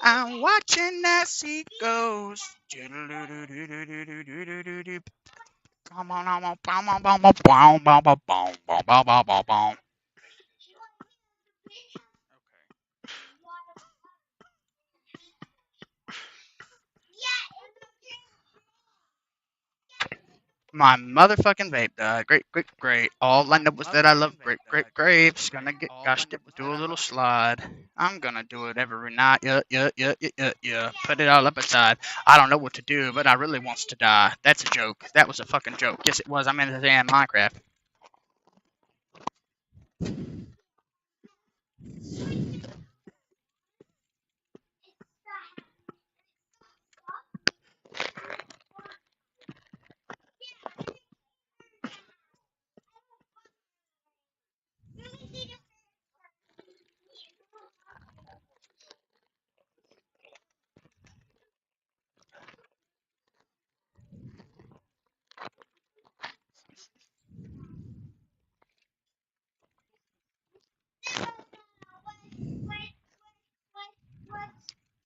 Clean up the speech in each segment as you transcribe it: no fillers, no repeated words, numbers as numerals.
I'm watching as he goes. Come on, my motherfucking vape died. Great, great, great. All lined up with that. I love great, great grapes. Gonna get, gosh, do a little slide. I'm gonna do it every night. Yeah. Put it all up aside. I don't know what to do, but I really wants to die. That's a joke. That was a fucking joke. Yes, it was. I'm in the damn Minecraft.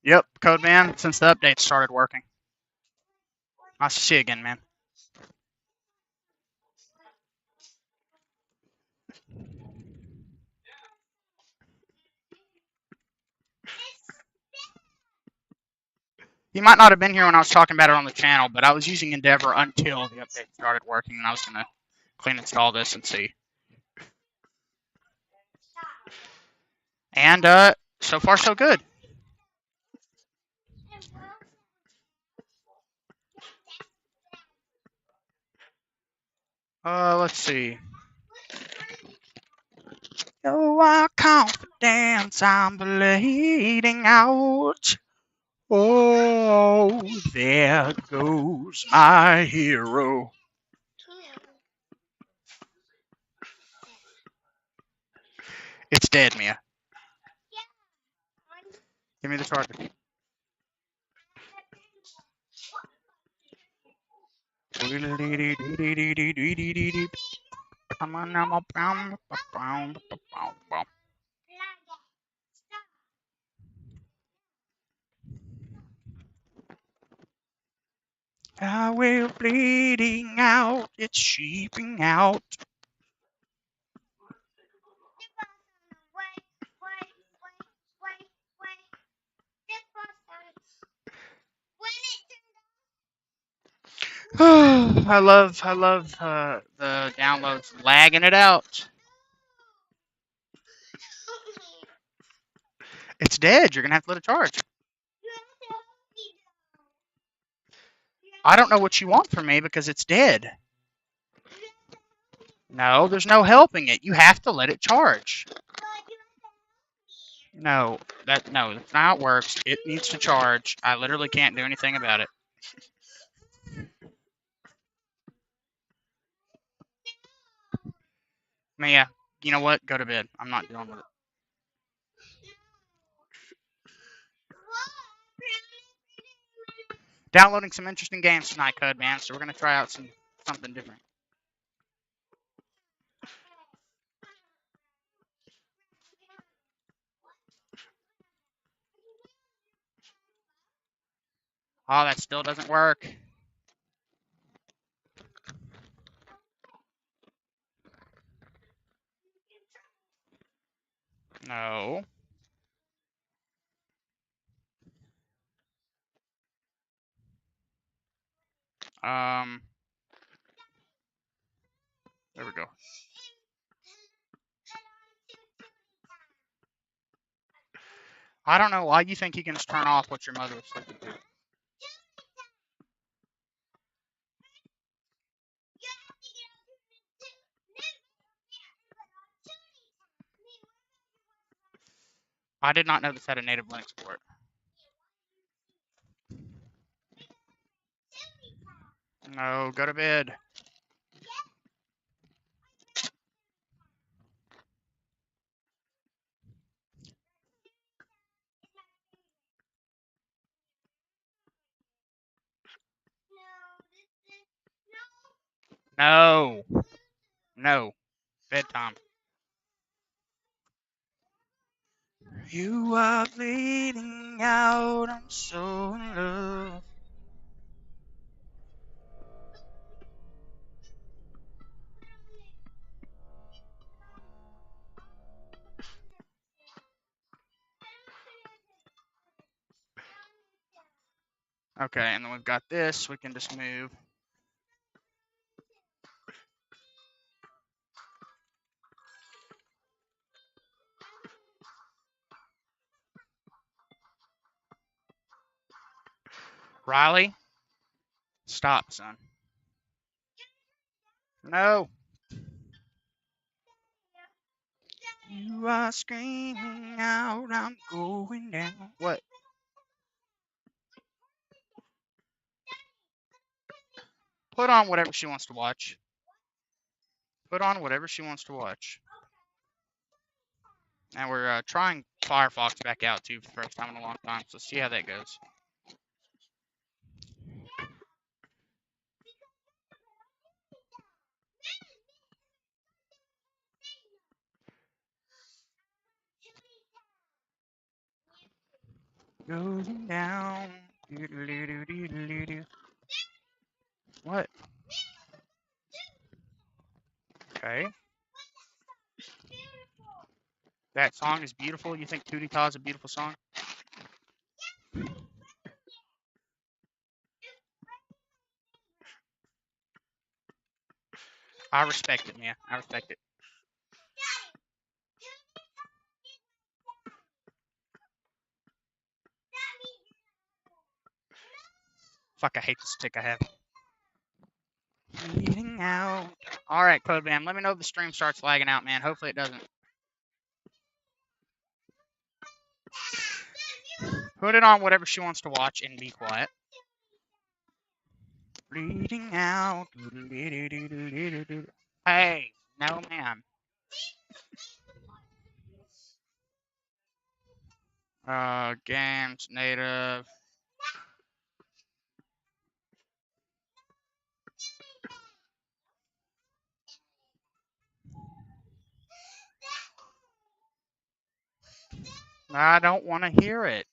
Yep, code man. Since the update started working. I'll see you again, man. You might not have been here when I was talking about it on the channel, but I was using Endeavor until the update started working, and I was gonna clean install this and see. And so far so good. Let's see. Oh, our confidence, I'm bleeding out. Oh, there goes my hero. It's dead, Mia. Give me the charger. I will bleeding out, it's sheeping out. I love the downloads lagging it out. It's dead. You're gonna have to let it charge. I don't know what you want from me because it's dead. No, there's no helping it. You have to let it charge. No, that's not how it works. It needs to charge. I literally can't do anything about it. Mia, you know what? Go to bed. I'm not dealing with it. Downloading some interesting games tonight, Code Man. So we're gonna try out something different. Oh, that still doesn't work. No. There we go. I don't know why you think you can just turn off what your mother was sleeping to. I did not know this had a native Linux port. No, go to bed. No. No. Bedtime. You are bleeding Bleeding out, I'm so in love. Okay, and then we've got this. We can just move. Riley, stop, son. No. You are screaming out, I'm going down. What? Put on whatever she wants to watch. Put on whatever she wants to watch. And we're trying Firefox back out, too, for the first time in a long time. So see how that goes. Going down. What? Okay. That song is beautiful. You think Tootie Ta is a beautiful song? I respect it, man. I respect it. Fuck, I hate the stick I have. Bleeding out. Alright, Codebam, let me know if the stream starts lagging out, man. Hopefully it doesn't. Put it on whatever she wants to watch and be quiet. Bleeding out. Hey, no, ma'am. Games, native. I don't want to hear it.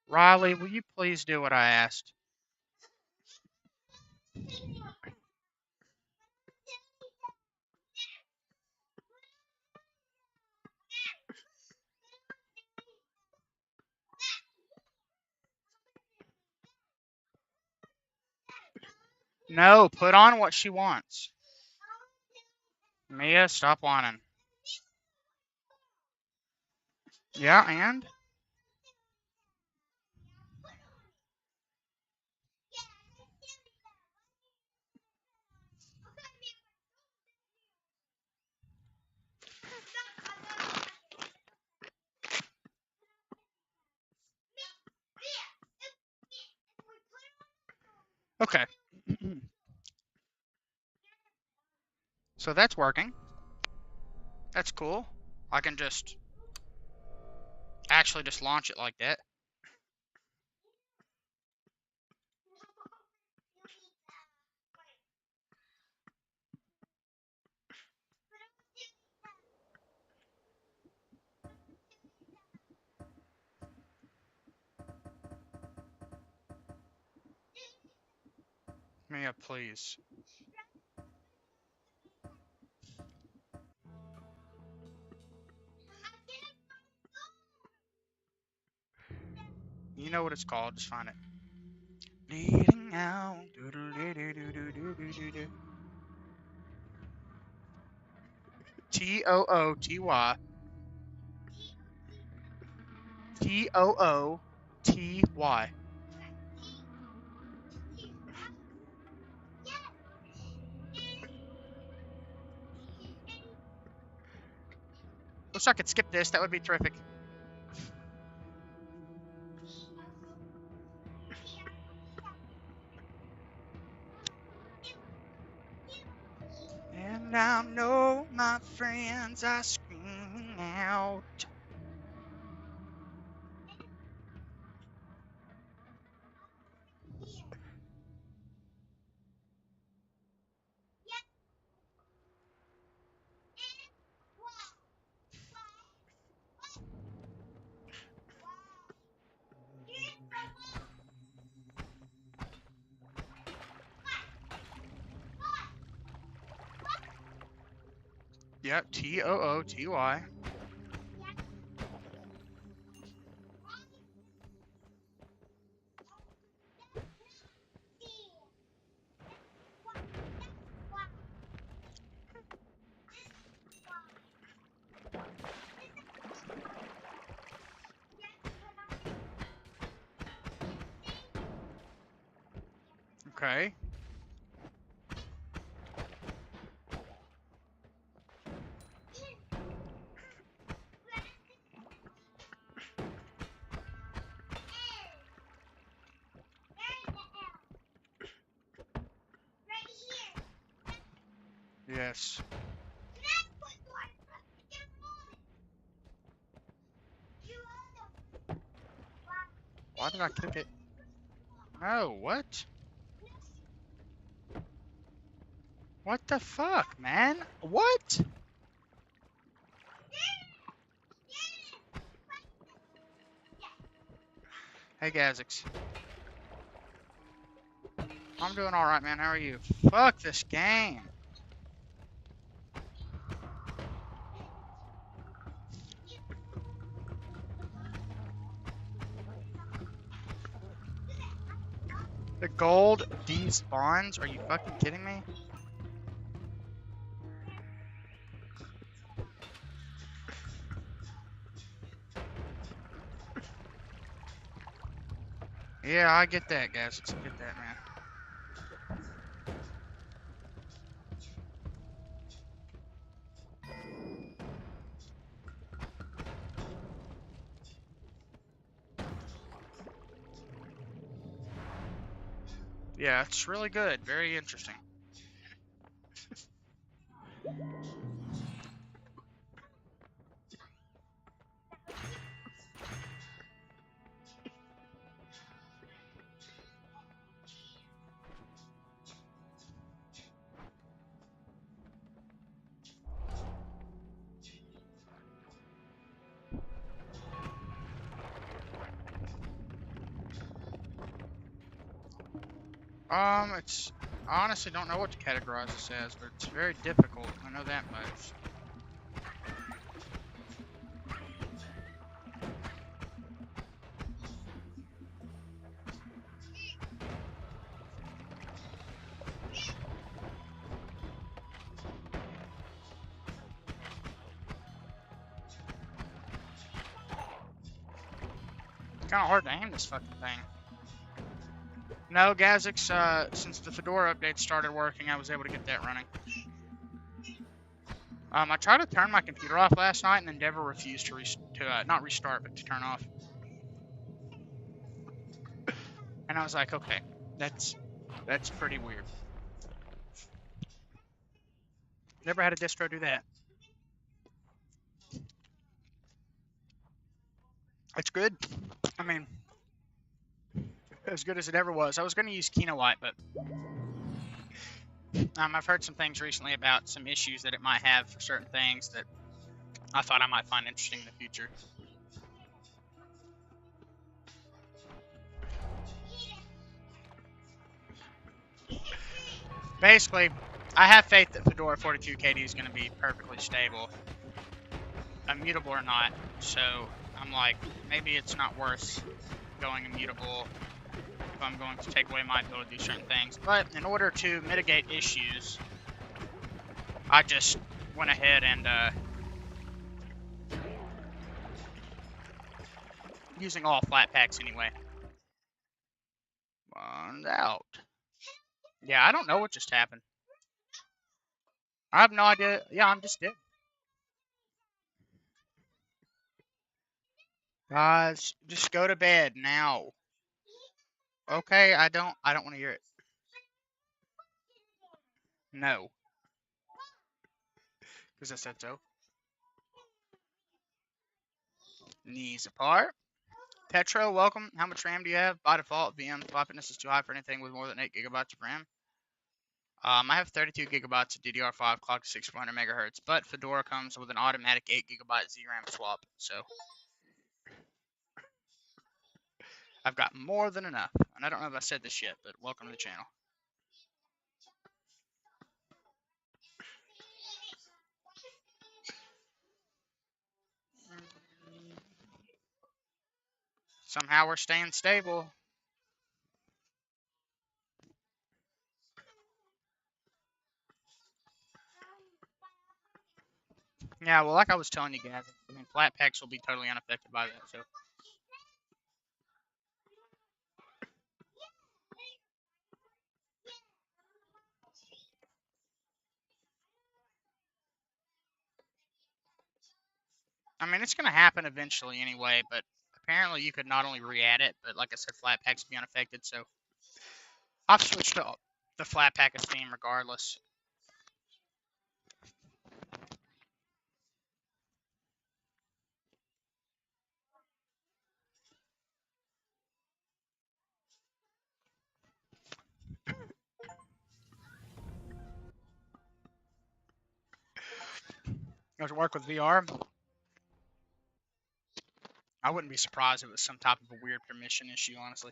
Riley, will you please do what I asked? No, put on what she wants. Mia, stop whining. Yeah, and? Okay. So that's working. That's cool. I can just actually just launch it like that. Mia, please. You know what it's called. Just find it. Bleeding out. Tooty. Tooty. Wish I could skip this. That would be terrific. And I know my friends are screaming out. Yep, TOOTY. Okay. Yes. Why did I kick it? No, what? What the fuck, man? What? Hey, Gh0st. I'm doing alright, man. How are you? Fuck this game. The gold despawns? Are you fucking kidding me? Yeah, I get that, guys. I get that, man. Yeah, it's really good. Very interesting. It's... I honestly don't know what to categorize this as, but it's very difficult. I know that much. It's kind of hard to aim this fucking thing. No, Gh0st, since the Fedora update started working, I was able to get that running. I tried to turn my computer off last night, and Endeavor refused to not restart, but to turn off. And I was like, okay, that's pretty weird. Never had a distro do that. It's good. I mean, as good as it ever was. I was going to use Kinoite, but I've heard some things recently about some issues that it might have for certain things that I thought I might find interesting in the future. Basically, I have faith that Fedora 42KD is going to be perfectly stable, immutable or not. So I'm like, maybe it's not worth going immutable if I'm going to take away my ability to do certain things. But in order to mitigate issues, I just went ahead and using all FLATPAKs anyway. One out. Yeah, I don't know what just happened. I have no idea. Yeah, I'm just dead. Guys, just go to bed now. Okay, I don't want to hear it. No. Because I said so. Knees apart. Petro, welcome. How much RAM do you have? By default, VM floppiness is too high for anything with more than 8 gigabytes of RAM. I have 32 gigabytes of DDR5 clock to 6400 megahertz, but Fedora comes with an automatic 8 gigabyte ZRAM swap, so I've got more than enough. And I don't know if I said this yet, but welcome to the channel. Somehow we're staying stable. Yeah, well, like I was telling you guys, I mean, FLATPAKs will be totally unaffected by that, so. I mean, it's going to happen eventually anyway, but apparently you could not only re-add it, but like I said, FLATPAKs be unaffected, so I've switched to the FLATPAK theme regardless. Does it work with VR? I wouldn't be surprised if it was some type of a weird permission issue, honestly.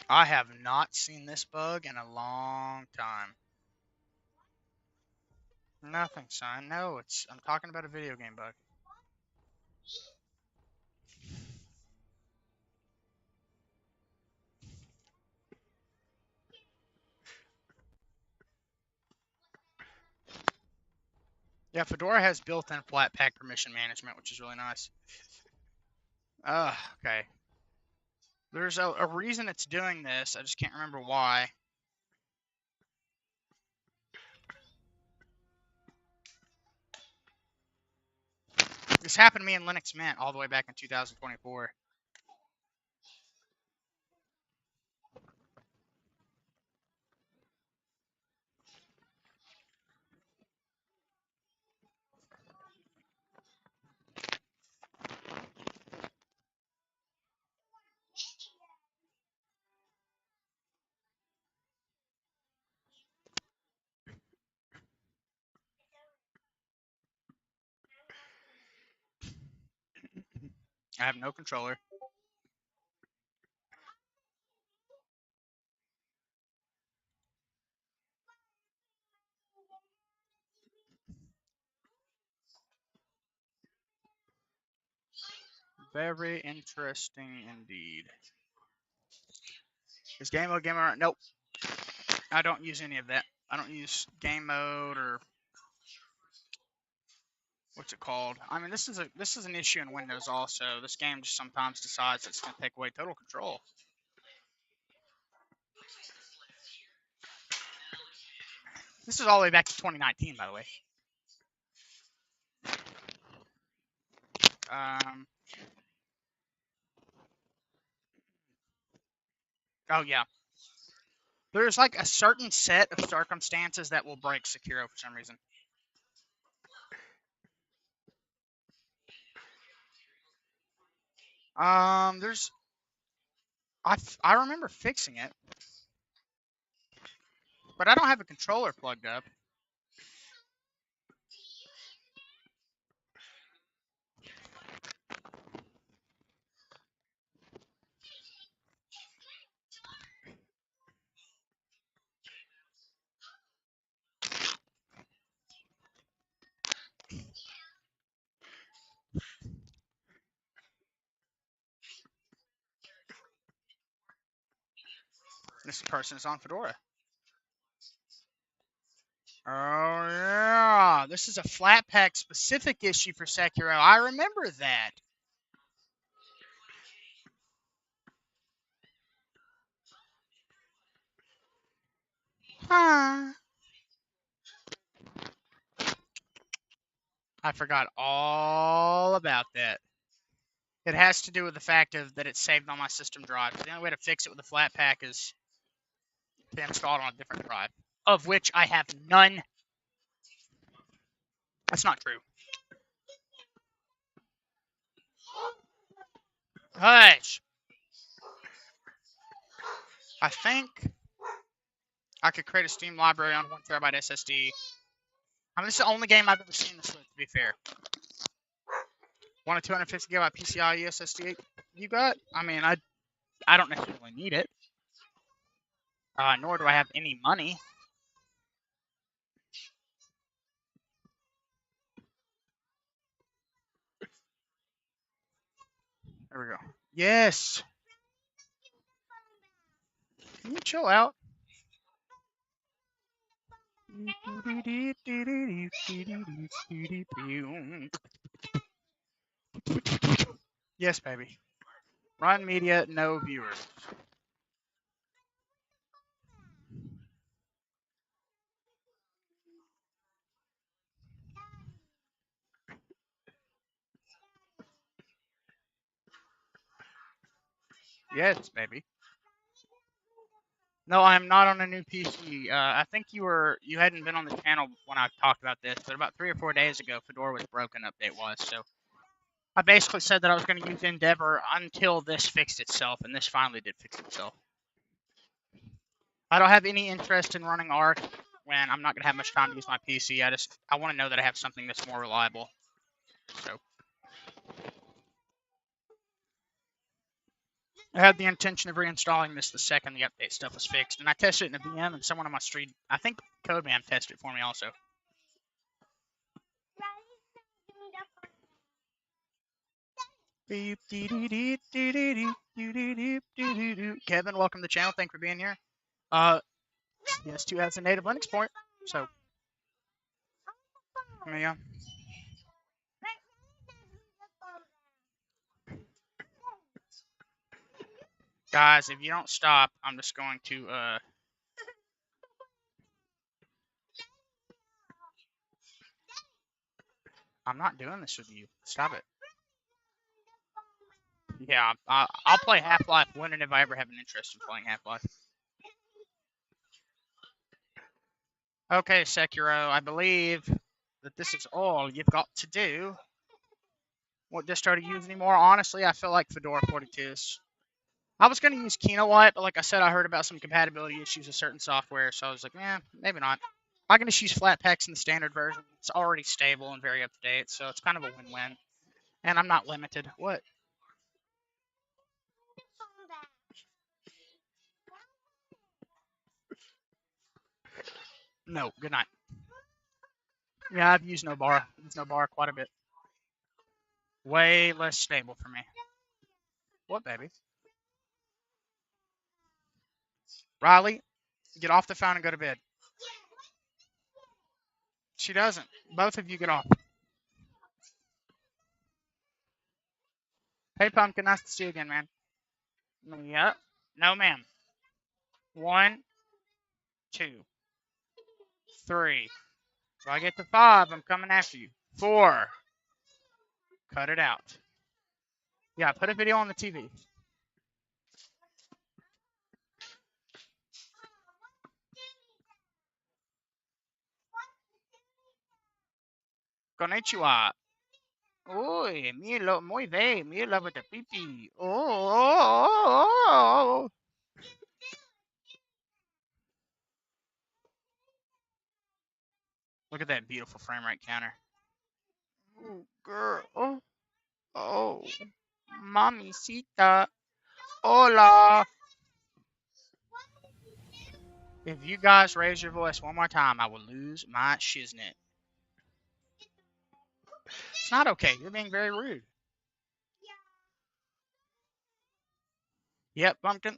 I have not seen this bug in a long time. Nothing, son. No, I'm talking about a video game bug. Yeah, Fedora has built-in FLATPAK permission management, which is really nice. Okay. There's a reason it's doing this. I just can't remember why. This happened to me in Linux Mint all the way back in 2024. I have no controller. Very interesting indeed. Is game mode, game mode? Nope. I don't use any of that. I don't use game mode or what's it called? I mean, this is an issue in Windows also. This game just sometimes decides it's going to take away total control. This is all the way back to 2019, by the way. Oh yeah. There's like a certain set of circumstances that will break Sekiro for some reason. There's I remember fixing it, but I don't have a controller plugged up. This person is on Fedora. Oh yeah, this is a FLATPAK specific issue for Sekiro. I remember that. Huh. I forgot all about that. It has to do with the fact that it's saved on my system drive. The only way to fix it with a FLATPAK is to install it on a different drive, of which I have none. That's not true. Hush. I think I could create a Steam library on 1TB SSD. I mean, this is the only game I've ever seen this with, to be fair. Want a 250GB PCIe SSD you got? I mean, I don't necessarily need it. Nor do I have any money. There we go. Yes. Can you chill out? Yes, baby. Run media, no viewers. Yes, baby. No, I'm not on a new PC. I think you hadn't been on the channel when I talked about this, but about 3 or 4 days ago, Fedora was broken. Update was so. I basically said that I was going to use Endeavor until this fixed itself, and this finally did fix itself. I don't have any interest in running Arc when I'm not going to have much time to use my PC. I want to know that I have something that's more reliable. So I had the intention of reinstalling this the second the update stuff was fixed, and I tested it in a VM, and someone on my street, I think Codeman tested it for me also. Kevin, welcome to the channel. Thanks for being here. PS2 has a native Linux port, so yeah. Guys, if you don't stop, I'm just going to I'm not doing this with you. Stop it. Yeah, I'll play Half-Life when and if I ever have an interest in playing Half-Life. Okay, Sekiro, I believe that this is all you've got to do. What distro to use anymore? Honestly, I feel like Fedora 42s. I was going to use Kinowatt, but like I said, I heard about some compatibility issues with certain software, so I was like, maybe not. I can just use FLATPAKs in the standard version. It's already stable and very up-to-date, so it's kind of a win-win. And I'm not limited. What? No, good night. Yeah, I've used Nobara. I've used Nobara quite a bit. Way less stable for me. What, baby? Riley, get off the phone and go to bed. She doesn't. Both of you get off. Hey, Pumpkin, nice to see you again, man. Yep. No, ma'am. 1, 2, 3. If I get to 5, I'm coming after you. 4. Cut it out. Yeah, put a video on the TV. Konnichiwa. Uy, muy bien. Me love with the pee-pee. Oh. Look at that beautiful frame rate counter. Oh, girl. Oh. Mamisita. Hola. If you guys raise your voice one more time, I will lose my shiznit. It's not okay. You're being very rude. Yep, Pumpkin.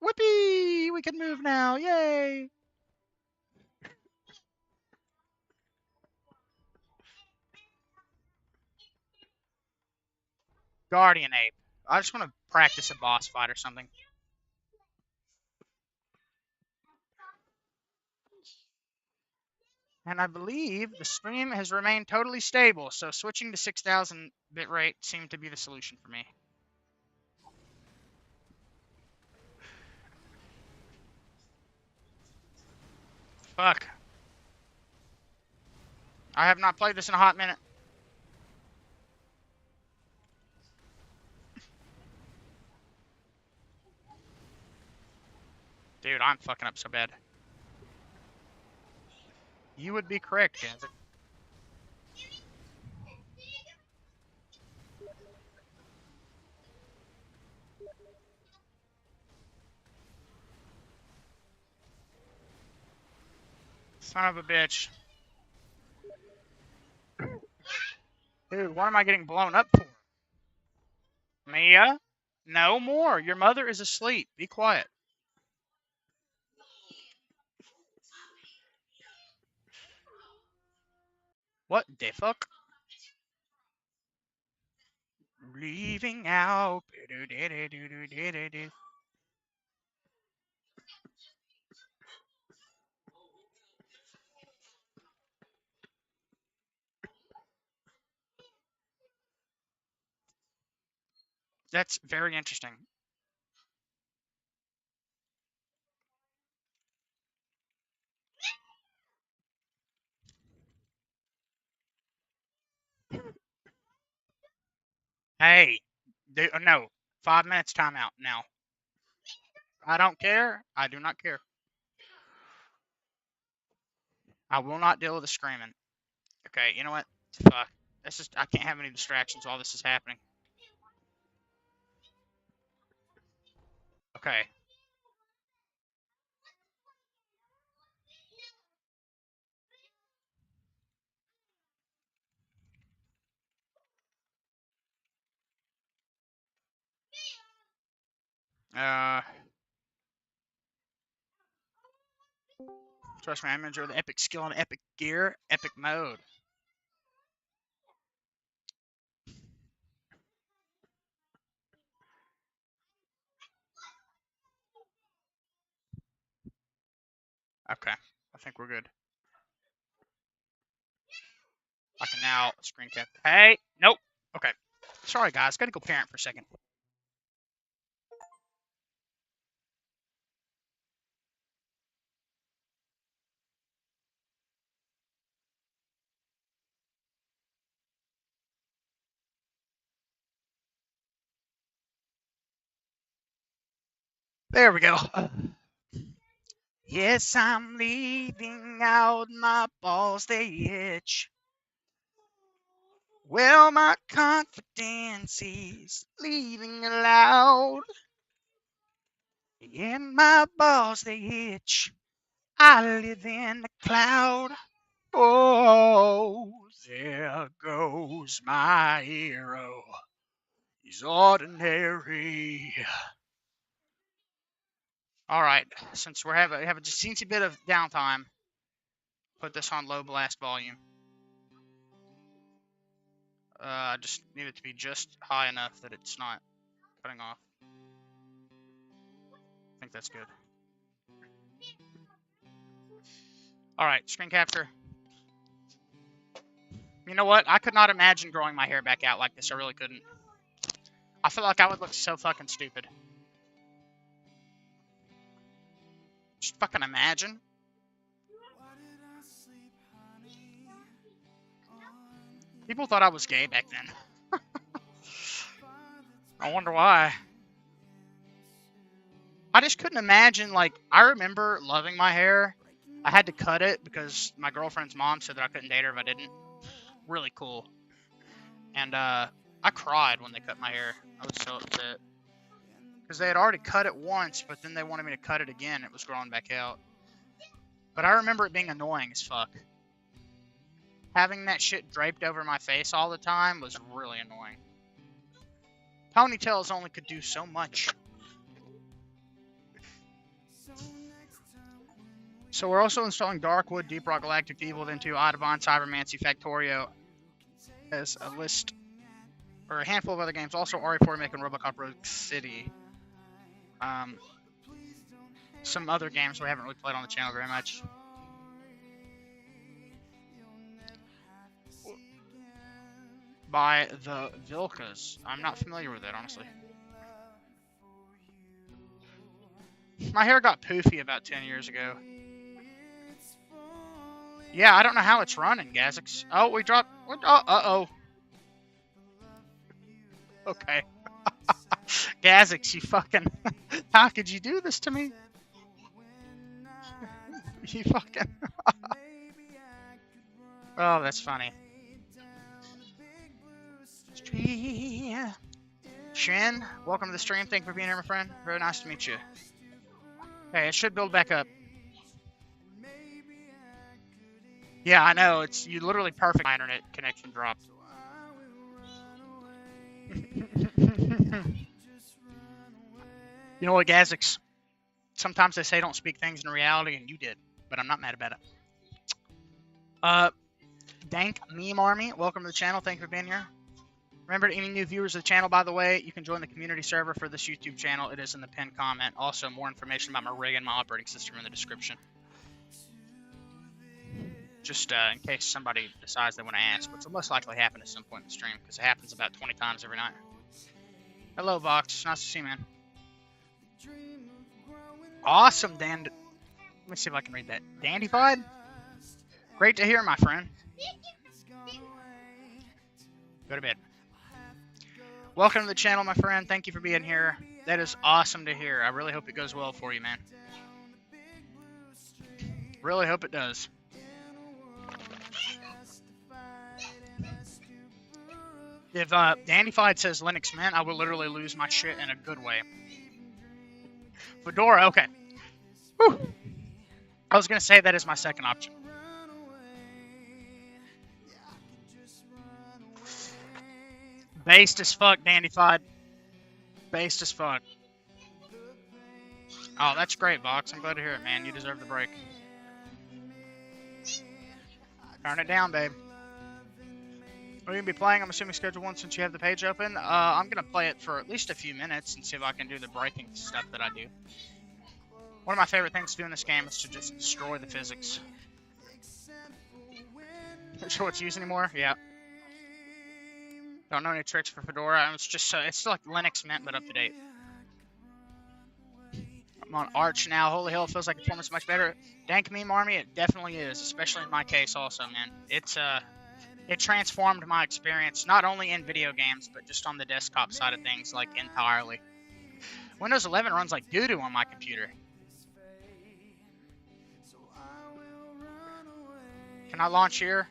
Whippy! We can move now. Yay! Guardian Ape. I just want to practice a boss fight or something. And I believe the stream has remained totally stable, so switching to 6,000 bitrate seemed to be the solution for me. Fuck. I have not played this in a hot minute. Dude, I'm fucking up so bad. You would be correct, Kansas. Son of a bitch. Dude, what am I getting blown up for? Mia? No more. Your mother is asleep. Be quiet. What the fuck? Leaving out. That's very interesting. Hey, no. 5 minutes timeout now. I don't care. I do not care. I will not deal with the screaming. Okay, you know what? Fuck. I can't have any distractions while this is happening. Okay. Trust me, I'm enjoying the epic skill and epic gear, epic mode. Okay, I think we're good. I can now screen cap. Hey, nope. Okay. Sorry, guys. Gotta go parent for a second. There we go. Yes, I'm leaving out, my balls, they itch. Well, my confidence is leaving loud. And my balls, they itch. I live in the cloud. Oh, there goes my hero. He's ordinary. All right, since we have a just teensy bit of downtime, put this on low blast volume. I just need it to be just high enough that it's not cutting off. I think that's good. All right, screen capture. You know what? I could not imagine growing my hair back out like this. I really couldn't. I feel like I would look so fucking stupid. Just fucking imagine. People thought I was gay back then. I wonder why. I just couldn't imagine, like, I remember loving my hair. I had to cut it because my girlfriend's mom said that I couldn't date her if I didn't. Really cool. And I cried when they cut my hair. I was so upset. Because they had already cut it once, but then they wanted me to cut it again. It was growing back out. But I remember it being annoying as fuck. Having that shit draped over my face all the time was really annoying. Ponytails only could do so much. So we're also installing Darkwood, Deep Rock Galactic Evil, then 2 Audubon, Cybermancy, Factorio as a list, or a handful of other games. Also RE4 making Robocop Rogue City. Some other games we haven't really played on the channel very much. By the Vilkas. I'm not familiar with it, honestly. My hair got poofy about 10 years ago. Yeah, I don't know how it's running, Gh0st. Oh, we dropped... Uh-oh. Okay. Gh0st, you fucking... How could you do this to me? You fucking... Oh, that's funny. Shin, welcome to the stream. Thank you for being here, my friend. Very nice to meet you. Hey, it should build back up. Yeah, I know. It's you literally perfect. My internet connection dropped. You know what, Gazix? Sometimes they say don't speak things in reality, and you did, but I'm not mad about it. Dank Meme Army, welcome to the channel. Thank you for being here. Remember, any new viewers of the channel, by the way, you can join the community server for this YouTube channel. It is in the pinned comment. Also, more information about my rig and my operating system in the description. Just in case somebody decides they want to ask, which will most likely happen at some point in the stream, because it happens about 20 times every night. Hello, Vox. Nice to see you, man. Awesome, Dan. Let me see if I can read that. Dandified? Great to hear, my friend. Go to bed. Welcome to the channel, my friend. Thank you for being here. That is awesome to hear. I really hope it goes well for you, man. Really hope it does. If Dandified says Linux Mint, I will literally lose my shit in a good way. Fedora, okay. Whew. I was going to say that is my second option. Based as fuck, Dandified. Based as fuck. Oh, that's great, Vox. I'm glad to hear it, man. You deserve the break. Turn it down, babe. We're going to be playing, I'm assuming, Schedule 1 since you have the page open. I'm going to play it for at least a few minutes and see if I can do the breaking stuff that I do. One of my favorite things to do in this game is to just destroy the physics. Not sure what to use anymore? Yeah. Don't know any tricks for Fedora. It's just it's like Linux Mint, but up to date. I'm on Arch now. Holy hell, it feels like performance is much better. Dank Meme Army, it definitely is, especially in my case also, man. It transformed my experience, not only in video games, but just on the desktop side of things, like, entirely. Windows 11 runs like doo-doo on my computer. Can I launch here?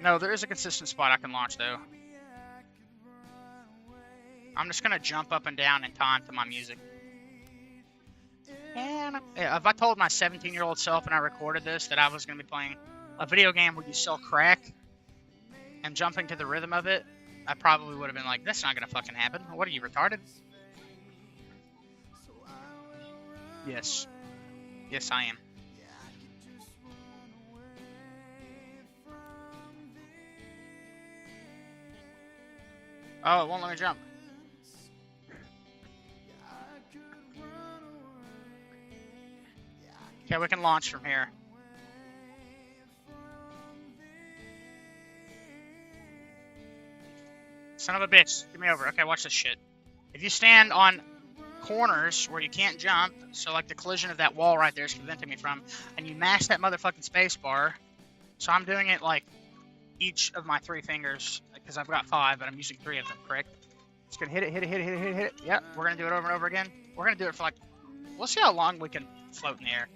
No, there is a consistent spot I can launch, though. I'm just going to jump up and down in time to my music. And if I told my 17-year-old self when I recorded this that I was going to be playing a video game where you sell crack and jumping to the rhythm of it, I probably would have been like, that's not going to fucking happen. What are you, retarded? Yes. Yes, I am. Oh, it won't let me jump. Okay, we can launch from here. Son of a bitch. Get me over. Okay, watch this shit. If you stand on corners where you can't jump, so like the collision of that wall right there is preventing me from, and you mash that motherfucking space bar, so I'm doing it like each of my 3 fingers, because I've got 5, but I'm using 3 of them, correct? Just gonna hit it, hit it, hit it, hit it, hit it, hit it. Yep, we're gonna do it over and over again. We're gonna do it for like, we'll see how long we can float in the air.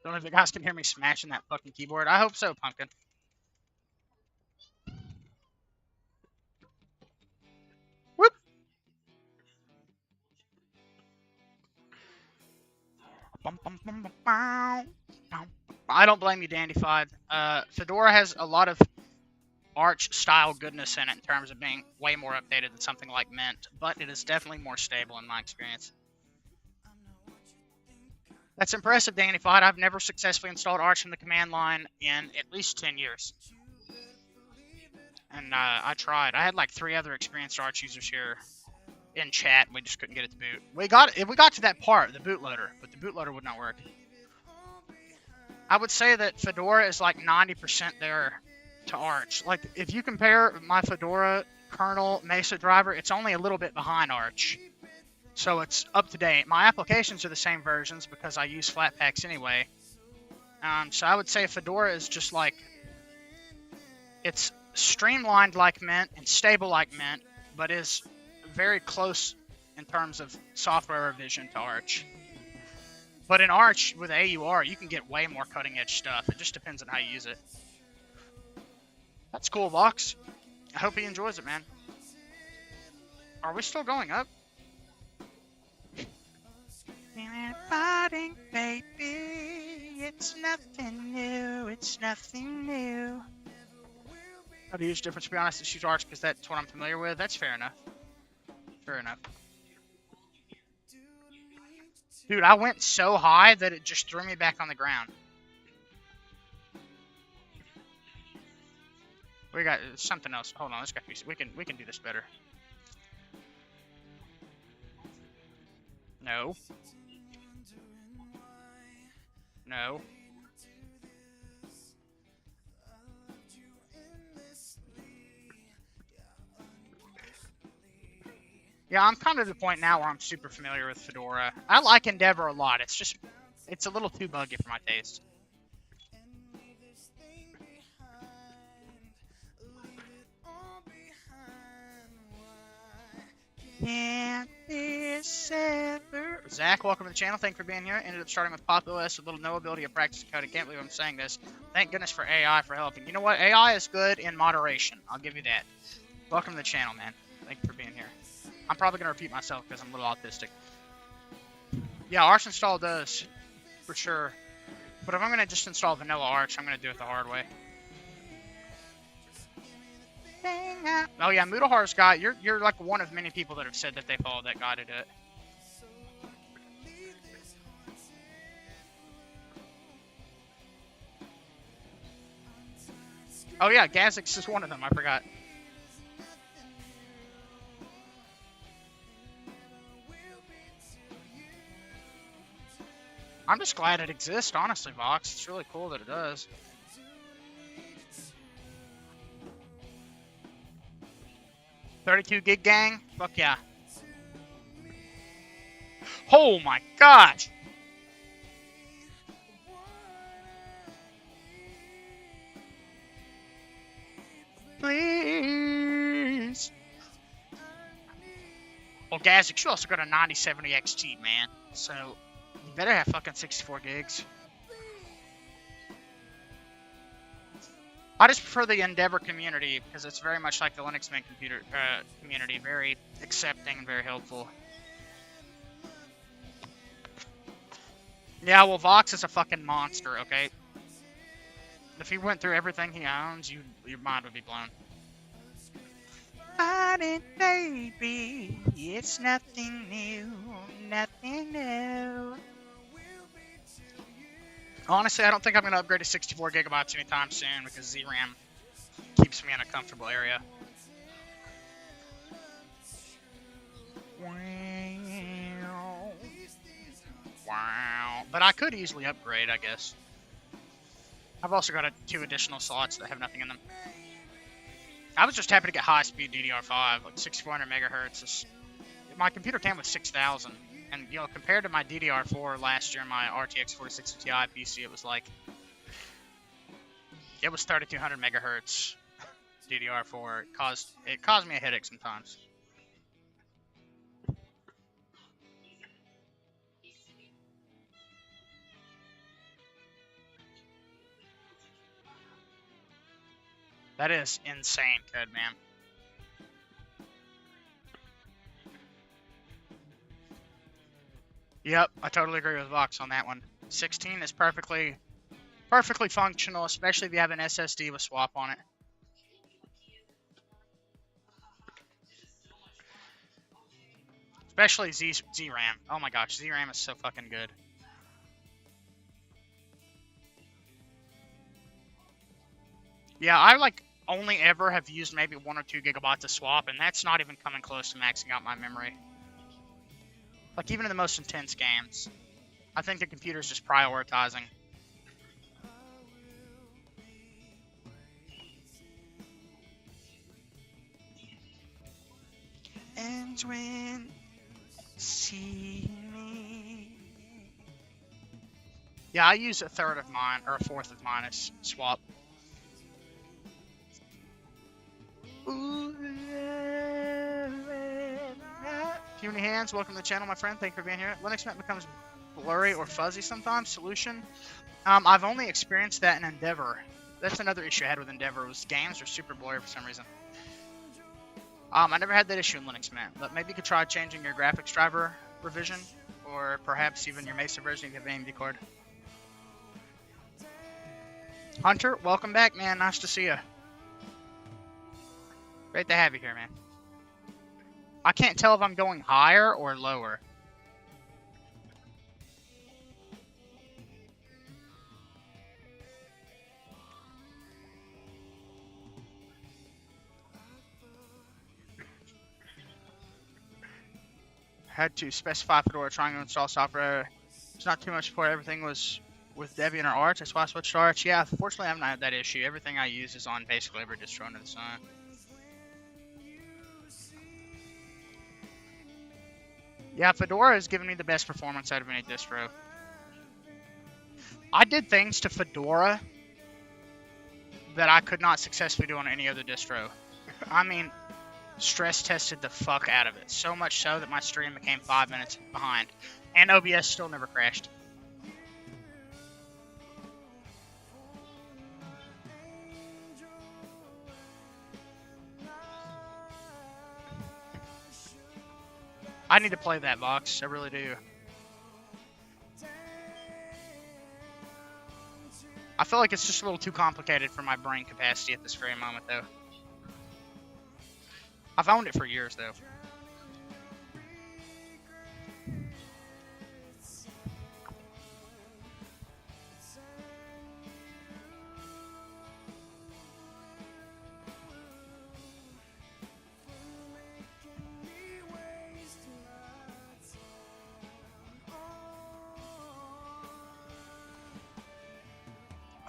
Don't know if you guys can hear me smashing that fucking keyboard. I hope so, Pumpkin. Whoop! I don't blame you, Dandified. Fedora has a lot of Arch-style goodness in it in terms of being way more updated than something like Mint, but it is definitely more stable in my experience. That's impressive, Dandified. I've never successfully installed Arch from the command line in at least 10 years. And I tried. I had like 3 other experienced Arch users here in chat, and we just couldn't get it to boot. We got to that part, the bootloader, but the bootloader would not work. I would say that Fedora is like 90% there to Arch. Like, if you compare my Fedora kernel Mesa driver, it's only a little bit behind Arch. So it's up to date. My applications are the same versions because I use FLATPAKs anyway. So I would say Fedora is just like, it's streamlined like Mint and stable like Mint, but is very close in terms of software revision to Arch. But in Arch, with AUR, you can get way more cutting edge stuff. It just depends on how you use it. That's cool, Vox. I hope he enjoys it, man. Are we still going up? Fighting, baby. It's nothing new. It's nothing new. Not a huge difference, to be honest. It's huge arch because that's what I'm familiar with. That's fair enough. Fair enough. Dude, I went so high that it just threw me back on the ground. We got something else. Hold on, let's got we can do this better. No. No. Yeah, I'm kind of at the point now where I'm super familiar with Fedora. I like Endeavor a lot. It's a little too buggy for my taste. Can't this ever... Zach, welcome to the channel. Thank you for being here. Ended up starting with Pop OS with little no ability of practicing code. I can't believe I'm saying this. Thank goodness for AI for helping. You know what? AI is good in moderation. I'll give you that. Welcome to the channel, man. Thank you for being here. I'm probably going to repeat myself because I'm a little autistic. Yeah, Arch install does, for sure. But if I'm going to just install vanilla Arch, I'm going to do it the hard way. Oh yeah, Moodlehar's guy, you're like one of many people that have said that they followed that guy to do it. Oh yeah, Gh0st is one of them, I forgot. I'm just glad it exists, honestly, Vox. It's really cool that it does. $32 gig gang? Fuck yeah. Oh my gosh! Please! Well, Gh0st, you also got a 9070 XT, man. So, you better have fucking 64 gigs. I just prefer the Endeavor community because it's very much like the Linux Mint community, very accepting and very helpful. Yeah, well, Vox is a fucking monster, okay? If he went through everything he owns, your mind would be blown. Finding baby, it's nothing new, nothing new. Honestly, I don't think I'm going to upgrade to 64 gigabytes anytime soon because ZRAM keeps me in a comfortable area. Wow. But I could easily upgrade, I guess. I've also got 2 additional slots that have nothing in them. I was just happy to get high-speed DDR5, like 6400 megahertz. My computer came with 6000. And, you know, compared to my DDR4 last year, my RTX 4060 Ti PC, it was like... It was 3200 megahertz DDR4. It caused me a headache sometimes. That is insane code, man. Yep, I totally agree with Vox on that one. 16 is perfectly functional, especially if you have an SSD with swap on it. Especially ZRAM. Oh my gosh, ZRAM is so fucking good. Yeah, I like only ever have used maybe 1 or 2 gigabytes of swap, and that's not even coming close to maxing out my memory. Like, even in the most intense games. I think the computer's just prioritizing. And when see me. Yeah, I use 1/3 of mine, or 1/4 of mine as swap. Puny Hands, welcome to the channel, my friend. Thank you for being here. Linux Mint becomes blurry or fuzzy sometimes. Solution? I've only experienced that in Endeavor. That's another issue I had with Endeavor, was games are super blurry for some reason. I never had that issue in Linux Mint, but maybe you could try changing your graphics driver revision, or perhaps even your Mesa version if you have an AMD card. Hunter, welcome back, man. Nice to see you. Great to have you here, man. I can't tell if I'm going higher or lower. Had to specify Fedora trying to install software. It's not too much before everything was with Debian or Arch. That's why I switched to Arch. Yeah, fortunately I haven't had that issue. Everything I use is on basically every distro under the sun. Yeah, Fedora has given me the best performance out of any distro. I did things to Fedora that I could not successfully do on any other distro. I mean, stress tested the fuck out of it. So much so that my stream became 5 minutes behind. And OBS still never crashed. I need to play that box. I really do. I feel like it's just a little too complicated for my brain capacity at this very moment, though. I've owned it for years, though.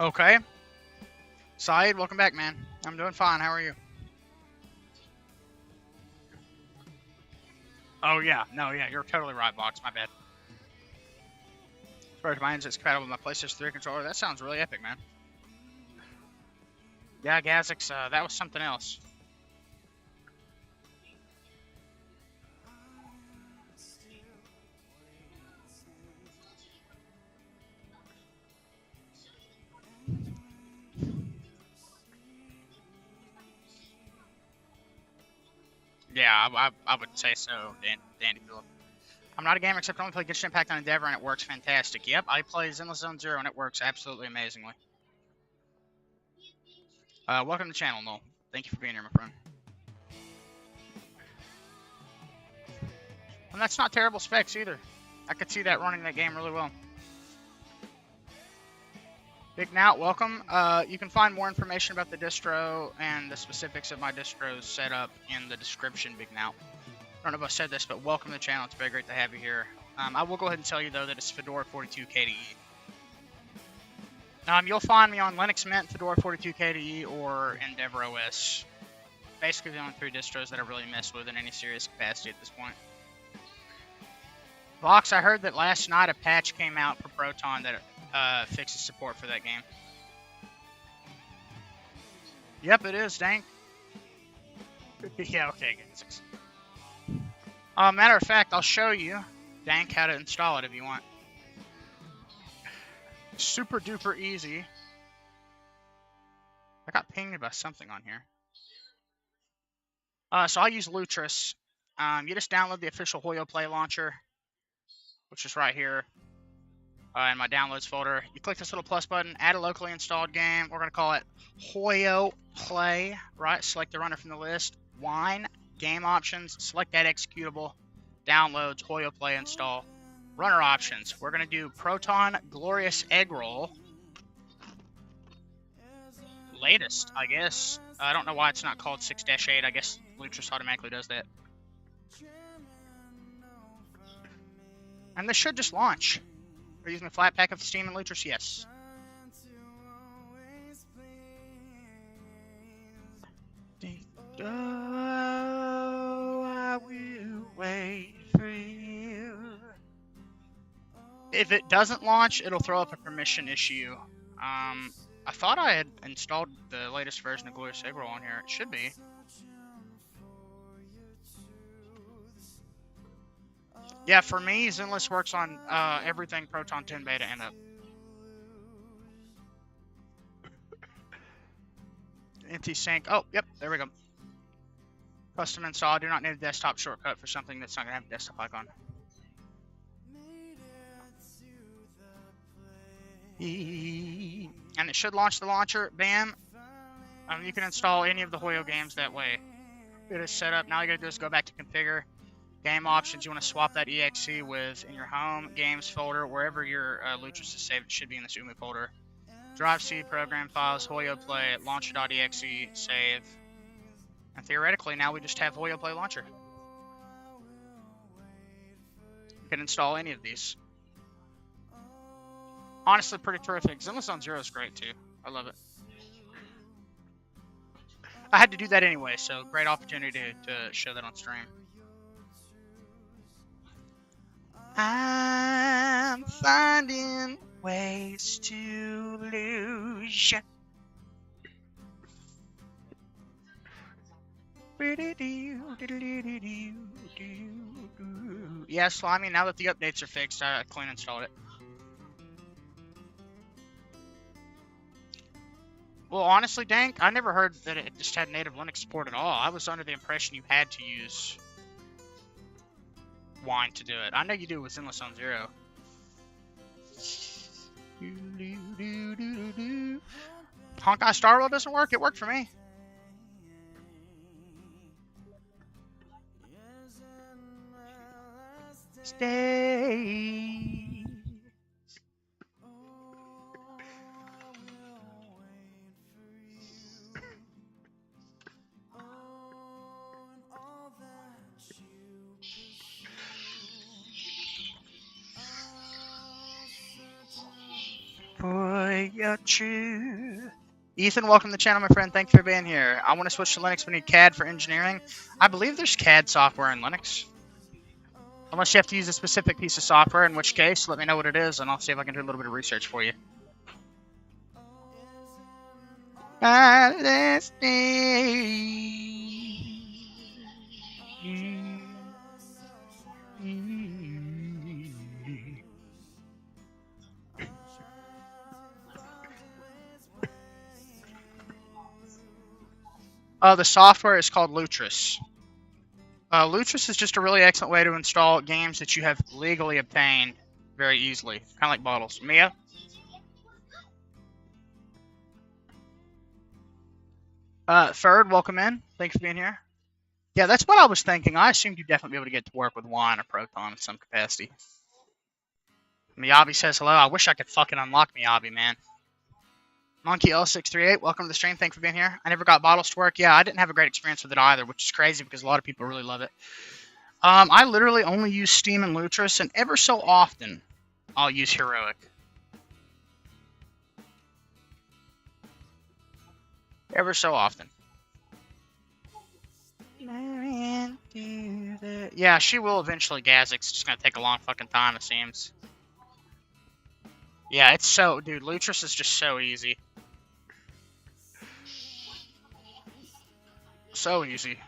Okay. Syed, welcome back, man. I'm doing fine. How are you? Oh, yeah. No, yeah. You're totally right, Box. My bad. As far as my engine's compatible with my PlayStation 3 controller, that sounds really epic, man. Yeah, Gh0st, that was something else. Yeah, I would say so, Dandy Phillip. I'm not a gamer except I only play Genshin Impact on Endeavor and it works fantastic. Yep, I play Zenless Zone Zero and it works absolutely amazingly. Welcome to the channel, Noel. Thank you for being here, my friend. And that's not terrible specs either. I could see that running that game really well. Big Nout, welcome. You can find more information about the distro and the specifics of my distro's setup in the description, Big Nout. I don't know if I said this, but welcome to the channel. It's very great to have you here. I will go ahead and tell you, though, that it's Fedora 42 KDE. You'll find me on Linux Mint, Fedora 42 KDE, or Endeavor OS. Basically the only 3 distros that I really mess with in any serious capacity at this point. Vox, I heard that last night a patch came out for Proton that fixes support for that game. Yep, it is, Dank. Yeah, okay, guys. Matter of fact, I'll show you, Dank, how to install it if you want. Super duper easy. I got pinged by something on here. So I'll use Lutris. You just download the official Hoyo Play launcher, which is right here in my downloads folder. You click this little plus button, add a locally installed game. We're going to call it Hoyo Play, right? Select the runner from the list. Wine, game options, select that executable, downloads, Hoyo Play install. Runner options. We're going to do Proton Glorious Egg Roll. Latest, I guess. I don't know why it's not called 6-8. I guess Lutris automatically does that. And this should just launch. Are you using the FLATPAK of Steam and Lutris? Yes. Oh, I will wait for you. If it doesn't launch, it'll throw up a permission issue. I thought I had installed the latest version of Glorious Egg Roll on here. It should be. Yeah, for me, Zenless works on everything Proton 10 beta and up. NT-Sync. Oh, yep, there we go. Custom install. I do not need a desktop shortcut for something that's not going to have a desktop icon. and it should launch the launcher. Bam. You can install any of the Hoyo games that way. It is set up. Now you gotta do is go back to configure. Game options, you want to swap that exe with in your home games folder, wherever your Lutris is saved. It should be in this UMU folder. Drive C, program files, Hoyo Play, launcher.exe, save. And theoretically, now we just have Hoyo Play launcher. You can install any of these. Honestly, pretty terrific. Zenless Zero is great too. I love it. I had to do that anyway, so great opportunity to show that on stream. I'm finding ways to lose you. Yeah, Slimy, now that the updates are fixed, I clean installed it. Well, honestly, Dank, I never heard that it just had native Linux support at all. I was under the impression you had to use Wine to do it. I know you do with Zenless Zero. Honkai Star Rail doesn't work? It worked for me. Stay. For your truth. Ethan, welcome to the channel, my friend. Thank you for being here. I want to switch to Linux. We need CAD for engineering. I believe there's CAD software in Linux. Unless you have to use a specific piece of software, in which case, let me know what it is, and I'll see if I can do a little bit of research for you. The software is called Lutris. Lutris is just a really excellent way to install games that you have legally obtained very easily. Kind of like bottles. Mia? Third, welcome in. Thanks for being here. Yeah, that's what I was thinking. I assumed you'd definitely be able to get to work with Wine or Proton in some capacity. Miyabi says hello. I wish I could fucking unlock Miyabi, man. Monkey L638, welcome to the stream. Thanks for being here. I never got bottles to work. Yeah, I didn't have a great experience with it either, which is crazy because a lot of people really love it. I literally only use Steam and Lutris, and ever so often, I'll use Heroic. Ever so often. Yeah, she will eventually, Gazix. It's just gonna take a long fucking time, it seems. Yeah, it's so... Dude, Lutris is just so easy. So easy.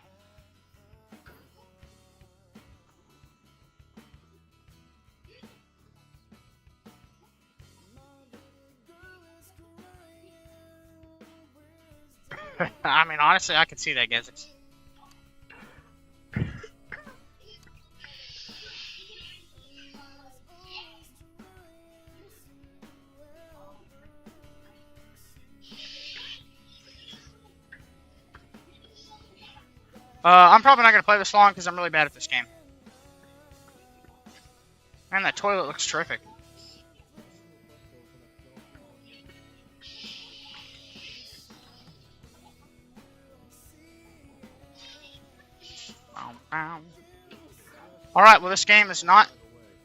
I mean, honestly, I could see that, Gazix. I'm probably not going to play this long because I'm really bad at this game. Man, that toilet looks terrific. Alright, well this game is not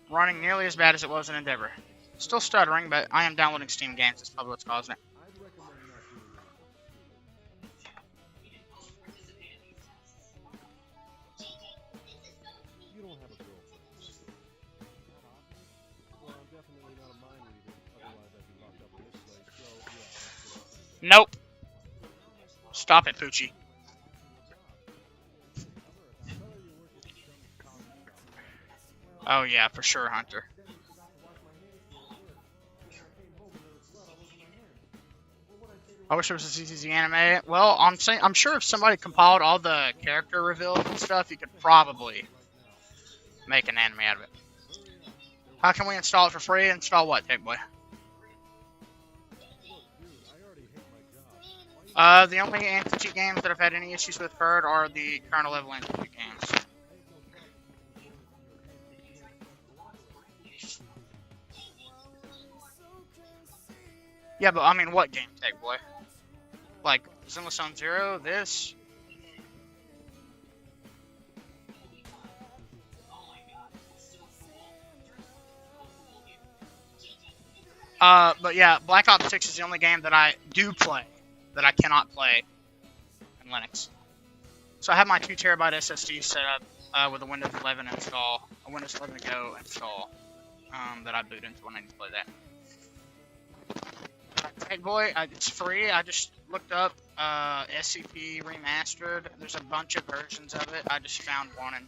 running nearly as bad as it was in Endeavor. Still stuttering, but I am downloading Steam games. That's probably what's causing it. Nope. Stop it, Poochie. Oh yeah, for sure, Hunter. I wish it was a ZZZ anime. Well, I'm sure if somebody compiled all the character reveals and stuff, you could probably make an anime out of it. How can we install it for free? Install what, Tech Boy? The only anti-cheat games that I've had any issues with FERD are the kernel level anti-cheat games. Yeah, but I mean, what game tech, boy? Like, Zenless Zone Zero, this? But yeah, Black Ops 6 is the only game that I do play that I cannot play in Linux. So I have my 2 terabyte SSD set up with a Windows 11 install, a Windows 11 Go install that I boot into when I need to play that. Hey boy, it's free. I just looked up SCP Remastered. There's a bunch of versions of it. I just found one and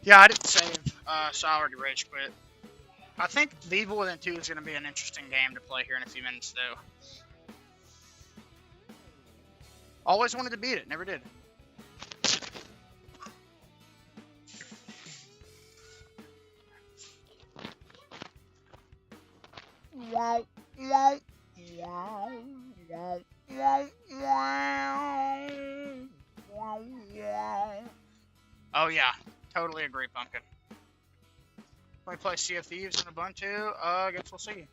yeah, I didn't save, so I already rage quit. I think The Evil Within 2 is going to be an interesting game to play here in a few minutes, though. Always wanted to beat it, never did. Oh yeah, totally agree, Pumpkin. When we play Sea of Thieves in Ubuntu, I guess we'll see.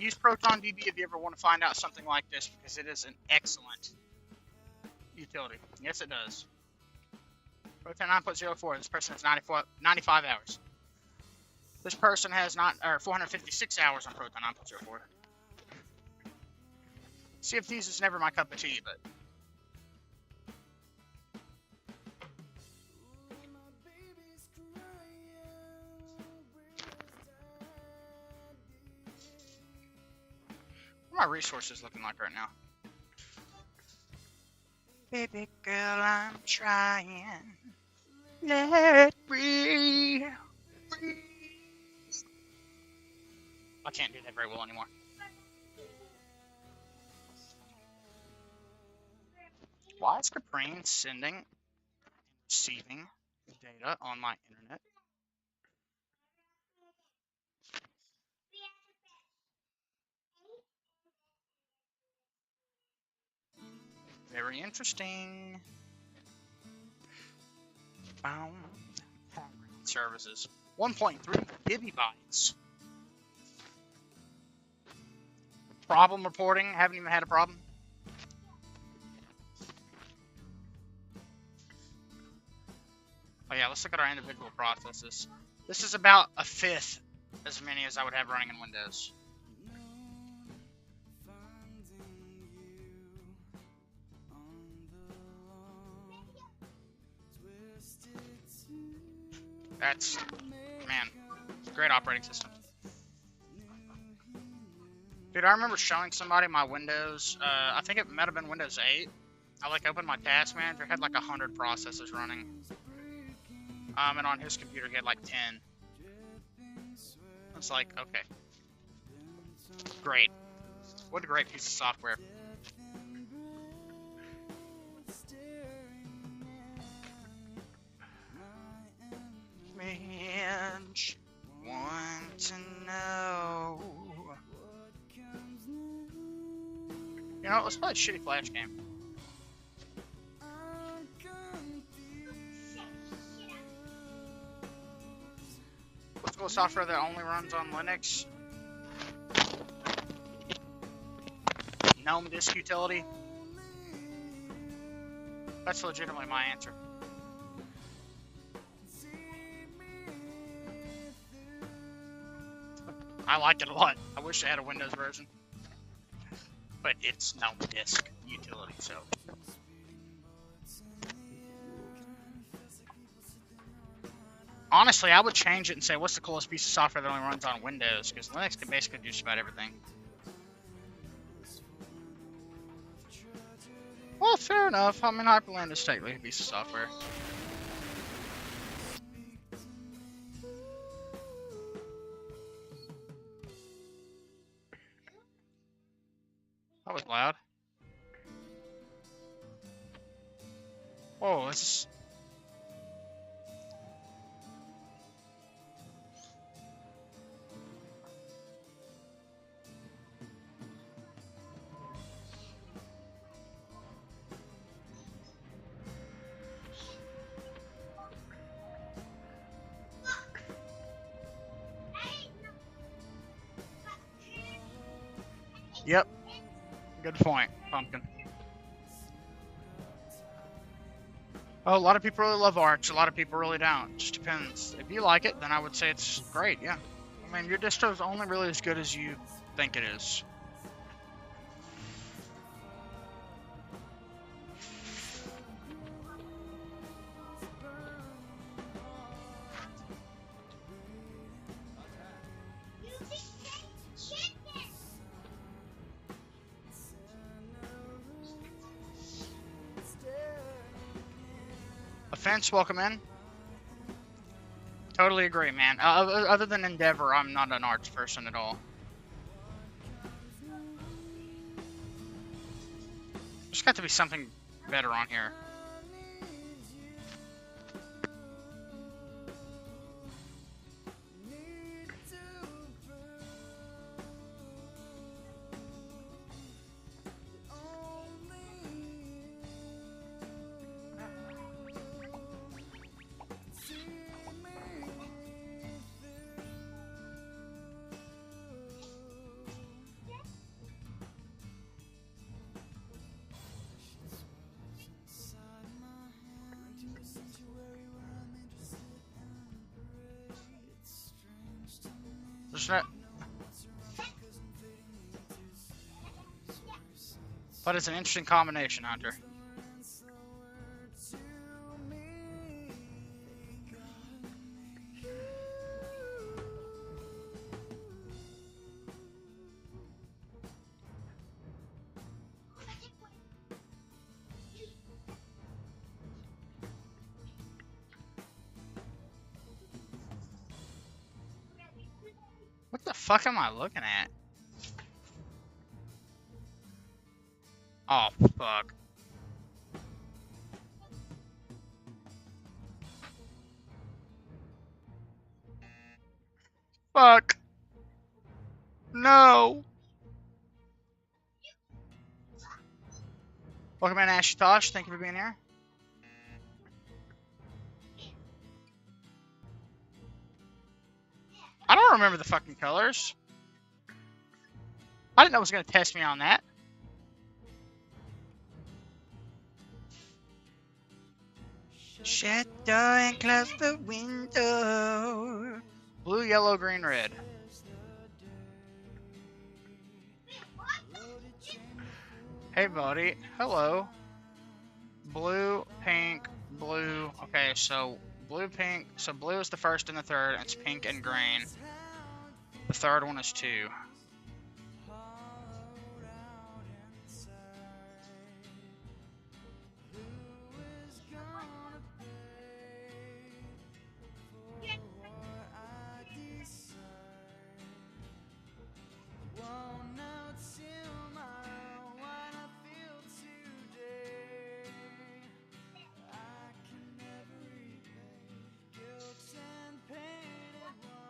Use ProtonDB if you ever want to find out something like this, because it is an excellent utility. Yes, it does. Proton 9.04, this person has 95 hours. This person has 456 hours on Proton 9.04. Sea of Thieves is never my cup of tea, but... What are my resources looking like right now? Baby girl, I'm trying. Let me. I can't do that very well anymore. Why is Caprine sending and receiving data on my internet? Very interesting. Services. 1.3 gigabytes. Problem reporting. Haven't even had a problem. Oh yeah, let's look at our individual processes. This is about a fifth as many as I would have running in Windows. That's, man, great operating system. Dude, I remember showing somebody my Windows, I think it might have been Windows 8. I opened my task manager, had 100 processes running. And on his computer he had 10. It's like, okay. Great. What a great piece of software. Range, want to know. You know, let's play a shitty Flash game. What's cool software that only runs on Linux? GNOME disk utility. That's legitimately my answer. I like it a lot. I wish I had a Windows version. But it's GNOME disk utility, so. Honestly, I would change it and say, what's the coolest piece of software that only runs on Windows? Because Linux can basically do just about everything. Well, fair enough. I mean, Hyperland is technically a piece of software. That was loud. Whoa, this is... Yep. Good point, Pumpkin. Oh, a lot of people really love Arch. A lot of people really don't. Just depends. If you like it, then I would say it's great, yeah. I mean, your distro is only really as good as you think it is. Offense, welcome in. Totally agree, man. Other than Endeavor, I'm not an Arch person at all. There's got to be something better on here. But it's an interesting combination, Hunter. What the fuck am I looking at? Oh, fuck. Fuck. No. Welcome in, Ashitosh. Thank you for being here. I don't remember the fucking colors. I didn't know it was going to test me on that. Shut the door and close the window. Blue, yellow, green, red. Hey, buddy. Hello. Blue, pink, blue. Okay, so blue, pink. So blue is the first and the third. And it's pink and green. The third one is 2.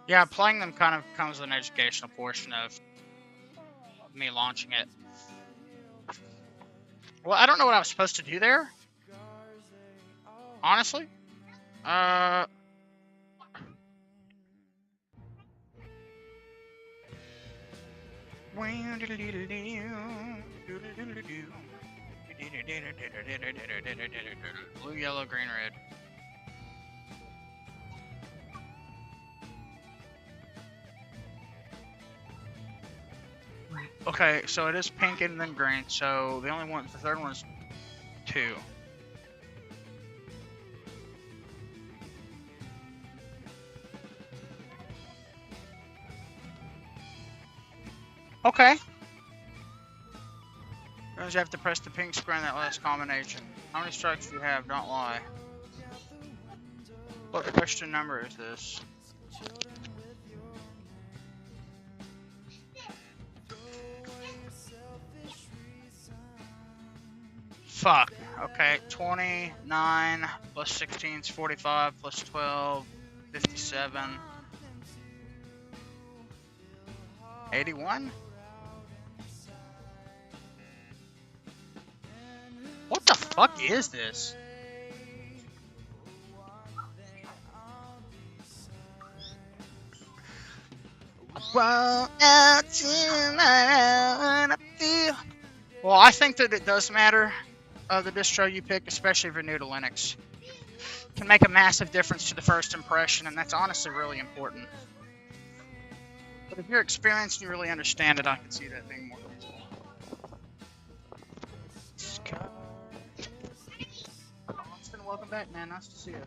Yeah, playing them kind of comes with an educational portion of me launching it. Well, I don't know what I was supposed to do there. Honestly. Blue, yellow, green, red. Okay, so it is pink and then green, so the only one, the third one is 2. Okay. You have to press the pink square in that last combination. How many strikes do you have? Don't lie. What question number is this? Fuck. Okay, 29 plus 16 is 45 plus 12, 57. 81? What the fuck is this? Walk out tonight, Well, I think that it does matter, the distro you pick, especially if you're new to Linux. Can make a massive difference to the first impression, and that's honestly really important. But if you're experienced and you really understand it, I can see that being more useful. Austin, welcome back, man. Nice to see you.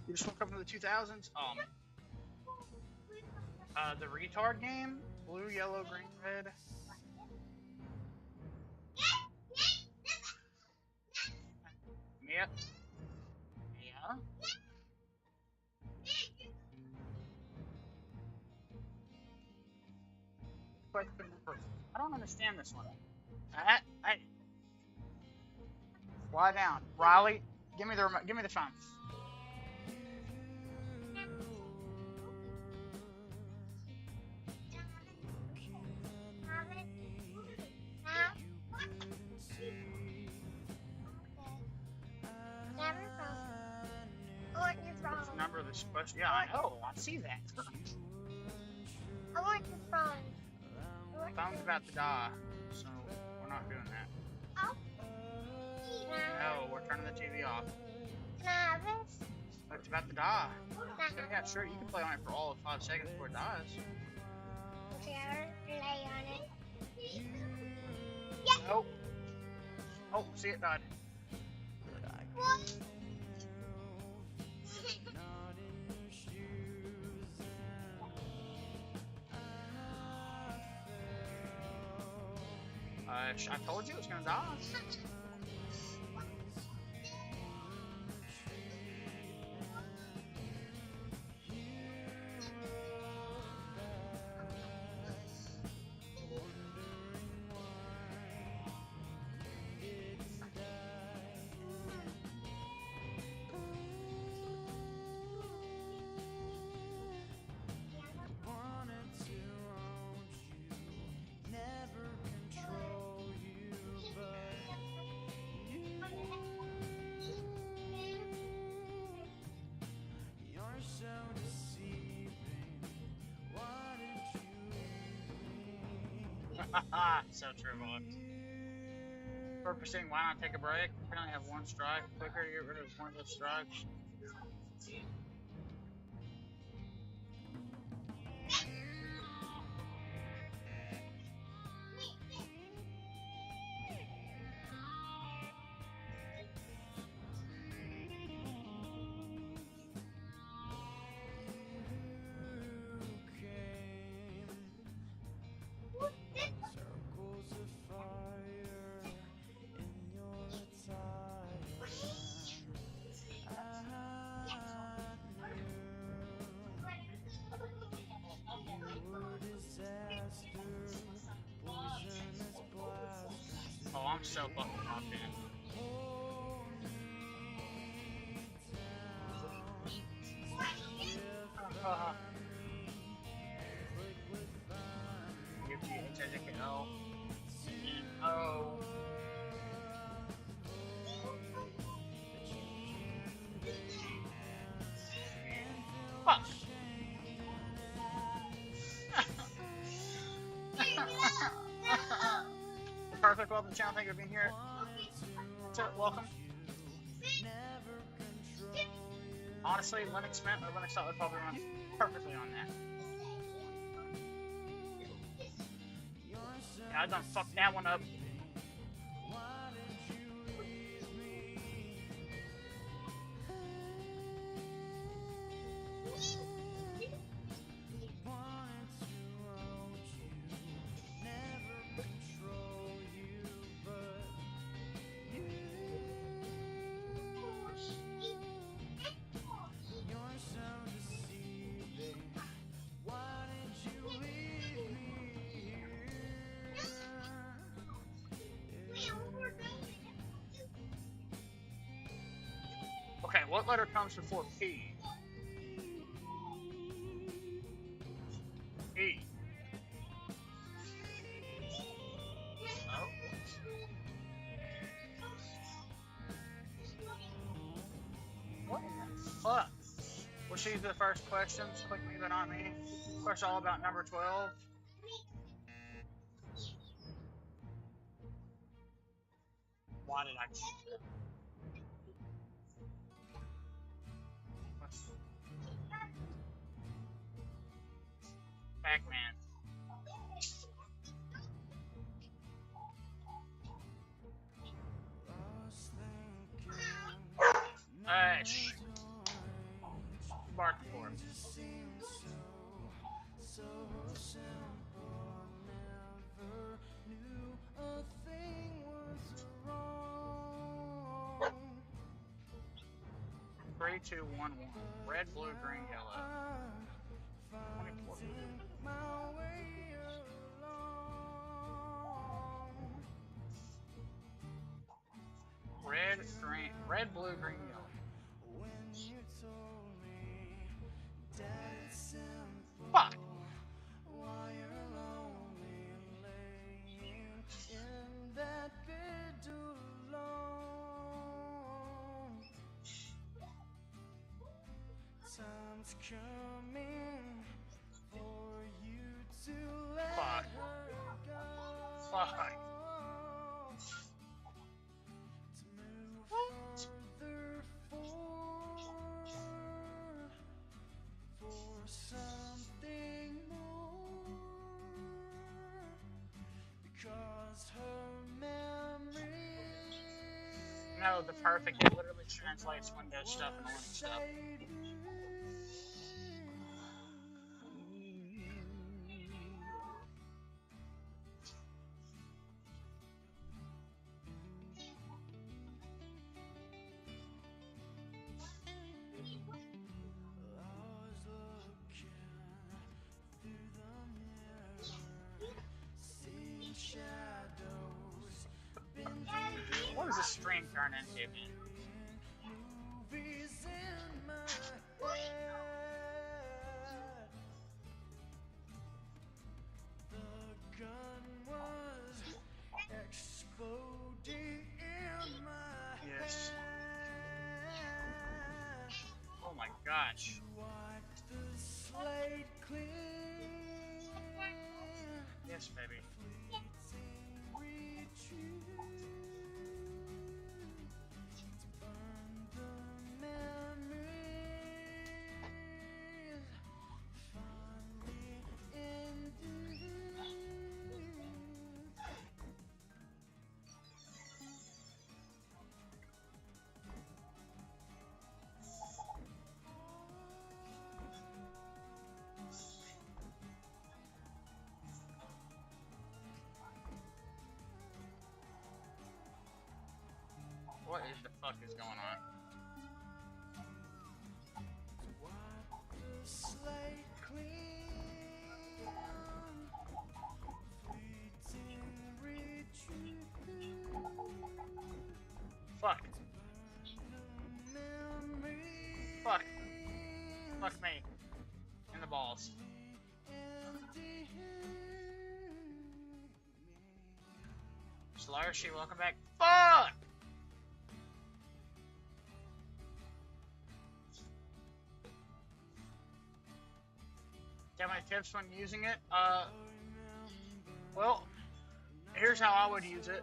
You just woke up from the 2000s? The retard game? Blue, yellow, green, red. Yep. Yeah. Question number. I don't understand this one. Hey, lie down, Riley. Give me the remote. Give me the phone. What's the number of this question? Yeah, I know. I see that. I want the phone. The phone's about to die, so we're not doing that. Oh. No, we're turning the TV off. Can I have this? It's about to die. Can Yeah, sure. You can play on it for all of 5 seconds before it dies. I play on it? Nope. Oh, see, it died. What? I told you it was gonna die. So true, Bob. For proceeding, why not take a break? We can only have one strike. Quicker to get rid of one of those strikes. Oh, I'm so fucking locked in. G-H-I-J-K-L. E-O. Fuck. Perfect, welcome to the channel. Thank you for being here. So, welcome. Honestly, Linux Mint or Linux would probably run perfectly on that. Yeah, I done fucked that one up. Okay, what letter comes before P? P. Oh. What in the fuck? Was these the first questions? Click me but not me. Question all about number 12. Why did I choose that? Pac-Man. Hey, barking for it. Three, two, one, one. Red, blue, green, yellow. 24. Red, green, red, blue, green, yellow. Fuck. Time's coming for you to let Fuck. her go. Fuck. To move further forward for something more, because her memory. No, the perfect. It literally translates Windows stuff and Linux stuff. What does this stream turn into, man? Movies in my head. The gun was exploding in my Yes. head. Oh my gosh. Wipe the slate clean. Yes, baby. Fleeting retreat. Burn the memories. Finally ended. What is the fuck is going on? Wipe the slate clean. Fleeting retreat. Fuck. Memories. Fuck. Fuck me. In the balls. Slarshy, welcome back. Fuck! Do you have any tips when using it? Well, here's how I would use it.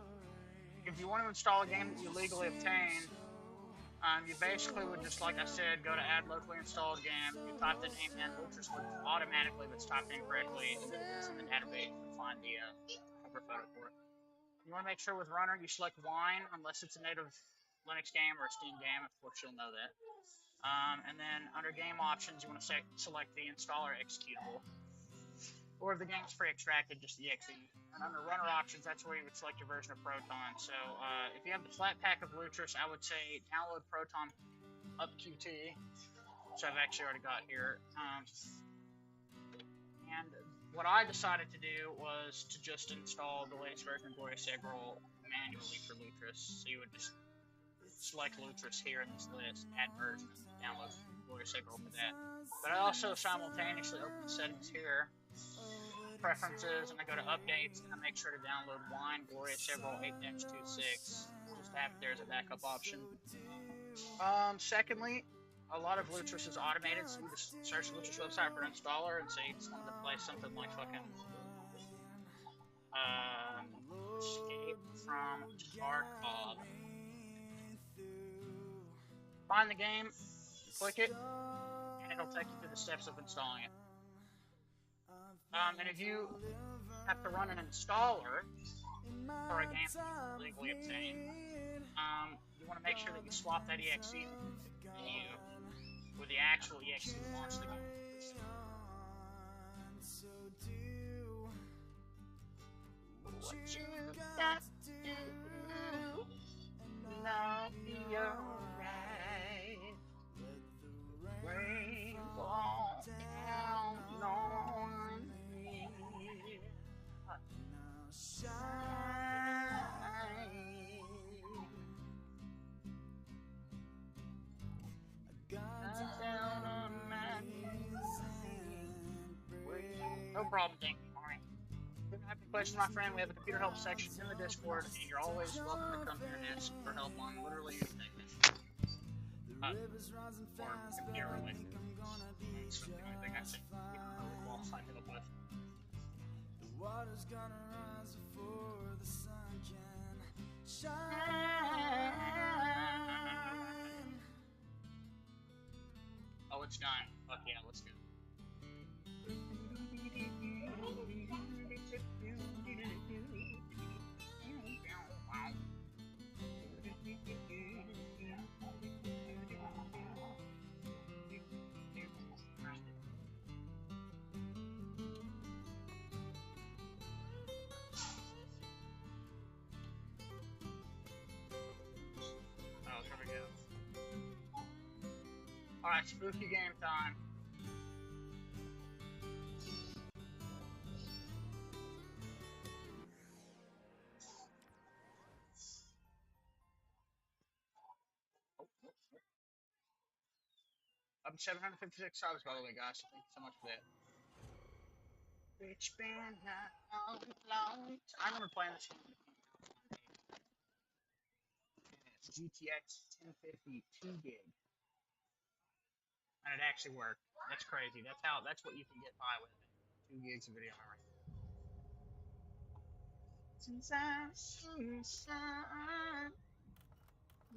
If you want to install a game that you legally obtained, you basically would just, like I said, go to add locally installed game. You type in and Lutris would automatically, if it's typed in correctly, and then it's in the database and find the cover photo for it. You want to make sure with Runner you select Wine, unless it's a native Linux game or a Steam game, of course you'll know that. And then under game options, you want to select the installer executable. Or if the game's pre-extracted, just the exe. And under runner options, that's where you would select your version of Proton. So if you have the FLATPAK of Lutris, I would say download Proton up QT, which I've actually already got here. And what I decided to do was to just install the latest version of Glorious Eggroll manually for Lutris. So you would just select Lutris here in this list, add version, and download Glorious Eggroll for that. But I also simultaneously open the settings here, preferences, and I go to updates, and I make sure to download Wine Glorious Eggroll 8-26. Just have it there as a backup option. Secondly, a lot of Lutris is automated, so you just search the Lutris website for an installer and say you just want to play something like fucking Escape. from start of. Find the game, click it, and it'll take you through the steps of installing it. And if you have to run an installer for a game that you legally obtained, you want to make sure that you swap that exe menu with the actual exe to launch the game. What you got to do, and I'll be alright. Rain fall down on me. Down on my knees. No problem, thank you, Mari. If you have any questions, my friend, we have a computer help section in the Discord, and you're always welcome to come here and ask for help on literally anything. Or computer related. It's the only thing I think I'll sign it up with. The water's gonna rise before the sun can shine. Oh, it's done. Fuck yeah, let's go. Oh, here we go. Alright, spooky game time. Up to 756 subs, by the way, guys. So thank you so much for that. It's been a long time. I remember playing this game. It's GTX 1050 2 gig. And it actually worked. That's crazy. That's what you can get by with it. 2 gigs of video memory. Since I'm inside,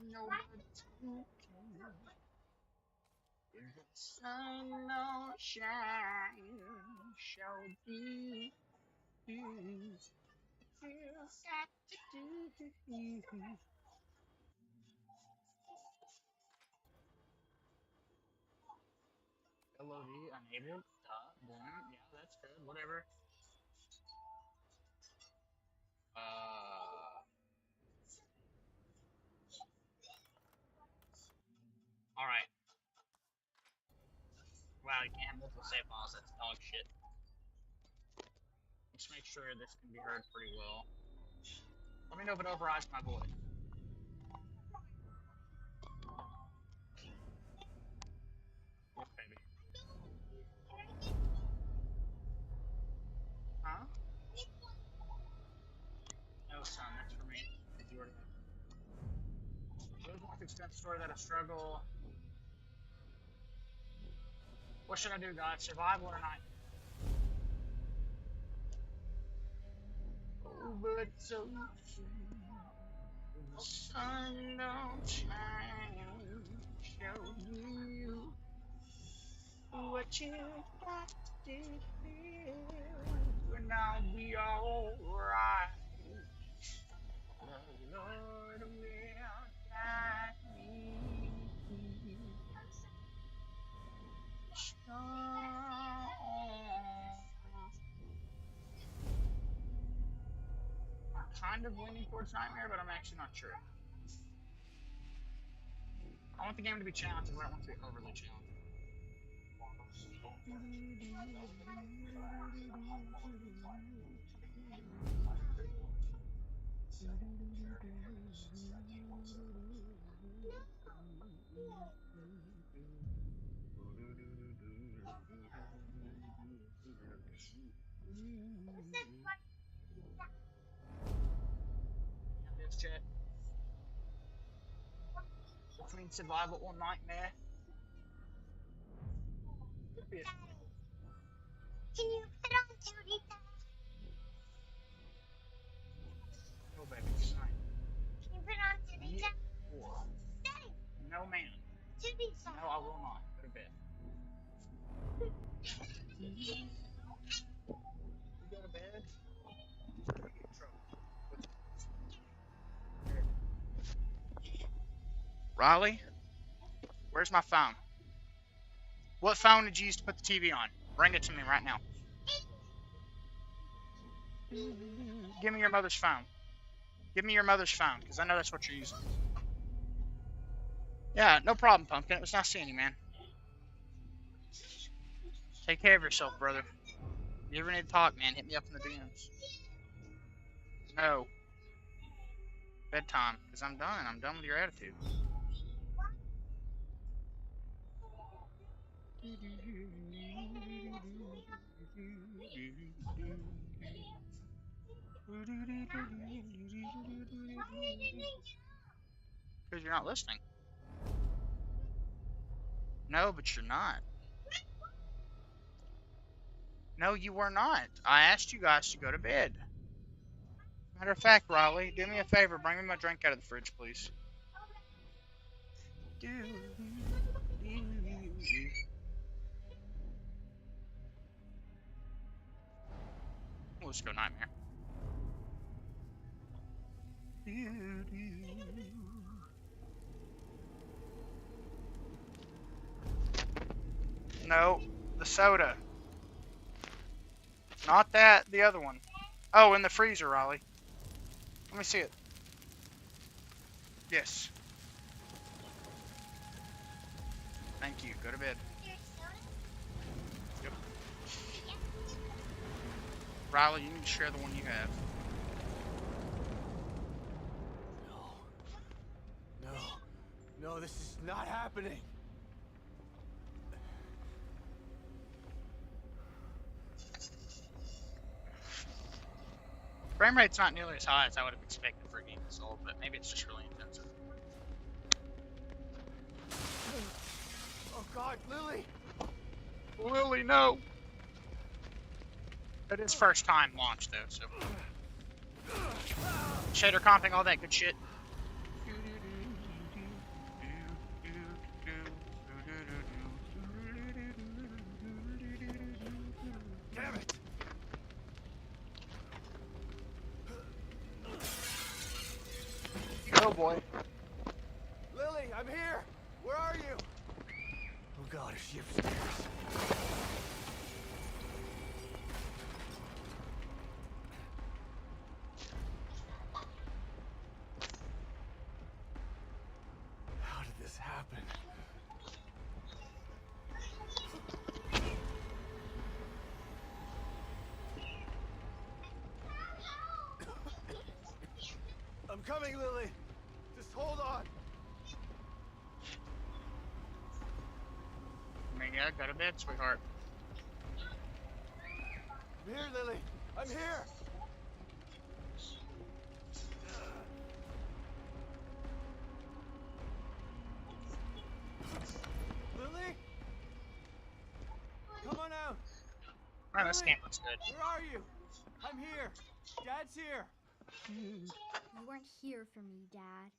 nobody's looking. If the sun don't shine, shall be. You got to do. LOD enabled. Boom. Yeah, that's good. Whatever. Alright. Wow, you can't have multiple save files. That's dog shit. Let's make sure this can be heard pretty well. Let me know if it overrides my voice. Yes, baby. Huh? No, son, that's for me. Those want to extend the story that I struggle. What should I do, guys? Survival or not? Oh, but so soon. The sun don't shine. Show you what you got to do. And I'll be alright. The Lord will guide me. I'm kind of leaning towards Nightmare, but I'm actually not sure. I want the game to be challenging, but I don't want it to be overly challenging. This chat. Between survival or nightmare. Could be a Can you put on duty? Oh, baby, it's fine. Can you put it on setting? Or, Setting. no, ma'am. Should be setting. No, I will not. Go to bed. You go to bed? Riley, where's my phone? What phone did you use to put the TV on? Bring it to me right now. Give me your mother's phone. Give me your mother's phone, because I know that's what you're using. Yeah, no problem, Pumpkin. It was nice seeing you, man. Take care of yourself, brother. If you ever need to talk, man, hit me up in the DMs. No. Bedtime, because I'm done. I'm done with your attitude. Because you're not listening. No, but you're not. No, you were not. I asked you guys to go to bed. Matter of fact, Riley, do me a favor. Bring me my drink out of the fridge, please. Let's go Nightmare. No, the soda. Not that, the other one. Oh, in the freezer, Riley. Let me see it. Yes. Thank you. Go to bed. Yep. Riley, you need to share the one you have. No, this is not happening. Frame rate's not nearly as high as I would have expected for a game console, but maybe it's just really intensive. Oh God, Lily! Lily, no! It is first time launch though, so. Shader comping, all that good shit. Damn it! Oh boy. Lily, I'm here! Where are you? Oh God, is she upstairs? How did this happen? I'm coming, Lily! Just hold on! I mean, yeah, go to bed, sweetheart. I'm here, Lily! I'm here! Lily? Come on out! Man, this Lily, game looks good. where are you? I'm here! Dad's here! You weren't here for me, Dad.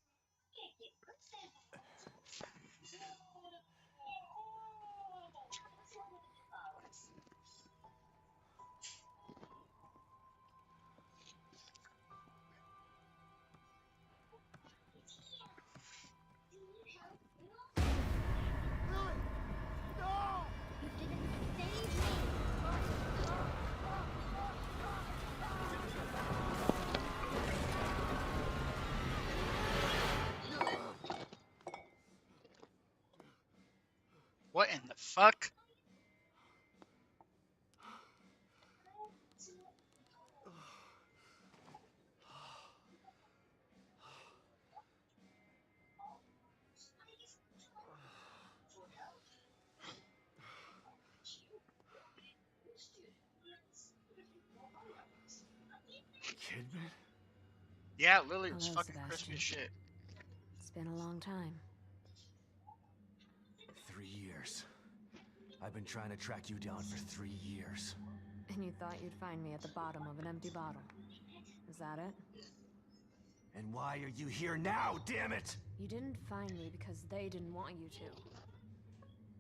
Lily! No! You didn't save me! What in the fuck? Kidman? Yeah, Lily was Hello, fucking crispy Sebastian. as shit. It's been a long time. 3 years. I've been trying to track you down for 3 years. And you thought you'd find me at the bottom of an empty bottle. Is that it? And why are you here now, damn it? You didn't find me because they didn't want you to.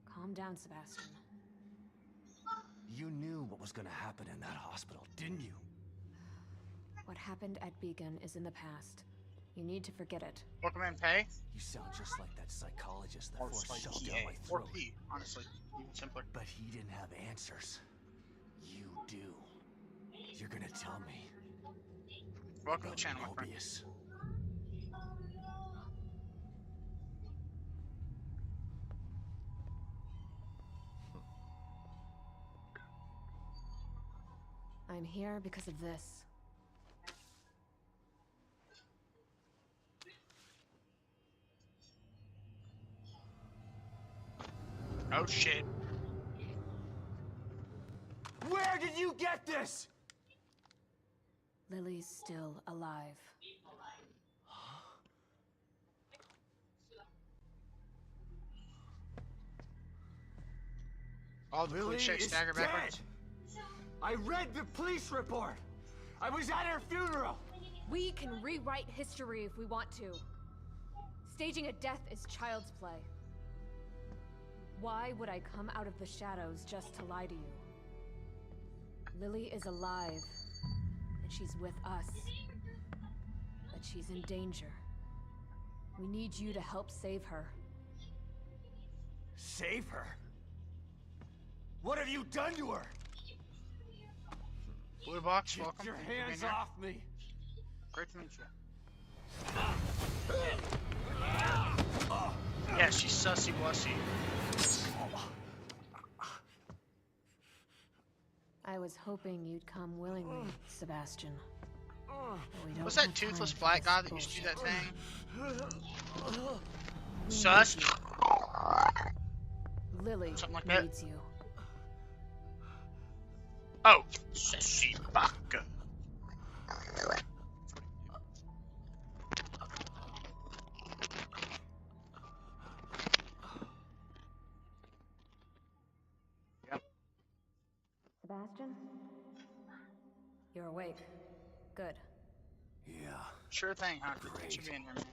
Calm down, Sebastian. You knew what was gonna happen in that hospital, didn't you? What happened at Beacon is in the past. You need to forget it. Welcome in, pay. You sound just like that psychologist that Or forced like shoved PA. down my Or throat. P, honestly. Even simpler. But he didn't have answers. You do. You're gonna tell me. Welcome to about the channel, my friend. Mobius. I'm here because of this. Oh shit. Where did you get this? Lily's still alive. All the Lily cliche is stagger dead. backwards. I read the police report. I was at her funeral. We can rewrite history if we want to. Staging a death is child's play. Why would I come out of the shadows just to lie to you? Lily is alive, and she's with us. But she's in danger. We need you to help save her. Save her? What have you done to her? Blue box, Get welcome. your Thank you for being hands here. off me. Great to meet you. Yeah, she's sussy wussy. I was hoping you'd come willingly, Sebastian. But we don't What's that have time toothless for black this guy that used to do that bullshit. thing? We Sus? need you. Lily Something like that? needs you. Oh, sussy fucker. Yep. Sebastian? You're awake. Good. Yeah. Sure thing, Hunter. Great. Thanks for being here, man.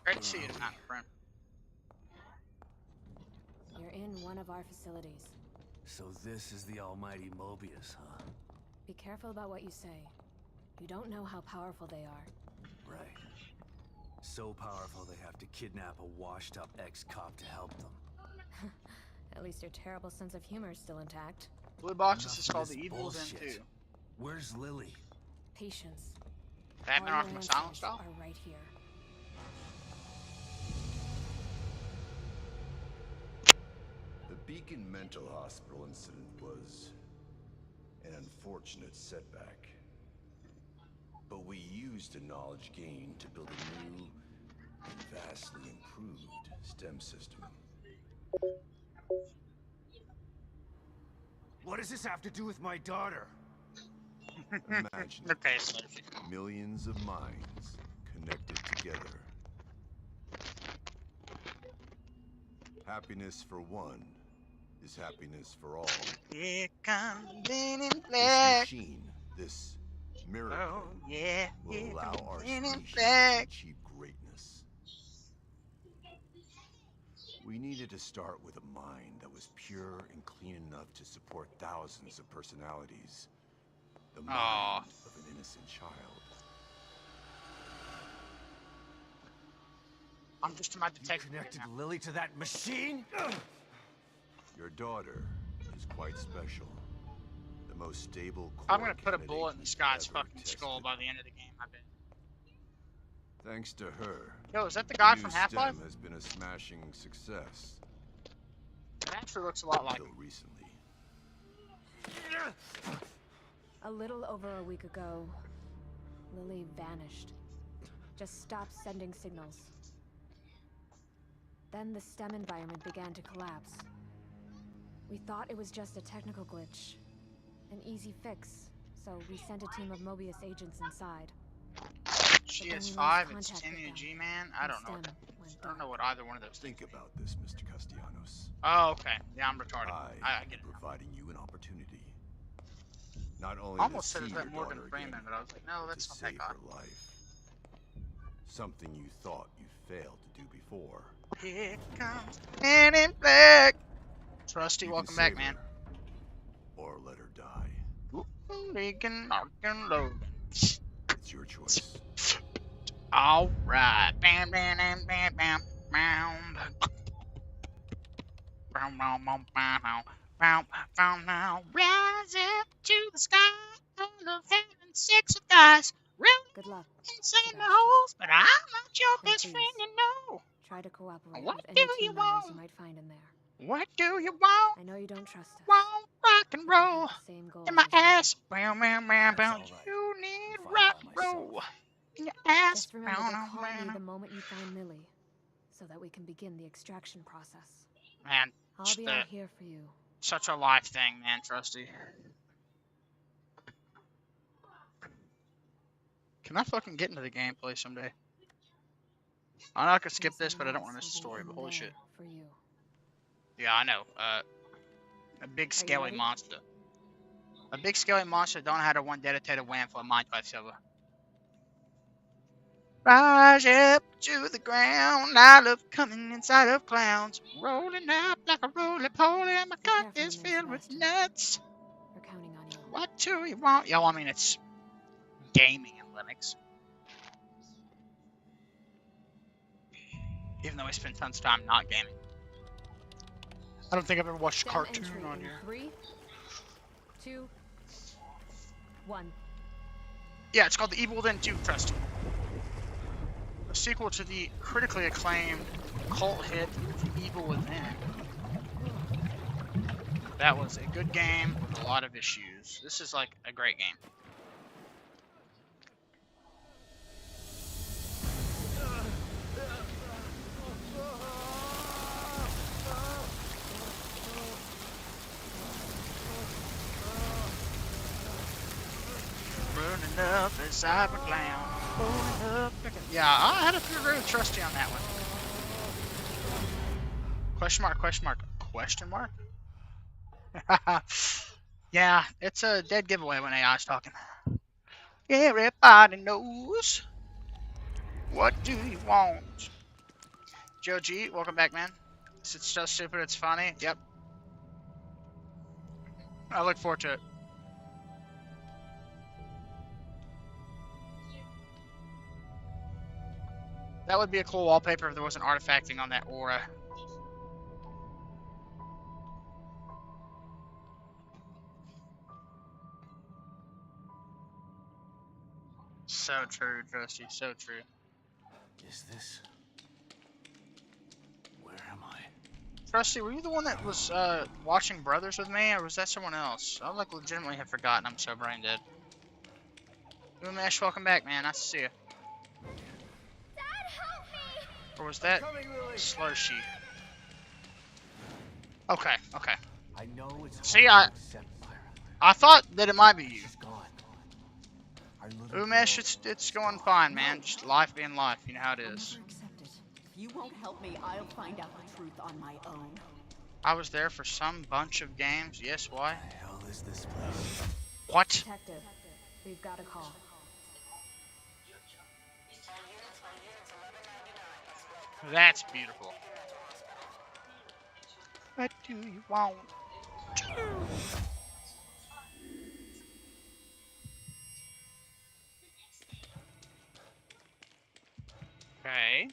Great to see you tonight, friend. You're in one of our facilities. So this is the almighty Mobius, huh? Be careful about what you say. You don't know how powerful they are. Right. So powerful they have to kidnap a washed-up ex-cop to help them. At least your terrible sense of humor is still intact. Blue box, Enough this is of called this the Evil's bullshit. End 2. Where's Lily? Patience. Batman All your Arkham Asylum answers style? are right here. The Beacon Mental Hospital incident was an unfortunate setback. But we used the knowledge gained to build a new and vastly improved STEM system. What does this have to do with my daughter? Imagine Okay, Sophie. millions of minds connected together. Happiness for one is happiness for all. Here comes the men in This black. machine, this miracle, Oh, yeah. will Here allow comes our the men in species to black. achieve greatness. We needed to start with a mind that was pure and clean enough to support thousands of personalities. The mind Aw. of an innocent child. I'm just my You detective. connected now. Lily to that machine? Your daughter is quite special. The most stable I'm core gonna put a candidate bullet in the we've Scott's ever fucking skull tested. by the end of the game, I bet. Thanks to her, Yo, is that the guy new from Half-Life? STEM has been a smashing success It actually looks a lot like until recently. A little over a week ago, Lily vanished. Just stopped sending signals. Then the STEM environment began to collapse. We thought it was just a technical glitch, an easy fix, so we sent a team of Mobius agents inside. she then is we lost 5, it's contact 10 with and them, G, man. I and don't know. STEM went I don't know dark. what either one of those Think things. about this, Mr. Castellanos. Oh, okay. Yeah, I'm retarded. I I get am it. providing you an opportunity. Not only I almost to said see it was your that Morgan daughter Freeman, again, but I was like, no, but that's to not that save guy. her life. Something you thought you failed to do before. Here comes Man in Black. Trusty, You welcome can back, save man. her, or let her die. Leaking, knocking, loading. It's your choice. All right. Bam, bam, bam, bam, bam, bam. Bam, bam, bam, bam, bam, bam, now. Rise up to the sky, full of having sex with guys. Really Good luck. insane the Sebastian. holes, but I'm not your And best friend, please, you know. Try to cooperate What with do any you team members want? you might find in there. What do you want? I know you don't trust us. Want rock and but they have roll the same goals in my as you. ass. Bam, bam, bam, That's bam. all right. You need I'm fine rock by and roll myself. in your ass. Just remember Bam, to bam, call me the bam. moment you find Lily, so that we can begin the extraction process. Man, I'll just be the- out here for you. such a life thing, man, Trusty. Can I fucking get into the gameplay someday? I know I could skip And this, but I don't want someone to miss the else will story, be but in holy there shit. For you. Yeah, I know. A big scaly ready? monster. A big scaly monster don't have a one dedicated WAN for a Minecraft server. Rise up to the ground. I love coming inside of clowns. Rolling up like a roly-poly, and my Be cup careful is in there, filled with Sebastian. nuts. We're counting on you. What do you want? Yo, I mean, it's gaming in Linux. Even though I spend tons of time not gaming. I don't think I've ever watched a Stem cartoon entry on in here. 3, 2, 1. Yeah, it's called The Evil Within 2, Trusty. A sequel to the critically acclaimed cult hit, The Evil Within. That was a good game with a lot of issues. This is like a great game. Burning up a cyber clown. Burning up. Yeah, I had to agree with Trusty on that one. Question mark, question mark, question mark? Yeah, it's a dead giveaway when AI's talking. Everybody knows. What do you want? Joe G, welcome back, man. It's just stupid, it's funny. Yep. I look forward to it. That would be a cool wallpaper if there wasn't artifacting on that aura. So true, Trusty, so true. Is this? Where am I? Trusty, were you the one that was watching Brothers with me, or was that someone else? I like legitimately have forgotten. I'm so brain dead. Umesh, welcome back, man. Nice to see you. Dad, help me! Or was that Coming, Lily. Slurshie? Okay, okay. I know it's See, hard to accept, Myra. I thought that it might be you. She's gone. Our little Umesh, girl it's is going gone. fine, man. Just life being life. You know how it I'll is. never accept it. If you won't help me, I'll find out the truth on my own. I was there for some bunch of games. Yes, why? What the hell is this place? What? Detective, we've got a call. That's beautiful. What do you want? Okay.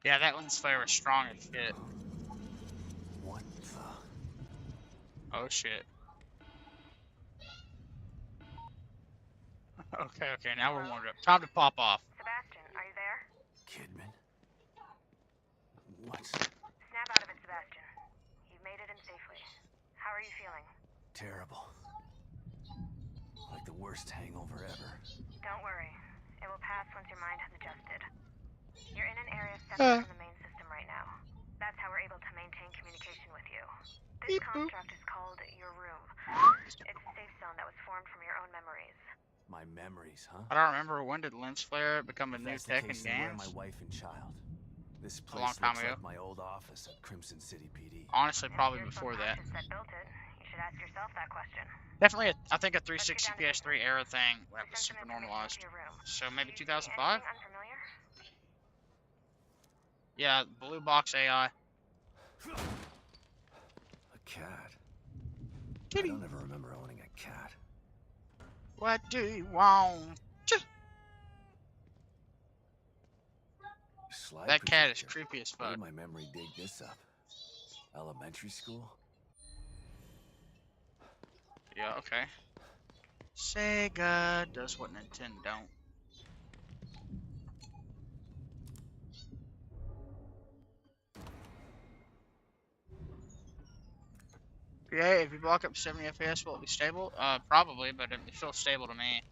Yeah, that lens flare was strong as shit. What the? Oh shit. Okay, okay, now we're warmed up. Time to pop off. Sebastian, are you there? Kidman? What? Snap out of it, Sebastian. You've made it in safely. How are you feeling? Terrible. Like the worst hangover ever. Don't worry. It will pass once your mind has adjusted. You're in an area separate from the main system right now. That's how we're able to maintain communication with you. This construct is called your room. It's a safe zone that was formed from your own memories. My memories, huh? I don't remember, when did lens flare become a If new that's the tech in case, then where are games? my wife and child? This long place time looks ago. like my old office at Crimson City PD. Honestly, probably You're before so that. cautious that built it. You should ask yourself that question. Definitely, I think a 360 PS3 era thing that was super normalized. So maybe Do you see 2005? anything unfamiliar? Yeah, blue box AI. A cat? Kitty. I don't ever remember owning a cat. What do you want? Slide That cat is projector. creepy as Where fuck. did my memory dig this up? Elementary school? Yeah, okay. Sega does what Nintendo don't. Yeah, if you block up 70 FPS, will it be stable? Probably, but it feels stable to me.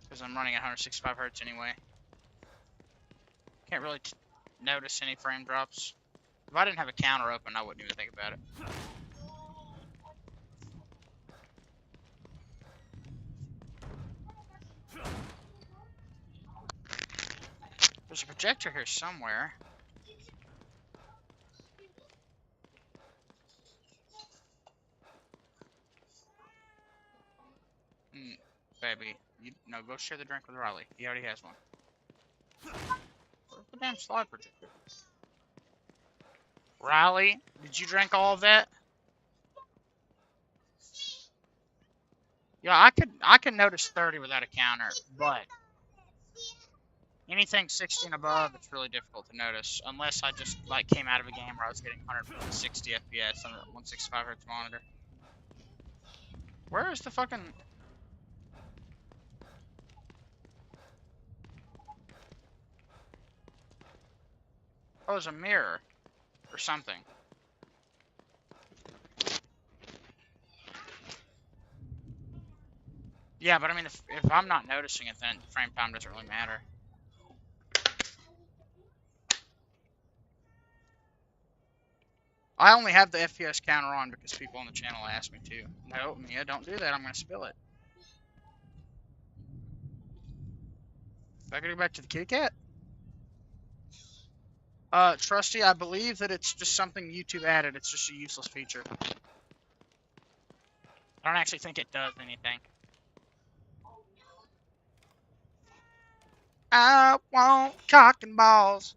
Because I'm running at 165 Hz anyway. Can't really notice any frame drops. If I didn't have a counter open, I wouldn't even think about it. There's a projector here somewhere. Baby, no, go share the drink with Riley. He already has one. Where's the damn slide projector? Riley, did you drink all of that? Yeah, I can notice 30 without a counter, but anything 60 and above, it's really difficult to notice unless I just like came out of a game where I was getting 160 FPS on a 165 Hz monitor. Where is the fucking? Oh, there's a mirror or something. Yeah, but I mean, if I'm not noticing it, then frame time doesn't really matter. I only have the FPS counter on because people on the channel asked me to. No, Mia, don't do that. I'm gonna spill it. If I could go back to the kitty cat. Trusty, I believe that it's just something YouTube added. It's just a useless feature. I don't actually think it does anything. I want cock and balls.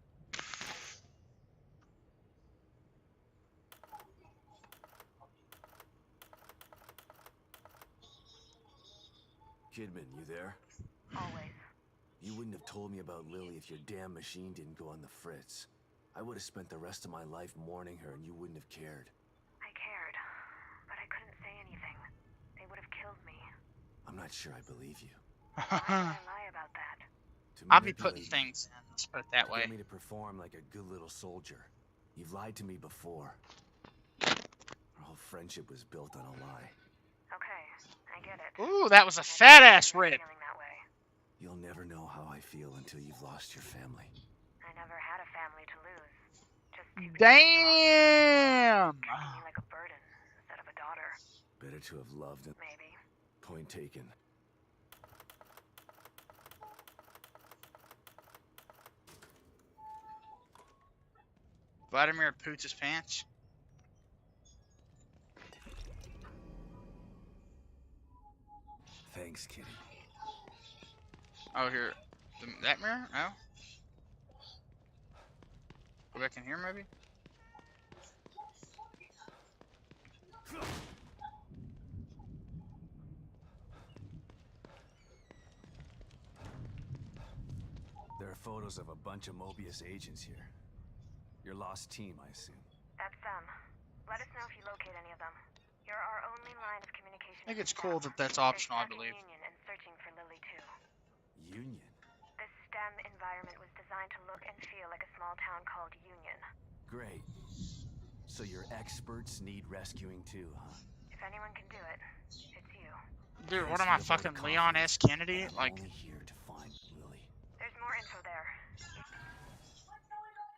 Kidman, you there? Always. You wouldn't have told me about Lily if your damn machine didn't go on the fritz. I would have spent the rest of my life mourning her and you wouldn't have cared. I cared, but I couldn't say anything. They would have killed me. I'm not sure I believe you. Why would I lie about that? To I'll be putting manipulate things in. Let's put it that way. Get me to perform like a good little soldier. You've lied to me before. Our whole friendship was built on a lie. Okay, I get it. Ooh, that was a fat ass rip. Feeling that way. You'll never know how I feel until you've lost your family. I never had a family to lose. Just two people Damn. treating me like a burden instead of a daughter. Better to have loved and Maybe. point taken. Vladimir poots his pants. Thanks, kitty. Oh, here. That mirror? No. Go back in here, maybe? There are photos of a bunch of Mobius agents here. Your lost team, I assume. That's them. Let us know if you locate any of them. You're our only line of communication. I think it's with cool STEM. that that's They're optional, I tracking believe. Union and searching for Lily too. Union? This STEM environment was designed to look and feel like a small town called Union. Great. So your experts need rescuing too, huh? If anyone can do it, it's you. Dude, what Thanks am I, for the vote of fucking Leon S. confidence, Kennedy? but I'm Like, only here to find Lily. There's more info there.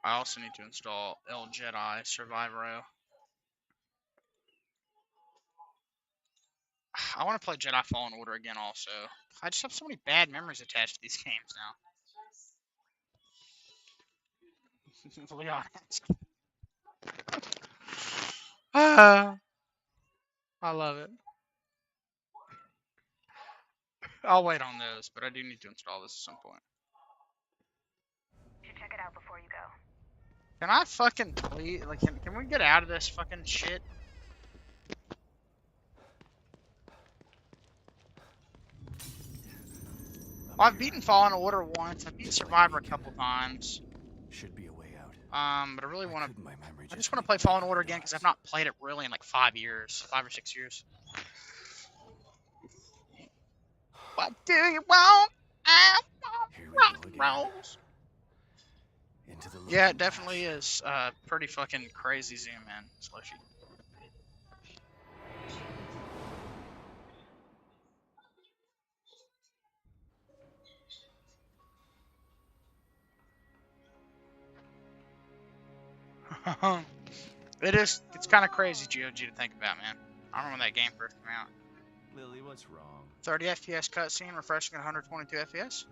I also need to install El Jedi Survivor. I want to play Jedi Fallen Order again also. I just have so many bad memories attached to these games now. Leon S. I love it. I'll wait on those, but I do need to install this at some point. You should check it out before you go. Can I fucking please, like, can we get out of this fucking shit? Well, I've beaten Fallen Order once. I've beaten Survivor a couple times. Should be a way out. But I really want to. Couldn't my memory I just want to play Fallen Order again because I've not played it really in like 5 years, 5 or 6 years. What do you want? I Here want we rock go and again. rolls. Into the Yeah, it looking definitely glass. is pretty fucking crazy zoom in, slushy. It's kind of crazy, GOG, to think about, man. I remember when that game first came out. Lily, what's wrong? 30 FPS cutscene, refreshing at 122 FPS.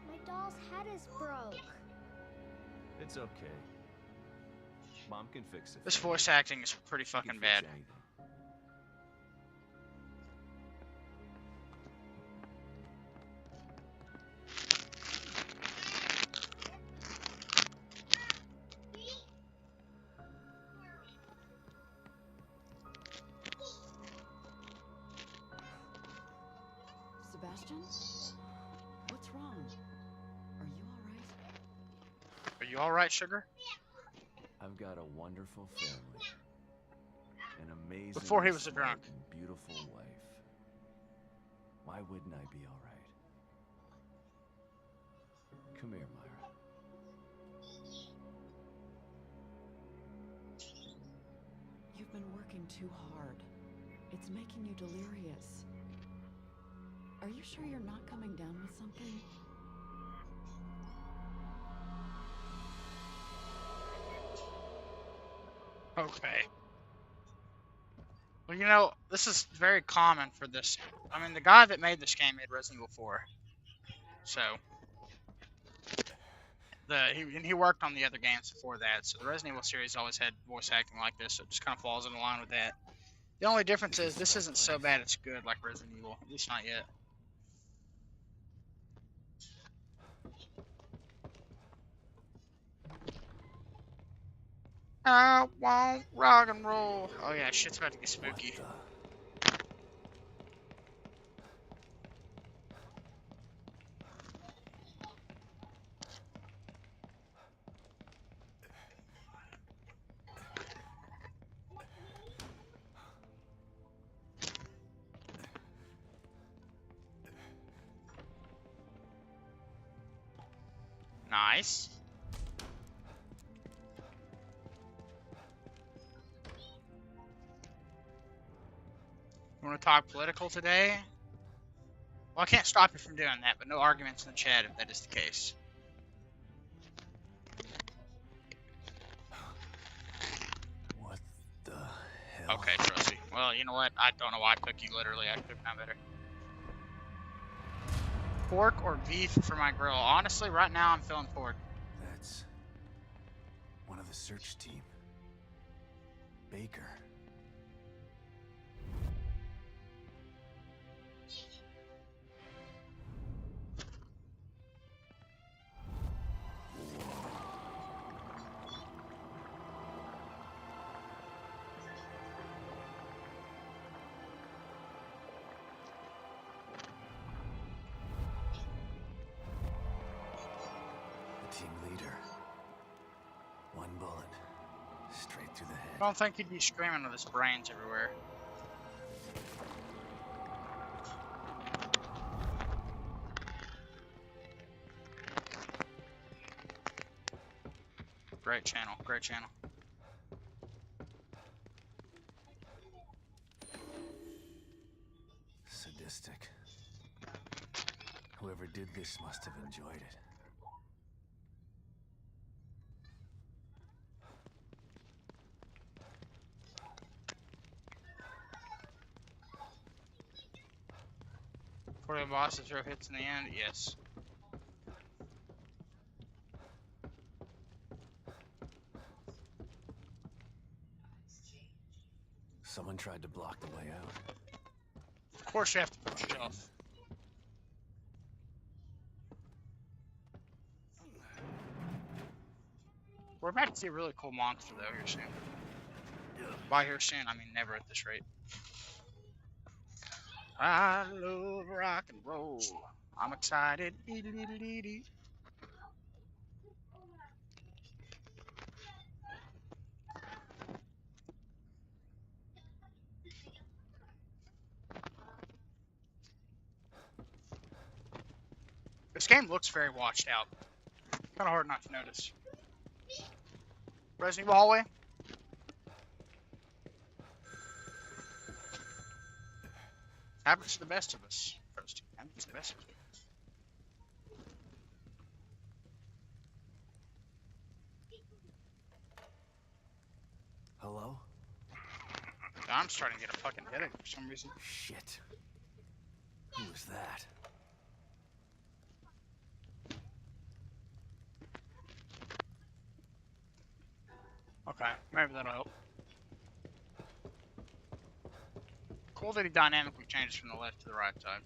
My doll's head is broke. It's okay. Mom can fix it. This voice acting is pretty She can fucking fix bad. anything. Sebastian? What's wrong? Are you alright? Are you alright, sugar? I've got a wonderful family. An amazing, Before he was a drunk. and beautiful wife. Why wouldn't I be all right? Come here, Myra. You've been working too hard. It's making you delirious. Are you sure you're not coming down with something? Okay. Well, you know, this is very common for this. I mean, the guy that made this game made Resident Evil 4. So, he worked on the other games before that. So the Resident Evil series always had voice acting like this. So it just kind of falls in line with that. The only difference is this isn't so bad it's good like Resident Evil. At least not yet. I want rock and roll. Oh yeah, shit's about to get spooky. Nice. You want to talk political today? Well, I can't stop you from doing that, but no arguments in the chat if that is the case. What the hell? Okay, trusty. Well, you know what? I don't know why I took you literally. I could have done better. Pork or beef for my grill? Honestly, right now I'm feeling pork. That's one of the search team. Baker. Team leader. One bullet. Straight through the head. I don't think he'd be screaming with his brains everywhere. Great channel, great channel. Sadistic. Whoever did this must have enjoyed it. For the boss to throw hits in the end, yes. Someone tried to block the way out. Of course you have to push it off. We're about to see a really cool monster though here soon. By here soon, I mean never at this rate. I love rock and roll. I'm excited. This game looks very washed out. Kind of hard not to notice. Resident Evil hallway. Happens to the best of us. Happens to the best of us. Hello? I'm starting to get a fucking headache for some reason. Shit. Who was that? Okay, maybe that'll help. Cool that he dynamically changes from the left to the right side.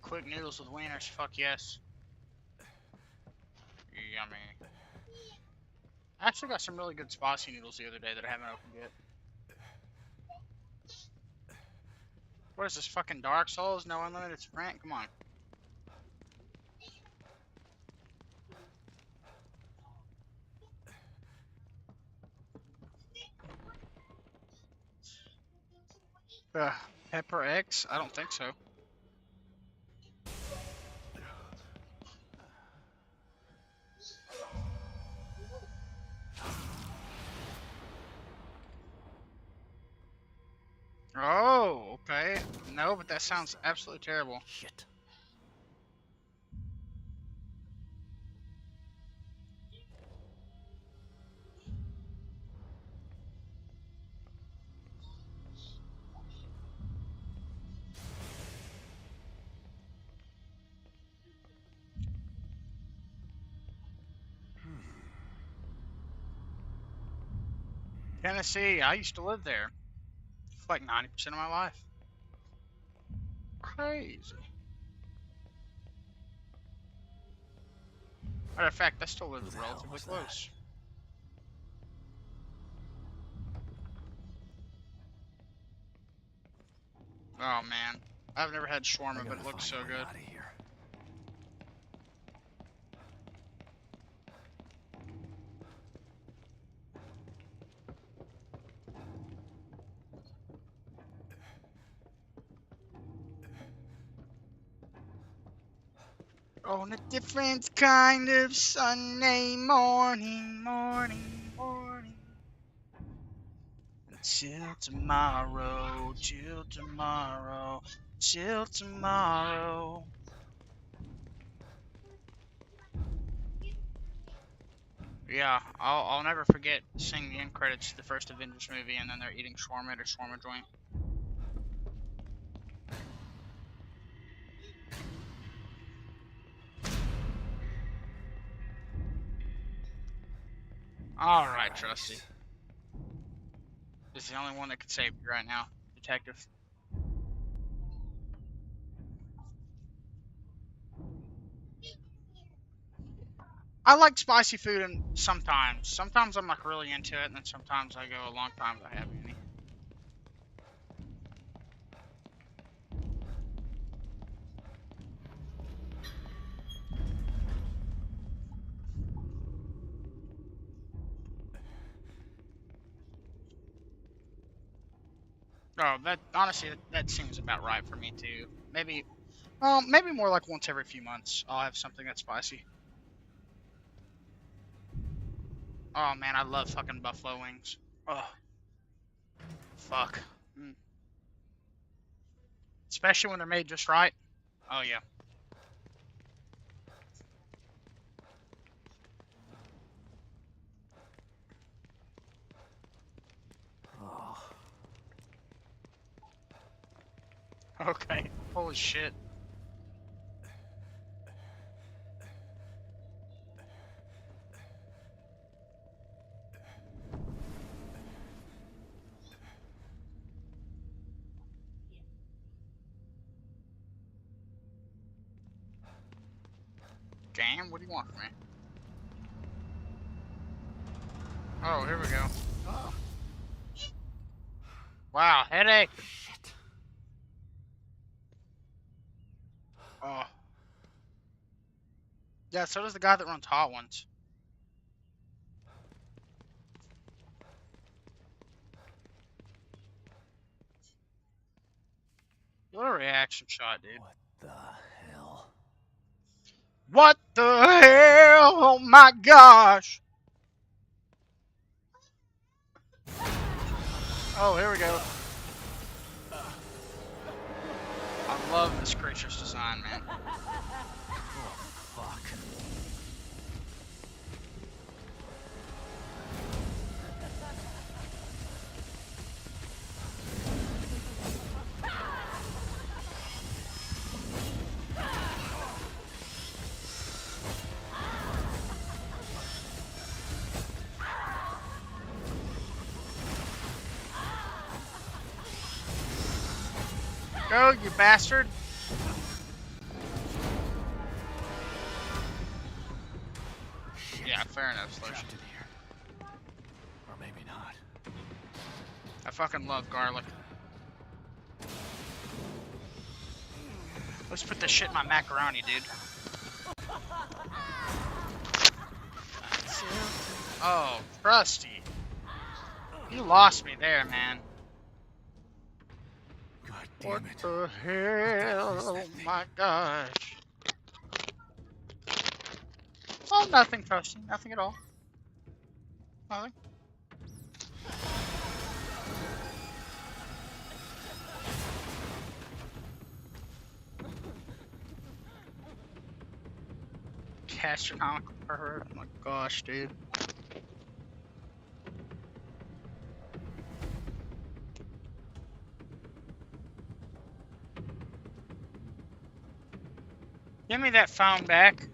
Quick noodles with wieners, fuck yes. Yummy. I actually got some really good spicy noodles the other day that I haven't opened yet. What is this, fucking Dark Souls? No unlimited sprint? Come on. Pepper X? I don't think so. Oh, okay. No, but that sounds absolutely terrible. Shit. Tennessee, I used to live there for like 90% of my life. Crazy. Matter of fact, I still live relatively close. Oh man, I've never had shawarma, but it looks so good. On a different kind of Sunday morning. Till tomorrow, till tomorrow, till tomorrow. Yeah, I'll never forget seeing the end credits to the first Avengers movie, and then they're eating shawarma at a shawarma joint. Alright, Trusty. This is the only one that can save you right now, Detective. I like spicy food and sometimes. Sometimes I'm like really into it, and then sometimes I go a long time without having any. Oh, that honestly, that seems about right for me too. Maybe, well, maybe more like once every few months I'll have something that's spicy. Oh man, I love fucking buffalo wings. Oh, fuck. Mm. Especially when they're made just right. Oh yeah. Oh. Okay. Holy shit. Game, what do you want from me? Oh, here we go. Wow, headache. Shit. Oh. Yeah, so does the guy that runs Hot Ones. What a reaction shot, dude. What the hell? What the hell? Oh my gosh. Oh, here we go. I love this creature's design, man. Oh, fuck. Go, you bastard. Yeah, fair enough, Slush. Trapped in here. Or maybe not. I fucking love garlic. Let's put this shit in my macaroni, dude. Oh, Krusty. You lost me there, man. God damn What it. the hell? Oh my gosh. Oh, nothing, Krusty. Nothing at all. Nothing. Astronomical pervert. Oh my gosh, dude. Give me that phone back.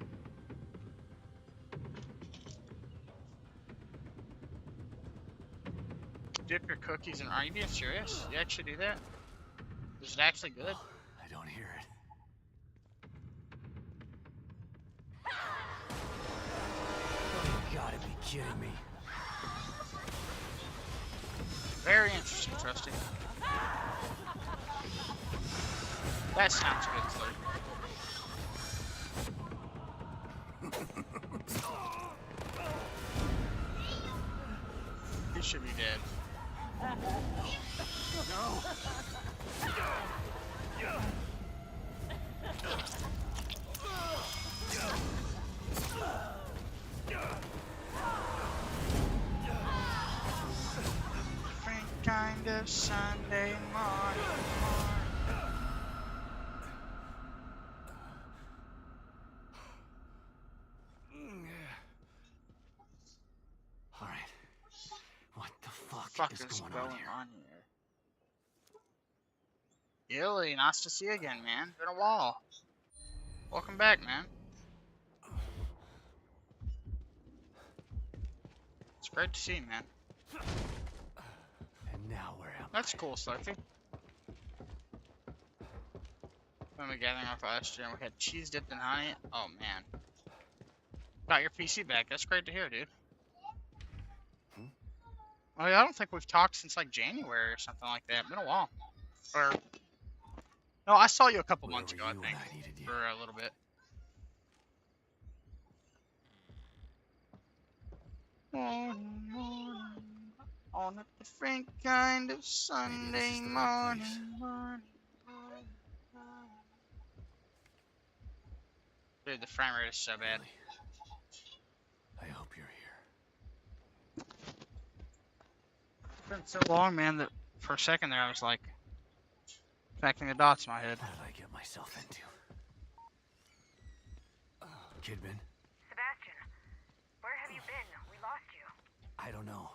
Dip your cookies in. Are you being serious? You actually do that? Is it actually good? I don't hear it. You gotta be kidding me. Very interesting, Trusty. That sounds good, Slurp. He should be dead. No. Different kind of Sunday morning. All right. What the fuck is going on here? Illy, nice to see you again, man. Been a while. Welcome back, man. It's great to see you, man. And now where am That's cool, Slurpy. When we gathering off last year and we had cheese dipped in honey. Oh man. Got your PC back. That's great to hear, dude. Oh yeah, I don't think we've talked since like January or something like that. Been a while. Or no, I saw you a couple Where months were ago, I you when think, I needed you? for a little bit. Morning, morning, on a different kind of Sunday is the right morning, place. morning. Dude, the frame rate is so bad. Really? I hope you're here. It's been so long, man, that for a second there I was like connecting the dots in my head. What did I get myself into? Kidman? Sebastian, where have you been? We lost you. I don't know.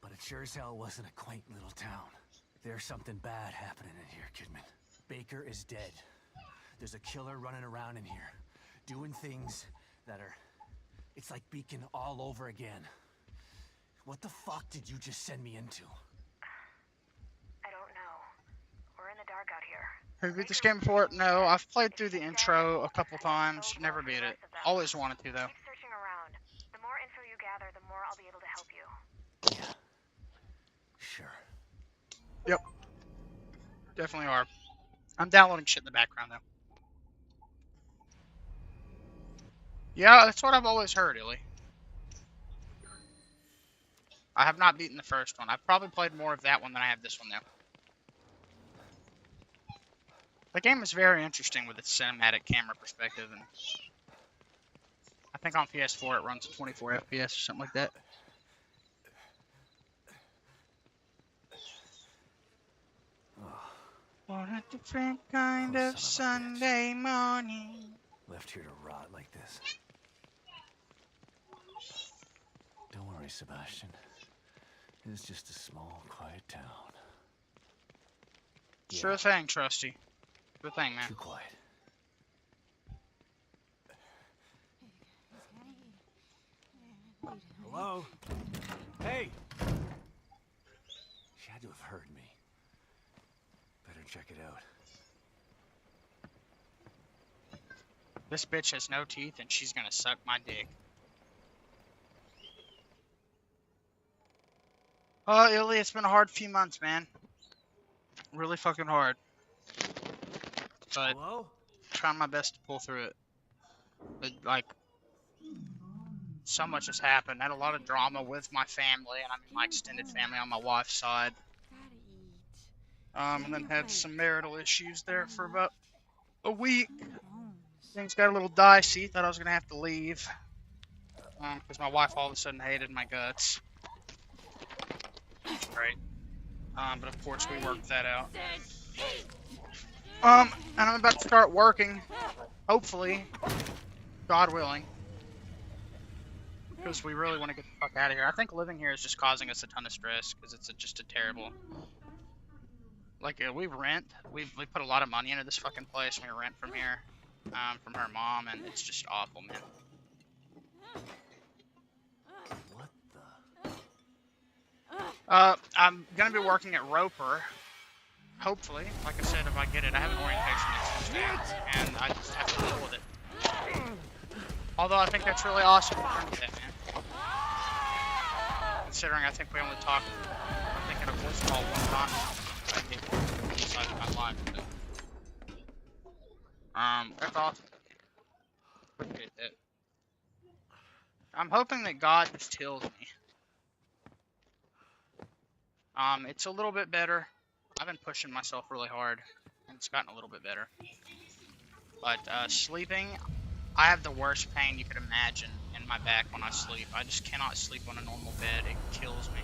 But it sure as hell wasn't a quaint little town. There's something bad happening in here, Kidman. Baker is dead. There's a killer running around in here, doing things that are... It's like Beacon all over again. What the fuck did you just send me into? I don't know. We're in the dark out here. Have you beat this game before? No, I've played through the intro a couple times. Never beat it. Always wanted to, though. Keep searching around. The more info you gather, the more I'll be able to help you. Yeah. Sure. Yep. Definitely are. I'm downloading shit in the background, though. Yeah, that's what I've always heard, Illy. I have not beaten the first one. I've probably played more of that one than I have this one, though. The game is very interesting with its cinematic camera perspective, and I think on PS4 it runs 24 FPS or something like that. What a different kind of Sunday morning. Left here to rot like this. Don't worry, Sebastian. It's just a small, quiet town. Sure thing, Trusty. Sure thing, man. Too quiet. Hello? Hey! She had to have heard me. Better check it out. This bitch has no teeth and she's gonna suck my dick. Oh, Illy, it's been a hard few months, man. Really fucking hard. But Hello? trying my best to pull through it. But, like, so much has happened. I had a lot of drama with my family, and I mean my extended family on my wife's side. And then had some marital issues there for about a week. Things got a little dicey. Thought I was gonna have to leave. Because my wife all of a sudden hated my guts. Right. But of course we worked that out. And I'm about to start working, hopefully, God willing, because we really want to get the fuck out of here. I think living here is just causing us a ton of stress, because it's just a terrible, like, we rent, we put a lot of money into this fucking place, and we rent from here, from her mom, and it's just awful, man. What the? I'm gonna be working at Roper. Hopefully, like I said, if I get it, I have an orientation next Tuesday, and I just have to deal with it. Although I think that's really awesome to learn that, man. Considering I think we only talked, I think in a voice call one time, I think inside of my life. So. That's awesome. Appreciate that. I'm hoping that God just heals me. It's a little bit better. I've been pushing myself really hard, and it's gotten a little bit better. But, sleeping, I have the worst pain you could imagine in my back when I sleep. I just cannot sleep on a normal bed. It kills me.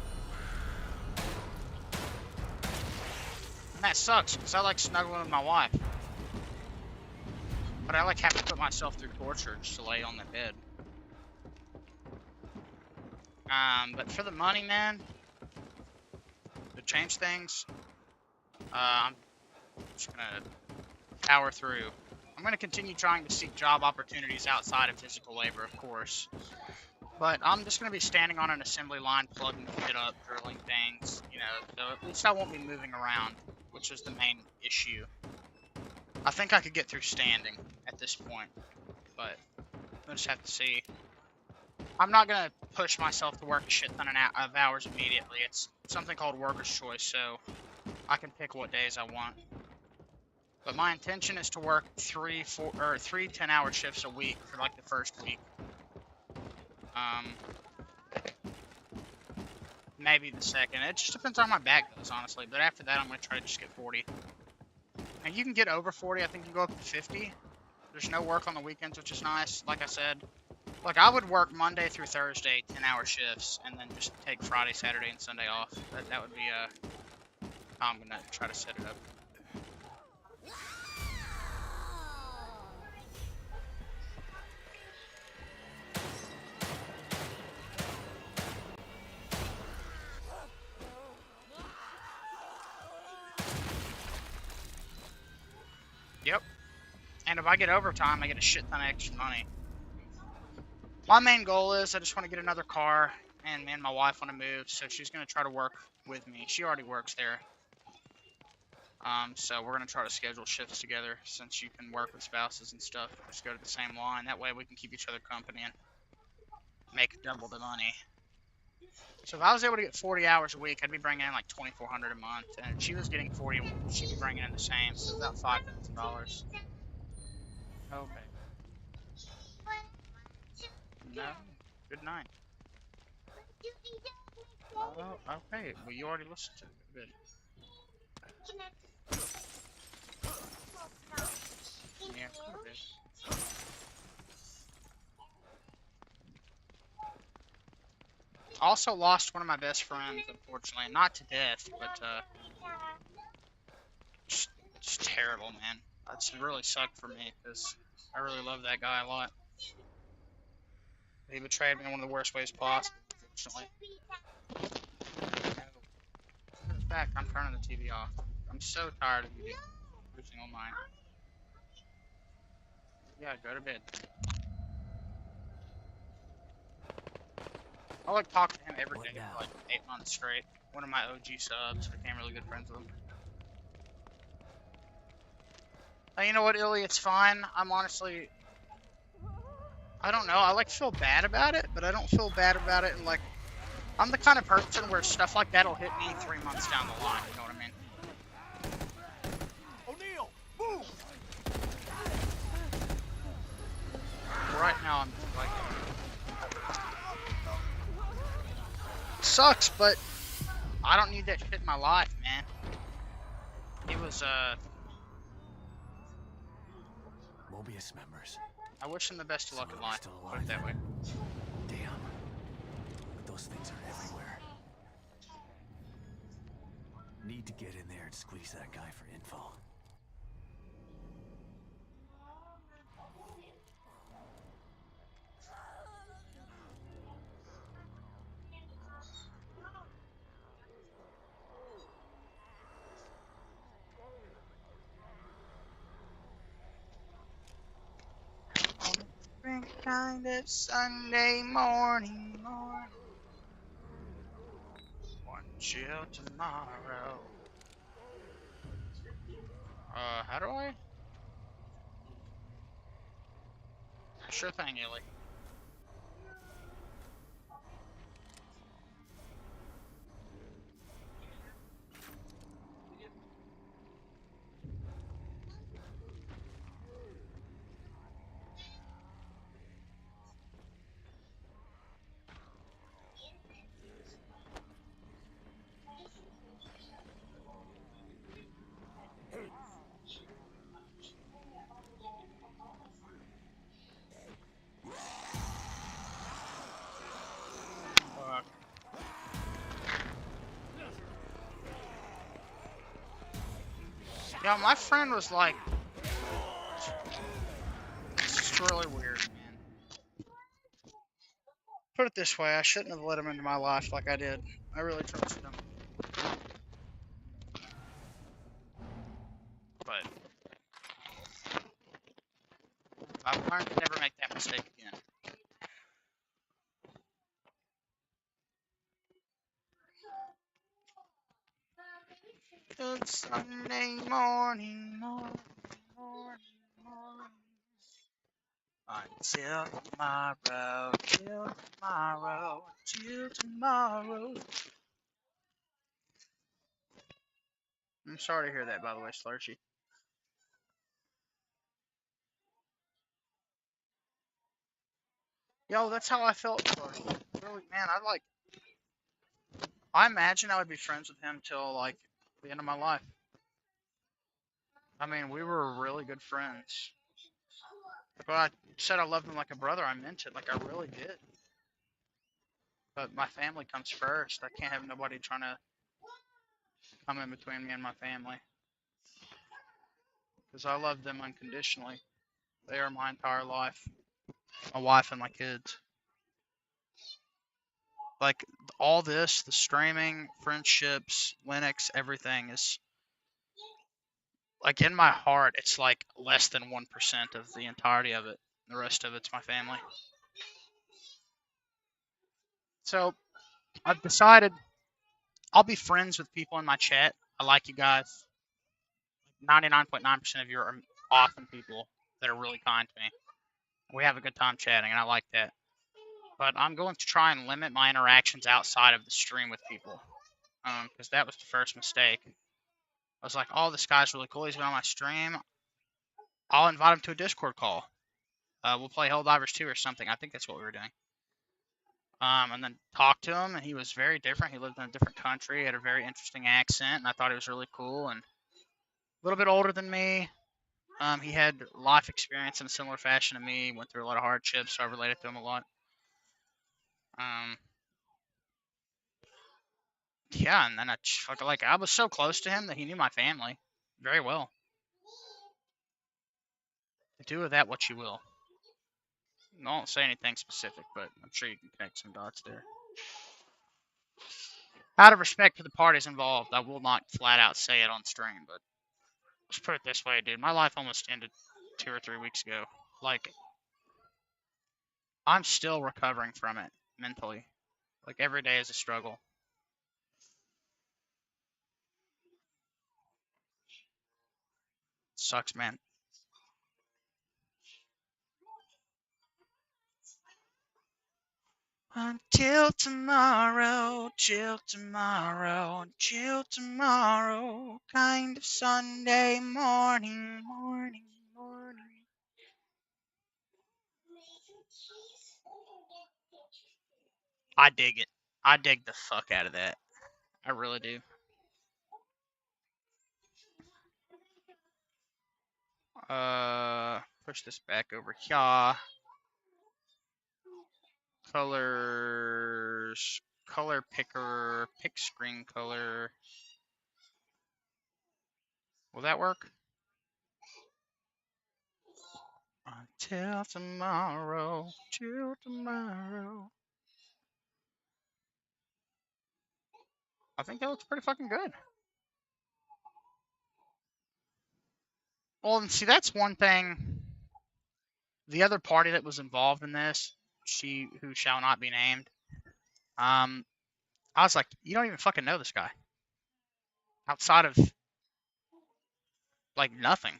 And that sucks, because I like snuggling with my wife. But I like have to put myself through torture just to lay on the bed. But for the money, man, to change things, I'm just gonna power through. I'm gonna continue trying to seek job opportunities outside of physical labor, of course. But I'm just gonna be standing on an assembly line, plugging shit up, drilling things, you know, so at least I won't be moving around, which is the main issue. I think I could get through standing at this point, but we'll just have to see. I'm not gonna push myself to work a shit ton of hours immediately. It's something called worker's choice, so I can pick what days I want. But my intention is to work three 10-hour shifts a week for like the first week. Maybe the second. It just depends on how my back goes, honestly. But after that, I'm gonna try to just get 40. And you can get over 40. I think you go up to 50. There's no work on the weekends, which is nice. Like I said, like I would work Monday through Thursday, 10-hour shifts, and then just take Friday, Saturday, and Sunday off. That would be how I'm gonna try to set it up. Yep. And if I get overtime, I get a shit ton of extra money. My main goal is I just want to get another car, and me and my wife want to move, so she's going to try to work with me. She already works there. So we're gonna try to schedule shifts together since you can work with spouses and stuff. Just go to the same line. That way we can keep each other company and make double the money. So if I was able to get 40 hours a week, I'd be bringing in like $2,400 a month, and if she was getting 40, she'd be bringing in the same, so about $5,000. Okay. No. Good night. Oh, okay. Well, you already listened to it. Good. Yeah, good. I also lost one of my best friends, unfortunately. Not to death, but just terrible, man. It's really sucked for me because I really love that guy a lot. He betrayed me in one of the worst ways possible, unfortunately. In fact, I'm turning the TV off. I'm so tired of you losing all mine. Yeah, go to bed. I like talk to him every day for like 8 months straight. One of my OG subs. Became really good friends with him. Now, you know what, Illy? It's fine. I'm honestly, I don't know. I like feel bad about it, but I don't feel bad about it. And like, I'm the kind of person where stuff like that'll hit me 3 months down the line. You know what I mean? O'Neal, move! Right now, I'm just like, sucks, but I don't need that shit in my life, man. It was Mobius members. I wish him the best of luck in Some of them life. still Put alive, it that way. Damn. But those things are everywhere. Need to get in there and squeeze that guy for info. Spring kind of Sunday morning. One chill tomorrow. How do I? Sure thing, Illy. Fuck. Yeah, my friend was like, it's just really weird, man. Put it this way, I shouldn't have let him into my life like I did. I really trusted him. But I've learned to never make that mistake again. Good Sunday morning. Until tomorrow, till tomorrow, till tomorrow. I'm sorry to hear that, by the way, Slurchy. Yo, that's how I felt, Slurchy. Really, man, I imagine I would be friends with him till, like, the end of my life. I mean, we were really good friends. But I said I loved him like a brother, I meant it, like I really did. But my family comes first. I can't have nobody trying to come in between me and my family. Because I love them unconditionally. They are my entire life. My wife and my kids. Like, all this, the streaming, friendships, Linux, everything is, like, in my heart, it's like less than 1% of the entirety of it. The rest of it's my family. So, I've decided I'll be friends with people in my chat. I like you guys. 99.9% of you are awesome people that are really kind to me. We have a good time chatting, and I like that. But I'm going to try and limit my interactions outside of the stream with people, because that was the first mistake. I was like, oh, this guy's really cool. He's been on my stream. I'll invite him to a Discord call. We'll play Helldivers 2 or something. I think that's what we were doing. And then talked to him, and he was very different. He lived in a different country, had a very interesting accent, and I thought he was really cool and a little bit older than me. He had life experience in a similar fashion to me. Went through a lot of hardships, so I related to him a lot. Yeah, and then I was so close to him that he knew my family very well. Do with that what you will. I won't say anything specific, but I'm sure you can connect some dots there. Out of respect for the parties involved, I will not flat out say it on stream, but let's put it this way, dude. My life almost ended 2 or 3 weeks ago. Like, I'm still recovering from it mentally. Like, every day is a struggle. Sucks, man. Until tomorrow, till tomorrow, until tomorrow, kind of Sunday morning, morning, morning. I dig it. I dig the fuck out of that. I really do. Push this back over here. Colors, color picker, pick screen color. Will that work? Until tomorrow, till tomorrow. I think that looks pretty fucking good. Well, and see, that's one thing. The other party that was involved in this, she who shall not be named, I was like, you don't even fucking know this guy. Outside of, like, nothing.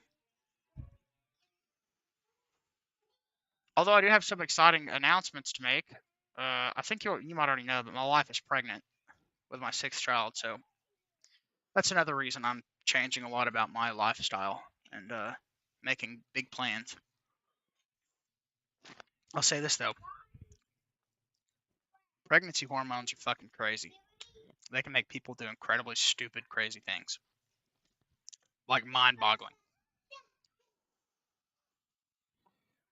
Although I do have some exciting announcements to make. I think you might already know, but my wife is pregnant with my 6th child, so that's another reason I'm changing a lot about my lifestyle and making big plans. I'll say this though. Pregnancy hormones are fucking crazy. They can make people do incredibly stupid, crazy things. Like mind-boggling.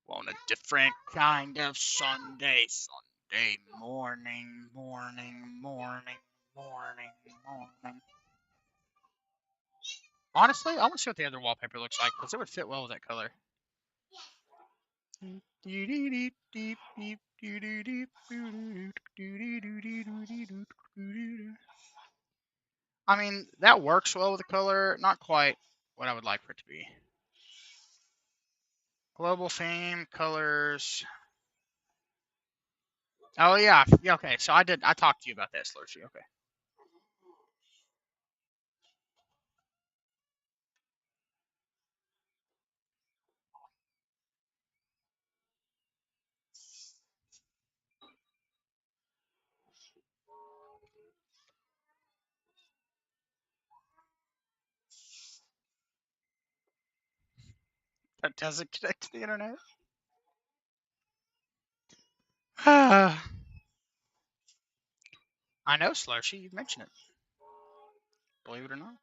On a different kind of Sunday, Sunday morning, morning, morning, morning, morning. Honestly, I want to see what the other wallpaper looks like, because it would fit well with that color. I mean, that works well with the color. Not quite what I would like for it to be. Global theme, colors. Oh, yeah. Yeah, okay. So I talked to you about that, Slurshie. Okay. That doesn't connect to the internet. I know, Slurshie. You've mentioned it. Believe it or not.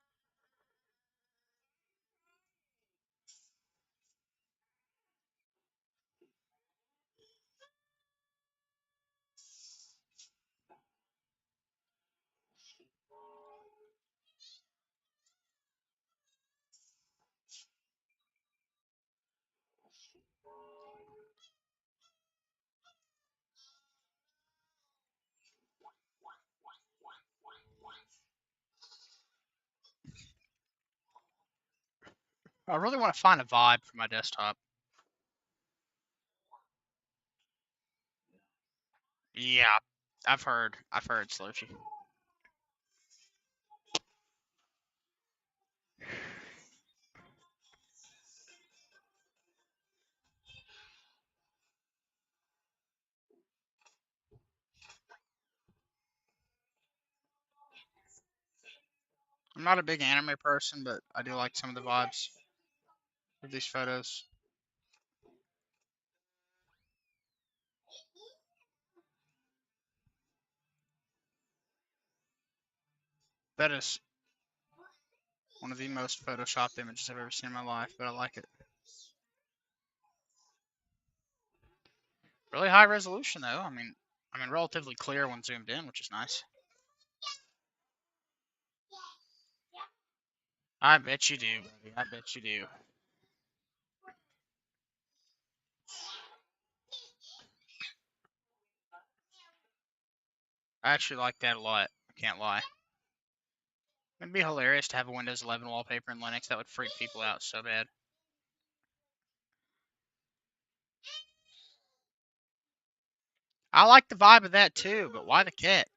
I really want to find a vibe for my desktop. Yeah, I've heard, Slurshie. I'm not a big anime person, but I do like some of the vibes of these photos. That is one of the most photoshopped images I've ever seen in my life, but I like it. Really high resolution though. I mean, relatively clear when zoomed in, which is nice. I bet you do, buddy. I bet you do. I actually like that a lot. I can't lie. It'd be hilarious to have a Windows 11 wallpaper in Linux. That would freak people out so bad. I like the vibe of that too, but why the cat?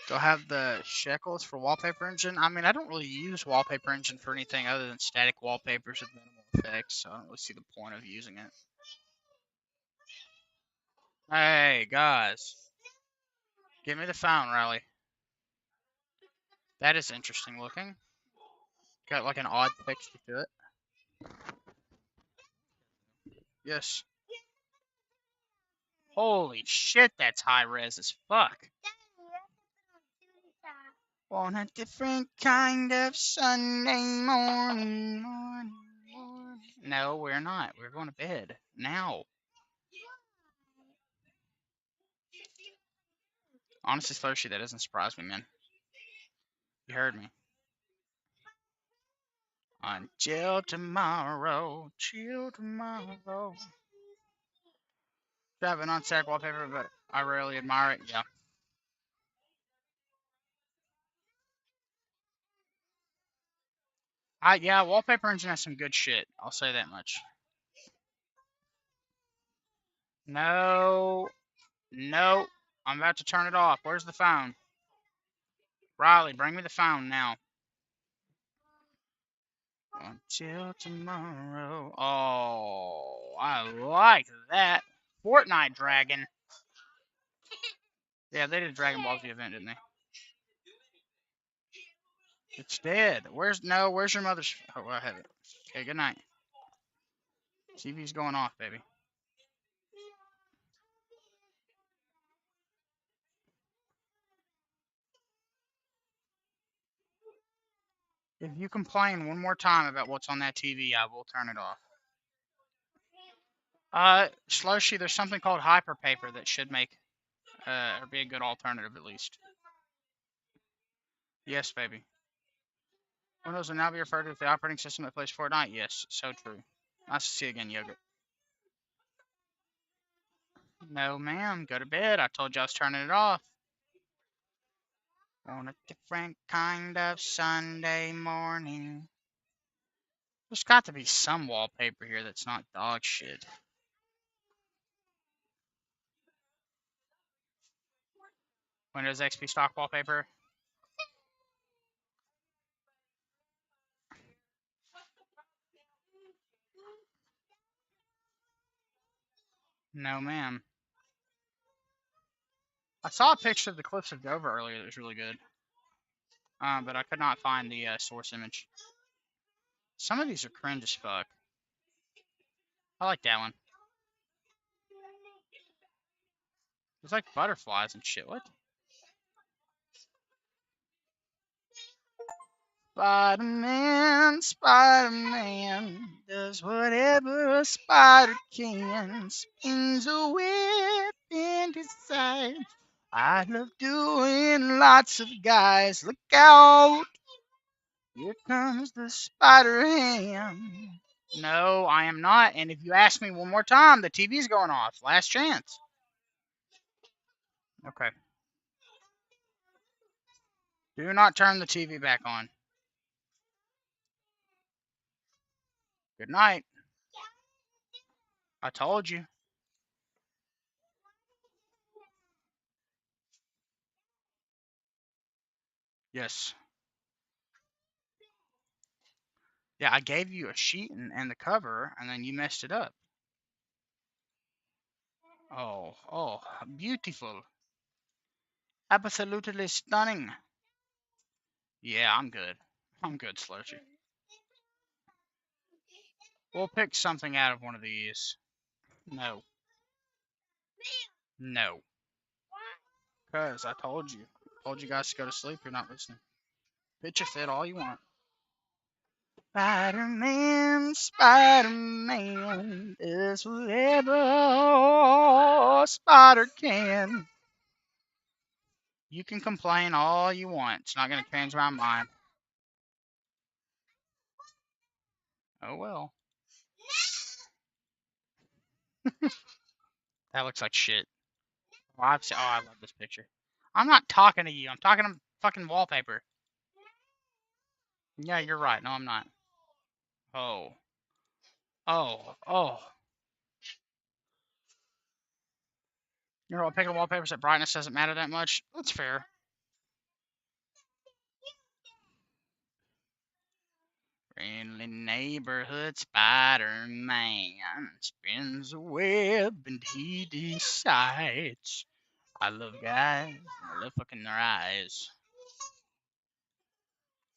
Do I have the shekels for wallpaper engine? I mean, I don't really use wallpaper engine for anything other than static wallpapers with minimal effects, so I don't really see the point of using it. Hey, guys. Give me the phone, Riley. That is interesting looking. Got like an odd texture to it. Yes. Holy shit, that's high res as fuck. Want a different kind of Sunday morning. No, we're not. We're going to bed. Now. Honestly, Slurshie, that doesn't surprise me, man. You heard me. Until tomorrow. Till tomorrow. Driving on static wallpaper, but I rarely admire it. Yeah. Yeah, Wallpaper Engine has some good shit. I'll say that much. No. No. I'm about to turn it off. Where's the phone? Riley, bring me the phone now. Until tomorrow. Oh, I like that. Fortnite Dragon. Yeah, they did a Dragon Ball Z event, didn't they? It's dead. Where's your mother's? Oh, I have it. Okay, good night. TV's going off, baby. If you complain one more time about what's on that TV, I will turn it off. Slushy, there's something called Hyperpaper that should make, or be a good alternative at least. Yes, baby. Windows will now be referred to as the operating system that plays Fortnite. Yes, so true. Nice to see you again, Yogurt. No, ma'am. Go to bed. I told you I was turning it off. On a different kind of Sunday morning. There's got to be some wallpaper here that's not dog shit. Windows XP stock wallpaper. No, ma'am. I saw a picture of the Cliffs of Dover earlier that was really good. But I could not find the source image. Some of these are cringe as fuck. I like that one. There's like butterflies and shit. What? Spider-Man, Spider-Man does whatever a spider can. Spins a web in his side. I love doing lots of guys. Look out! Here comes the spider ham. No, I am not. And if you ask me one more time, the TV's going off. Last chance. Okay. Do not turn the TV back on. Good night. I told you. Yes. Yeah, I gave you a sheet and the cover, and then you messed it up. Oh, beautiful. Absolutely stunning. Yeah, I'm good. I'm good, Slushy. We'll pick something out of one of these. No. No. Because I told you. Told you guys to go to sleep. You're not listening. Pitch a fit all you want. Spider-Man, Spider-Man does whatever a spider can. You can complain all you want. It's not going to change my mind. Oh well. That looks like shit. Oh, I love this picture. I'm not talking to you. I'm talking to fucking wallpaper. Yeah, you're right. No, I'm not. Oh. Oh. Oh. You know what? Picking wallpapers at brightness doesn't matter that much. That's fair. Friendly neighborhood Spider-Man spins a web and he decides. I love guys. I love fucking their eyes.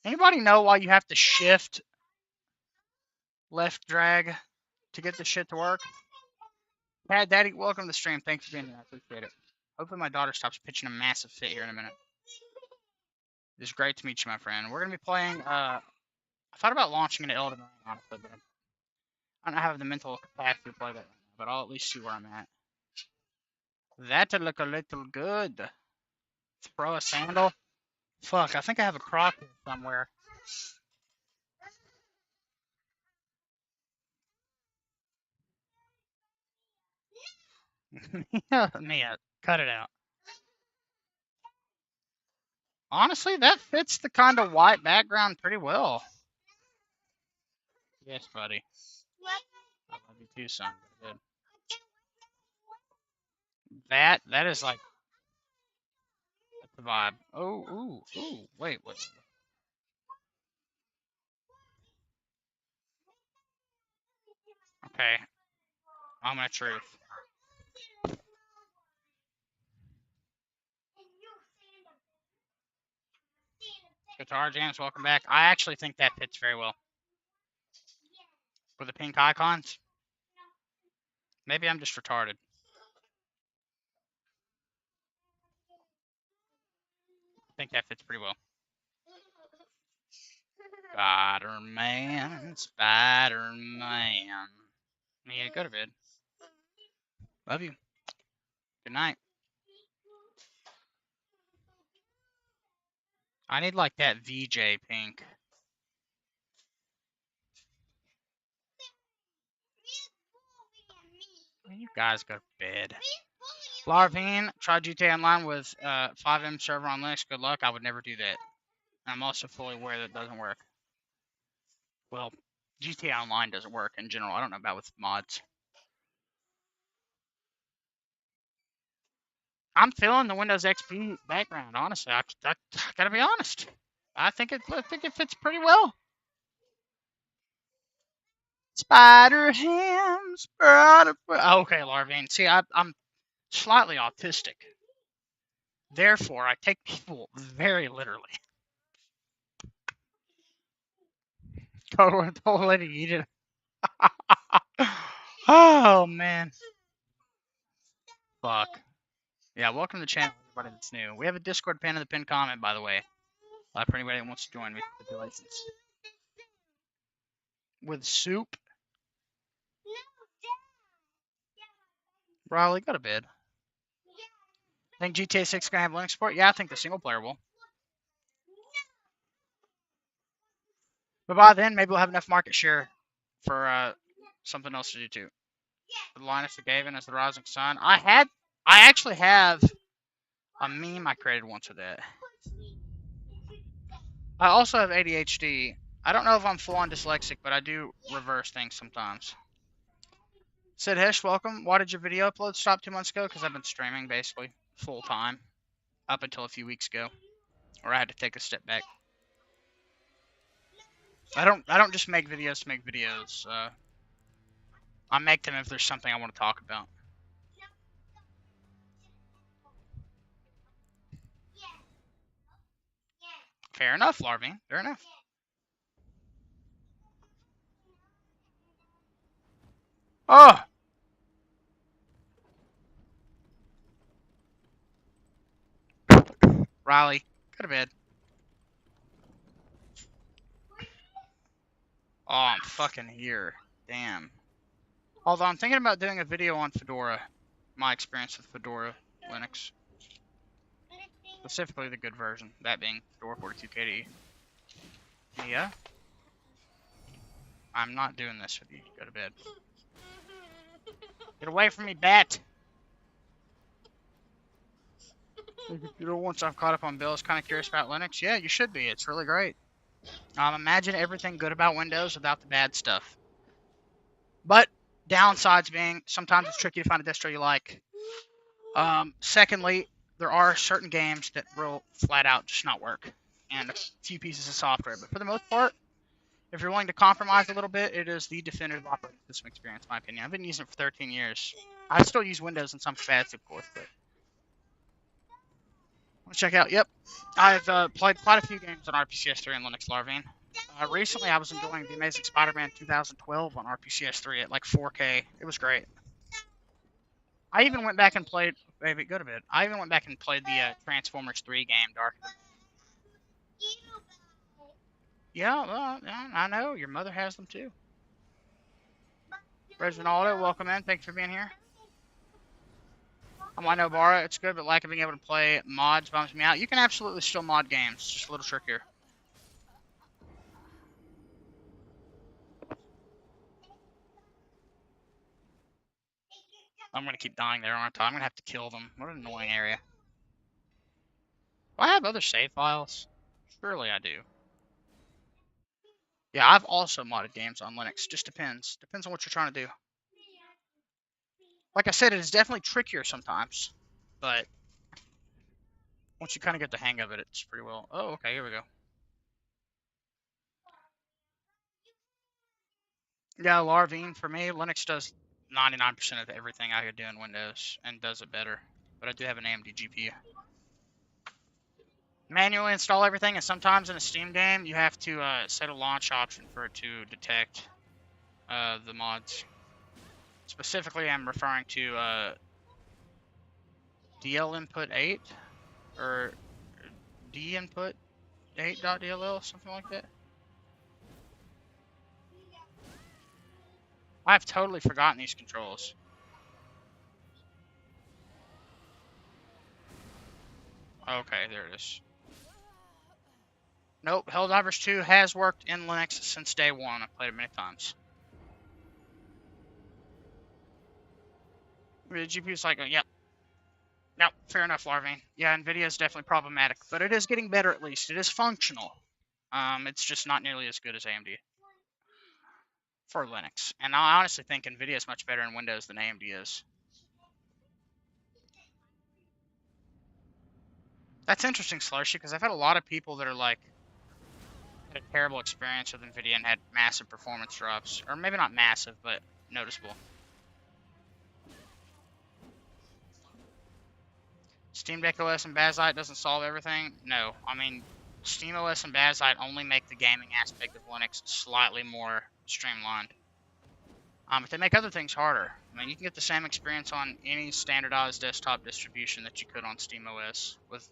Anybody know why you have to shift left drag to get this shit to work? Pat Daddy, welcome to the stream. Thanks for being here. I appreciate it. Hopefully my daughter stops pitching a massive fit here in a minute. It's great to meet you, my friend. We're gonna be playing. I thought about launching into Elden Ring, honestly, but I don't have the mental capacity to play that right now. But I'll at least see where I'm at. That'll look a little good. Throw a sandal. Fuck, I think I have a crock here somewhere. Mia, cut it out. Honestly, that fits the kind of white background pretty well. Yes, buddy. I love you too, son. Good. That is like that's the vibe. Oh, ooh. Wait, what? Okay. Moment of truth. Guitar Jams, welcome back. I actually think that fits very well. With the pink icons. Maybe I'm just retarded. I think that fits pretty well. Spider-Man, Spider-Man. Yeah, go to bed. Love you. Good night. I need like that VJ pink. You guys go to bed. Larvine, try GTA Online with 5M server on Linux. Good luck. I would never do that. I'm also fully aware that it doesn't work. Well, GTA Online doesn't work in general. I don't know about with mods. I'm feeling the Windows XP background, honestly. I gotta be honest. I think it fits pretty well. Spider-Ham, Spider. Okay, Larvine. See, I'm slightly autistic. Therefore, I take people very literally. Totally eat it. Oh, man. Fuck. Yeah, welcome to the channel, everybody that's new. We have a Discord pin in the pinned comment, by the way. For anybody that wants to join me, stipulations. With soup? Riley, go to bed. Think GTA 6 is going to have Linux support? Yeah, I think the single player will. But by then, maybe we'll have enough market share for something else to do too. Linus the Gavin as the Rising Sun. I actually have a meme I created once with that. I also have ADHD. I don't know if I'm full-on dyslexic, but I do reverse things sometimes. Sid Hesh, welcome. Why did your video upload stop 2 months ago? Because I've been streaming basically full-time up until a few weeks ago, or I had to take a step back. I don't just make videos to make videos. I make them if there's something I want to talk about. Fair enough, Larvine. Fair enough. Oh! Riley, go to bed. Oh, I'm fucking here. Damn. Although I'm thinking about doing a video on Fedora. My experience with Fedora Linux. Specifically the good version. That being Fedora 42KDE. Mia? I'm not doing this with you. Go to bed. Get away from me, bat! You know, once I've caught up on Bill, I was kind of curious about Linux. Yeah, you should be. It's really great. Imagine everything good about Windows without the bad stuff. But downsides being sometimes it's tricky to find a distro you like. Secondly, there are certain games that will flat out just not work, and a few pieces of software. But for the most part, if you're willing to compromise a little bit, it is the definitive operating system experience, in my opinion. I've been using it for 13 years. I still use Windows in some capacity, of course, but let's check out. Yep, I've played quite a few games on RPCS3 and Linux Larvine. Recently, I was enjoying The Amazing Spider-Man 2012 on RPCS3 at like 4K. It was great. I even went back and played. Baby, go to bed. I even went back and played the Transformers 3 game, Dark. Yeah, well, I know. Your mother has them too. Reginaldo, welcome in. Thanks for being here. I know, Bara, it's good, but lack of being able to play mods bums me out. You can absolutely still mod games, it's just a little trickier. I'm gonna keep dying there, aren't I? I'm gonna have to kill them. What an annoying area. Do I have other save files? Surely I do. Yeah, I've also modded games on Linux. Just depends. Depends on what you're trying to do. Like I said, it is definitely trickier sometimes, but once you kind of get the hang of it, it's pretty well. Oh, okay, here we go. Yeah, Larvine, for me, Linux does 99% of everything I could do in Windows and does it better. But I do have an AMD GPU. Manually install everything, and sometimes in a Steam game, you have to set a launch option for it to detect the mods. Specifically, I'm referring to DL input 8 or D input 8.dll, something like that. I've totally forgotten these controls. Okay, there it is. Nope, Helldivers 2 has worked in Linux since day one. I've played it many times. The GPU's like, yep. Yep, fair enough, Larvine. Yeah, NVIDIA is definitely problematic, but it is getting better at least. It is functional. It's just not nearly as good as AMD for Linux. And I honestly think NVIDIA is much better in Windows than AMD is. That's interesting, Slushy, because I've had a lot of people that are like, had a terrible experience with NVIDIA and had massive performance drops. Or maybe not massive, but noticeable. Steam Deck OS and Bazzite doesn't solve everything? No. I mean, Steam OS and Bazzite only make the gaming aspect of Linux slightly more streamlined. But they make other things harder. I mean, you can get the same experience on any standardized desktop distribution that you could on Steam OS with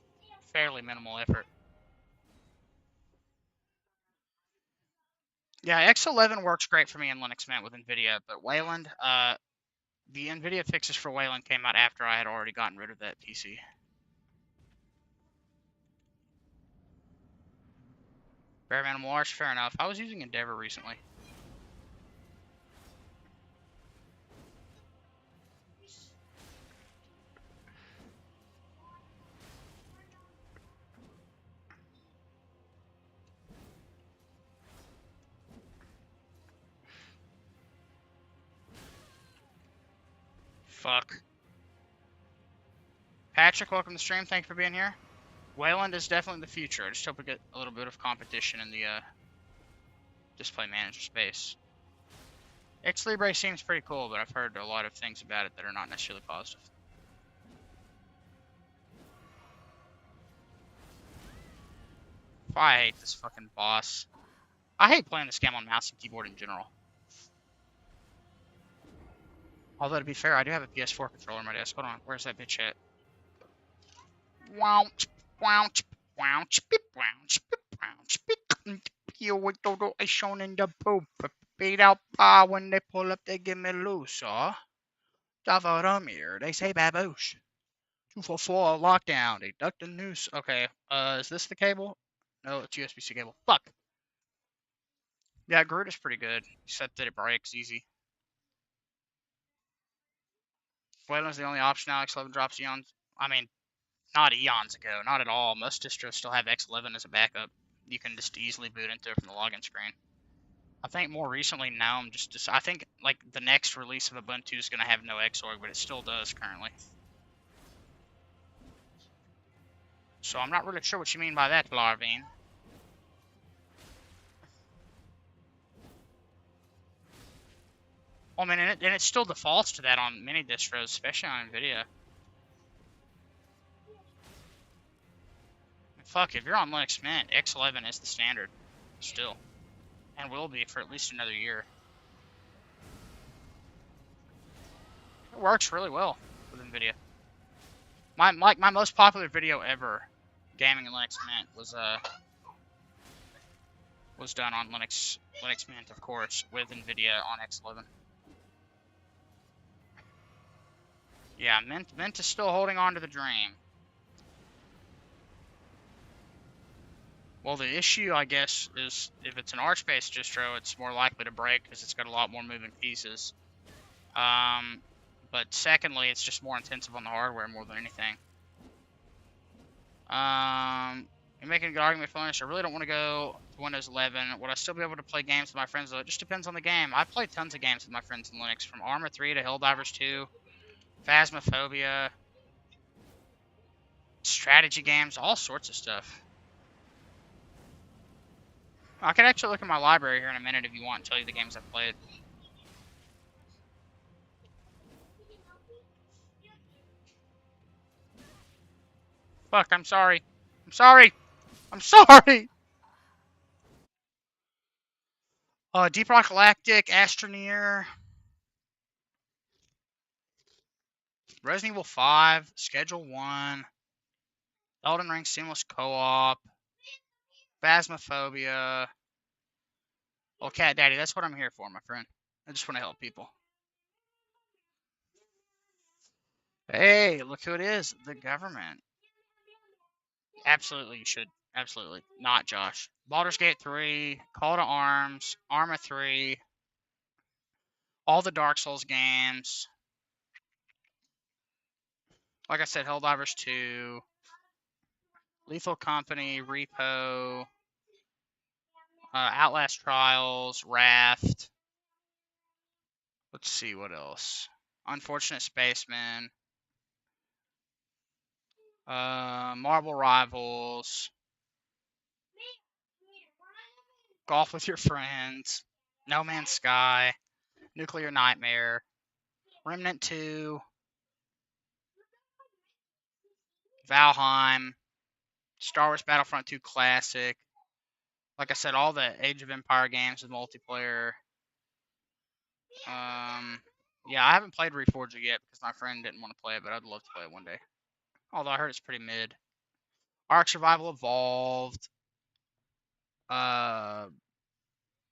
fairly minimal effort. Yeah, X11 works great for me in Linux Mint with NVIDIA, but Wayland, the NVIDIA fixes for Wayland came out after I had already gotten rid of that PC. Bare minimum large, fair enough. I was using Endeavor recently. Fuck. Patrick, welcome to the stream. Thank you for being here. Wayland is definitely the future. I just hope we get a little bit of competition in the display manager space. X Libre seems pretty cool, but I've heard a lot of things about it that are not necessarily positive. I hate this fucking boss. I hate playing this game on mouse and keyboard in general. Although, to be fair, I do have a PS4 controller on my desk. Hold on, where's that bitch at? I shown in the poop. Beat out pa when they pull up, they give me loose, here, they say baboosh. 244 lockdown, they ducked the noose. Okay, is this the cable? No, it's USB-C cable. Fuck. Yeah, Gh0st is pretty good, except that it breaks easy. Flatling's the only option now. X11 drops eons. I mean, not eons ago, not at all. Most distros still have X11 as a backup. You can just easily boot into it from the login screen. I think more recently GNOME I think like the next release of Ubuntu is going to have no Xorg, but it still does currently. So I'm not really sure what you mean by that, Larvine. I mean, and it still defaults to that on many distros, especially on NVIDIA. Fuck, if you're on Linux Mint, X11 is the standard, still. And will be for at least another year. It works really well with NVIDIA. My most popular video ever, gaming in Linux Mint, was done on Linux Mint, of course, with NVIDIA on X11. Yeah, Mint is still holding on to the dream. Well, the issue, I guess, is if it's an Arch-based distro, it's more likely to break because it's got a lot more moving pieces. But secondly, it's just more intensive on the hardware more than anything. You're making a good argument for Linux. I really don't want to go to Windows 11. Would I still be able to play games with my friends? It just depends on the game. I've played tons of games with my friends in Linux, from Arma 3 to Helldivers 2, Phasmophobia, strategy games, all sorts of stuff. I could actually look at my library here in a minute if you want and tell you the games I've played. Fuck, I'm sorry. I'm sorry! I'm sorry! Deep Rock Galactic, Astroneer, Resident Evil 5, Schedule 1, Elden Ring Seamless Co-op, Phasmophobia. Well, Cat Daddy, that's what I'm here for, my friend. I just want to help people. Hey, look who it is. The government. Absolutely, you should. Absolutely. Not Josh. Baldur's Gate 3, Call to Arms, Arma 3, all the Dark Souls games. Like I said, Helldivers 2, Lethal Company, Repo, Outlast Trials, Raft. Let's see what else. Unfortunate Spaceman, Marble Rivals, Golf with Your Friends, No Man's Sky, Nuclear Nightmare, Remnant 2, Valheim, Star Wars Battlefront 2 Classic. Like I said, all the Age of Empire games with multiplayer. Yeah, I haven't played Reforger yet because my friend didn't want to play it, but I'd love to play it one day. Although I heard it's pretty mid. Ark Survival Evolved.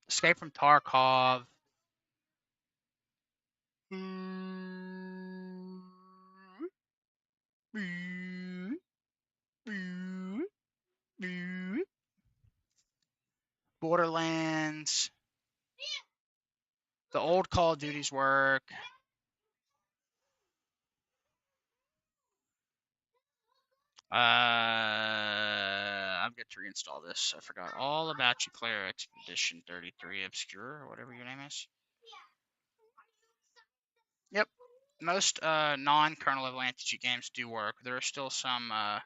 Escape from Tarkov. Borderlands. The old Call of Duty's work. I've got to reinstall this. I forgot all about you, Claire Expedition 33 Obscure, or whatever your name is. Yep. Most non-kernel level anti-cheat games do work. There are still some that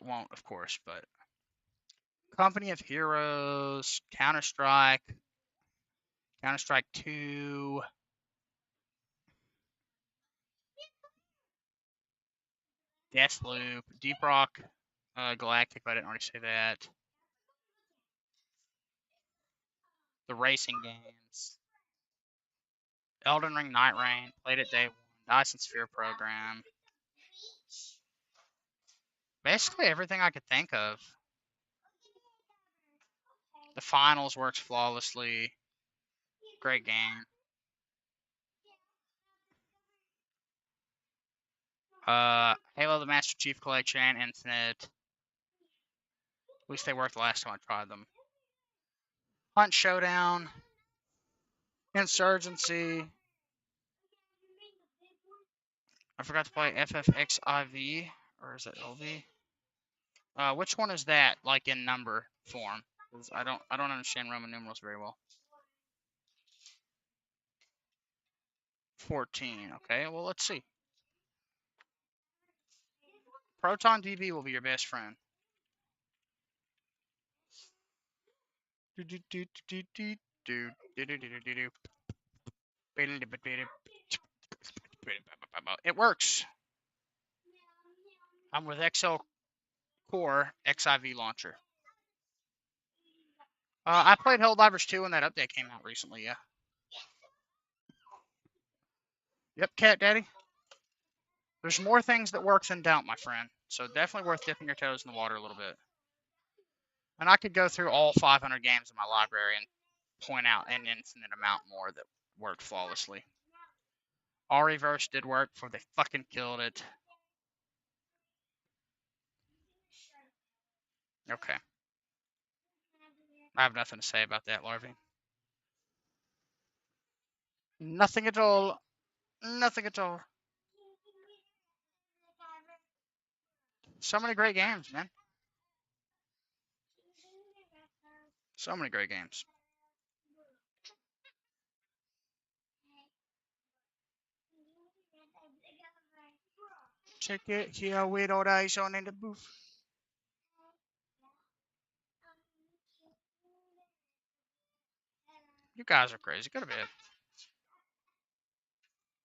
won't, of course, but Company of Heroes, Counter-Strike 2, Deathloop, Deep Rock Galactic, but I didn't already say that. The racing games. Elden Ring Night Rain, played it day one. Dyson Sphere program. Basically everything I could think of. The finals works flawlessly. Great game. Halo the Master Chief Collection and Infinite. At least they worked the last time I tried them. Hunt Showdown. Insurgency. I forgot to play FFXIV. Or is it LV? Which one is that, like in number form? 'Cause I don't understand Roman numerals very well. 14. Okay, well let's see. Proton DB will be your best friend. It works. I'm with XL Core XIV launcher. I played Helldivers 2 when that update came out recently, yeah. Yep, Cat Daddy. There's more things that work than doubt, my friend. So definitely worth dipping your toes in the water a little bit. And I could go through all 500 games in my library and point out an infinite amount more that worked flawlessly. Reverse did work before they fucking killed it. Okay. I have nothing to say about that, Larvae. Nothing at all. Nothing at all. So many great games, man. So many great games. Check it here with all eyes on in the booth. You guys are crazy. Go to bed.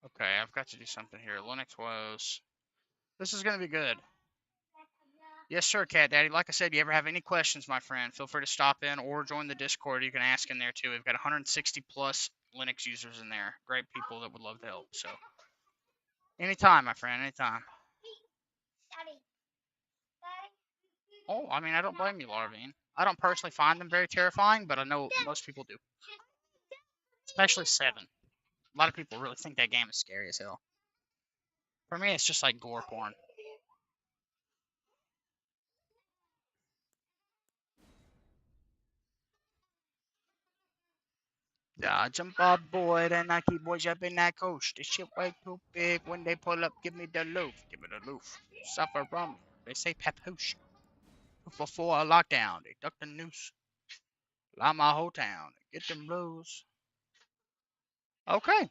Okay, I've got to do something here. Linux woes. This is going to be good. Yes, sir, Cat Daddy. Like I said, you ever have any questions, my friend, feel free to stop in or join the Discord. You can ask in there, too. We've got 160 plus Linux users in there. Great people that would love to help. So, anytime, my friend, anytime. Oh, I mean, I don't blame you, Larvine. I don't personally find them very terrifying, but I know most people do. Especially 7. A lot of people really think that game is scary as hell. For me, it's just like gore porn. Yeah, I jump aboard and I keep boys up in that coast. This shit way too big. When they pull up, give me the loaf. Give me the loaf. Suffer from. They say papoose. Before a lockdown, they duck the noose. Lie my whole town. Get them blues. Okay.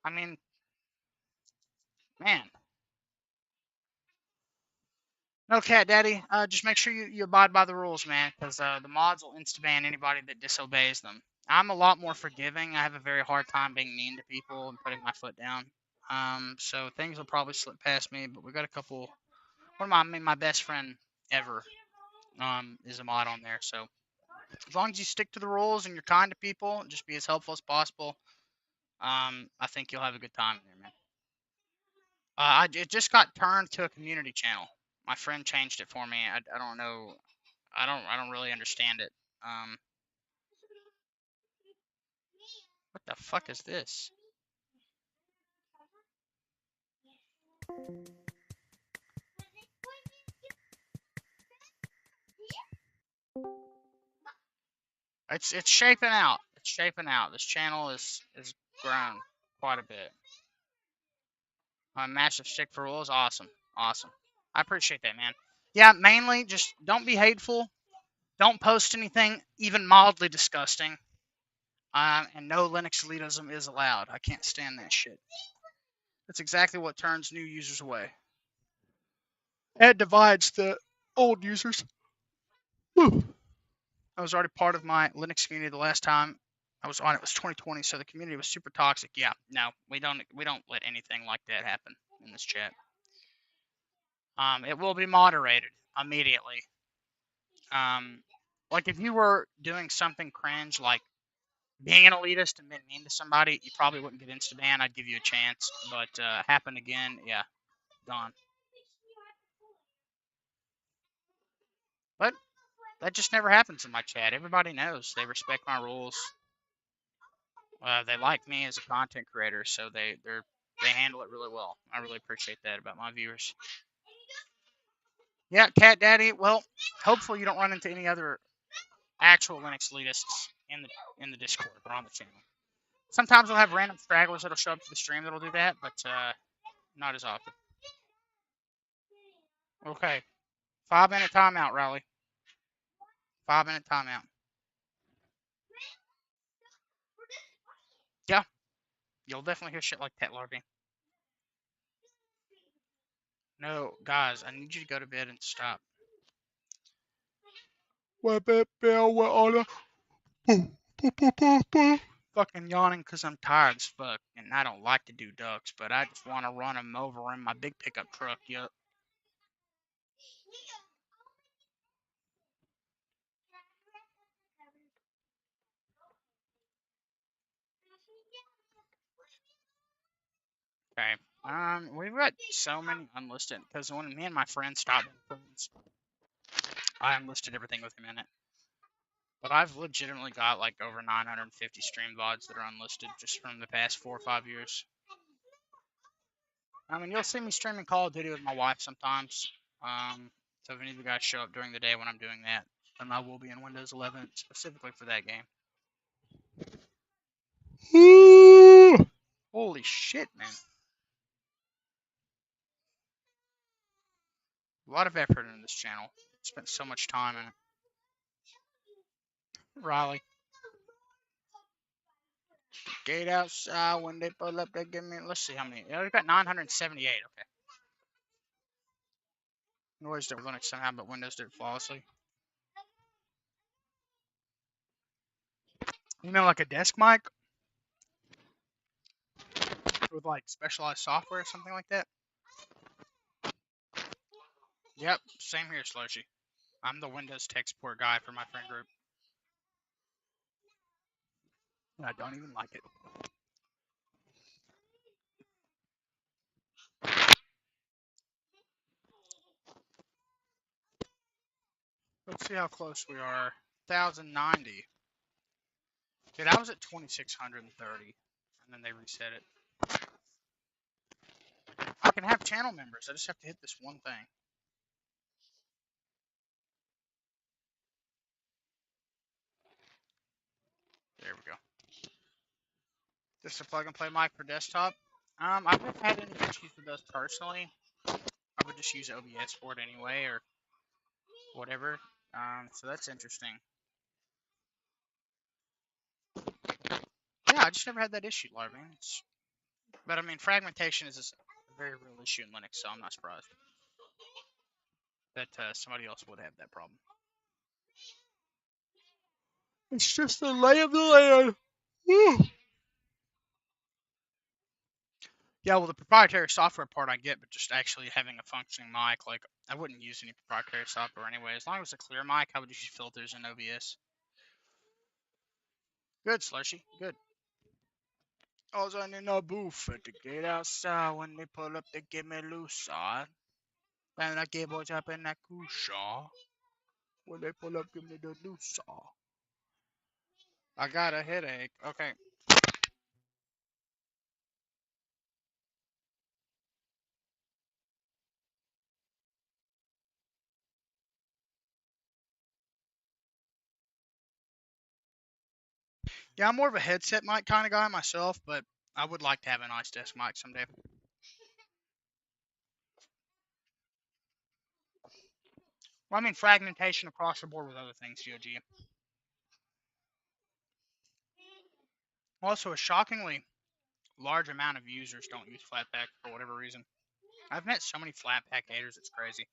I mean, man. No, Cat Daddy. Just make sure you abide by the rules, man, because the mods will insta-ban anybody that disobeys them. I'm a lot more forgiving. I have a very hard time being mean to people and putting my foot down. So things will probably slip past me, but we got a couple. My best friend ever, is a mod on there. So as long as you stick to the rules and you're kind to people, and just be as helpful as possible, I think you'll have a good time there, man. It just got turned to a community channel. My friend changed it for me. I don't know. I don't really understand it. What the fuck is this? It's shaping out. It's shaping out. This channel is grown quite a bit. Massive stick for rules. Awesome. Awesome. I appreciate that, man. Yeah, mainly just don't be hateful. Don't post anything even mildly disgusting. And no Linux elitism is allowed. I can't stand that shit. That's exactly what turns new users away. It divides the old users. Woo. I was already part of my Linux community the last time I was on. It was 2020, so the community was super toxic. Yeah, no, we don't let anything like that happen in this chat. It will be moderated immediately. Like if you were doing something cringe, like being an elitist and being mean to somebody, you probably wouldn't get insta-ban. I'd give you a chance, but happened again, yeah, gone. But that just never happens in my chat. Everybody knows. They respect my rules. They like me as a content creator, so they handle it really well. I really appreciate that about my viewers. Yeah, Cat Daddy. Well, hopefully you don't run into any other actual Linux elitists in the Discord or on the channel. Sometimes I'll have random stragglers that'll show up to the stream that'll do that, but not as often. Okay, 5-minute timeout, Riley. 5-minute timeout. Yeah, you'll definitely hear shit like that, Larby. No, guys, I need you to go to bed and stop. Fucking yawning because I'm tired as fuck, and I don't like to do ducks, but I just want to run them over in my big pickup truck, yup. Okay. We've got so many unlisted, because when me and my friend stopped being friends, I unlisted everything with him in it. But I've legitimately got like over 950 stream VODs that are unlisted just from the past 4 or 5 years. I mean, you'll see me streaming Call of Duty with my wife sometimes. So if any of you guys show up during the day when I'm doing that, then I will be in Windows 11 specifically for that game. Holy shit, man. A lot of effort in this channel. Spent so much time in it. Riley. Gate outside when they pull up, they give me. Let's see how many. Yeah, we've got 978. Okay. Noise did Linux somehow, but Windows did it flawlessly. You mean like a desk mic? With like specialized software or something like that? Yep, same here, Slushy. I'm the Windows tech support guy for my friend group. I don't even like it. Let's see how close we are. 1090. Dude, I was at 2630, and then they reset it. I can have channel members. I just have to hit this one thing. There we go. Just a plug and play mic for desktop. I've never had any issues with those personally. I would just use OBS for it anyway, or whatever. So that's interesting. Yeah, I just never had that issue, Larry. But I mean, fragmentation is a very real issue in Linux, so I'm not surprised that somebody else would have that problem. It's just the lay of the land. Woo. Yeah, well, the proprietary software part I get, but just actually having a functioning mic, like, I wouldn't use any proprietary software anyway. As long as it's a clear mic, I would just use filters in OBS. Good, Slushy. Good. I was in a booth at the gate outside when they pull up, they give me loose on. And I get boys up in that cushaw. When they pull up, give me the loose on. I got a headache. Okay. Yeah, I'm more of a headset mic kind of guy myself, but I would like to have a nice desk mic someday. Well, I mean, fragmentation across the board with other things, GOG. Also, a shockingly large amount of users don't use FLATPAK for whatever reason. I've met so many FLATPAK haters, it's crazy.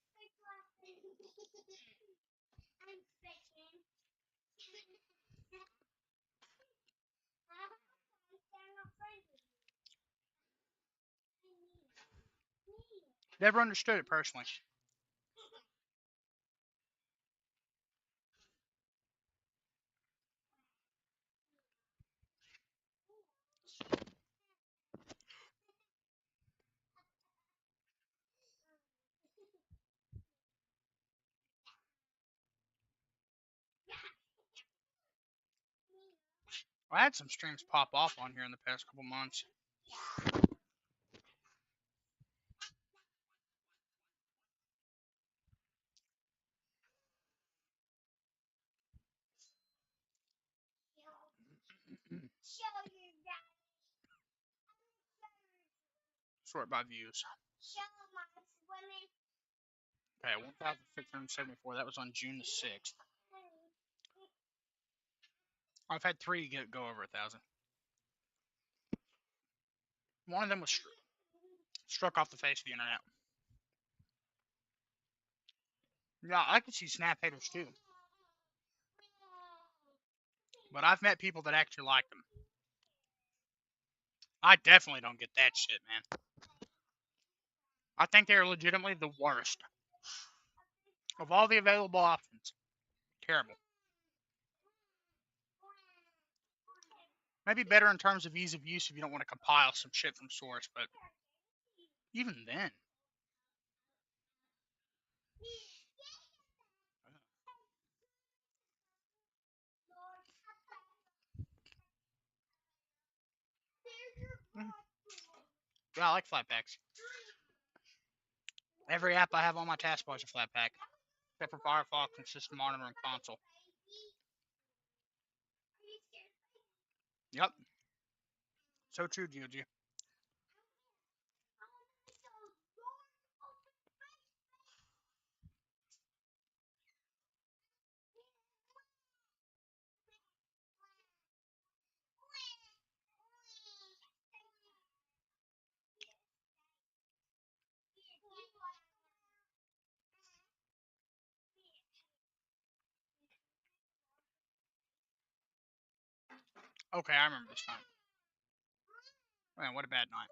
Never understood it personally. I had some streams pop off on here in the past couple months. Sort by views. Okay, 1,674. That was on June the 6th. I've had 3 go over 1,000. One of them was struck off the face of the internet. Yeah, I could see snap haters too. But I've met people that actually like them. I definitely don't get that shit, man. I think they're legitimately the worst. Of all the available options. Terrible. Maybe better in terms of ease of use if you don't want to compile some shit from source, but even then. Yeah, I like FLATPAKs. Every app I have on my taskbar is a FLATPAK. Except for Firefox and System Monitor and Console. Yep. So true, GOG. Okay, I remember this time. Man, what a bad night.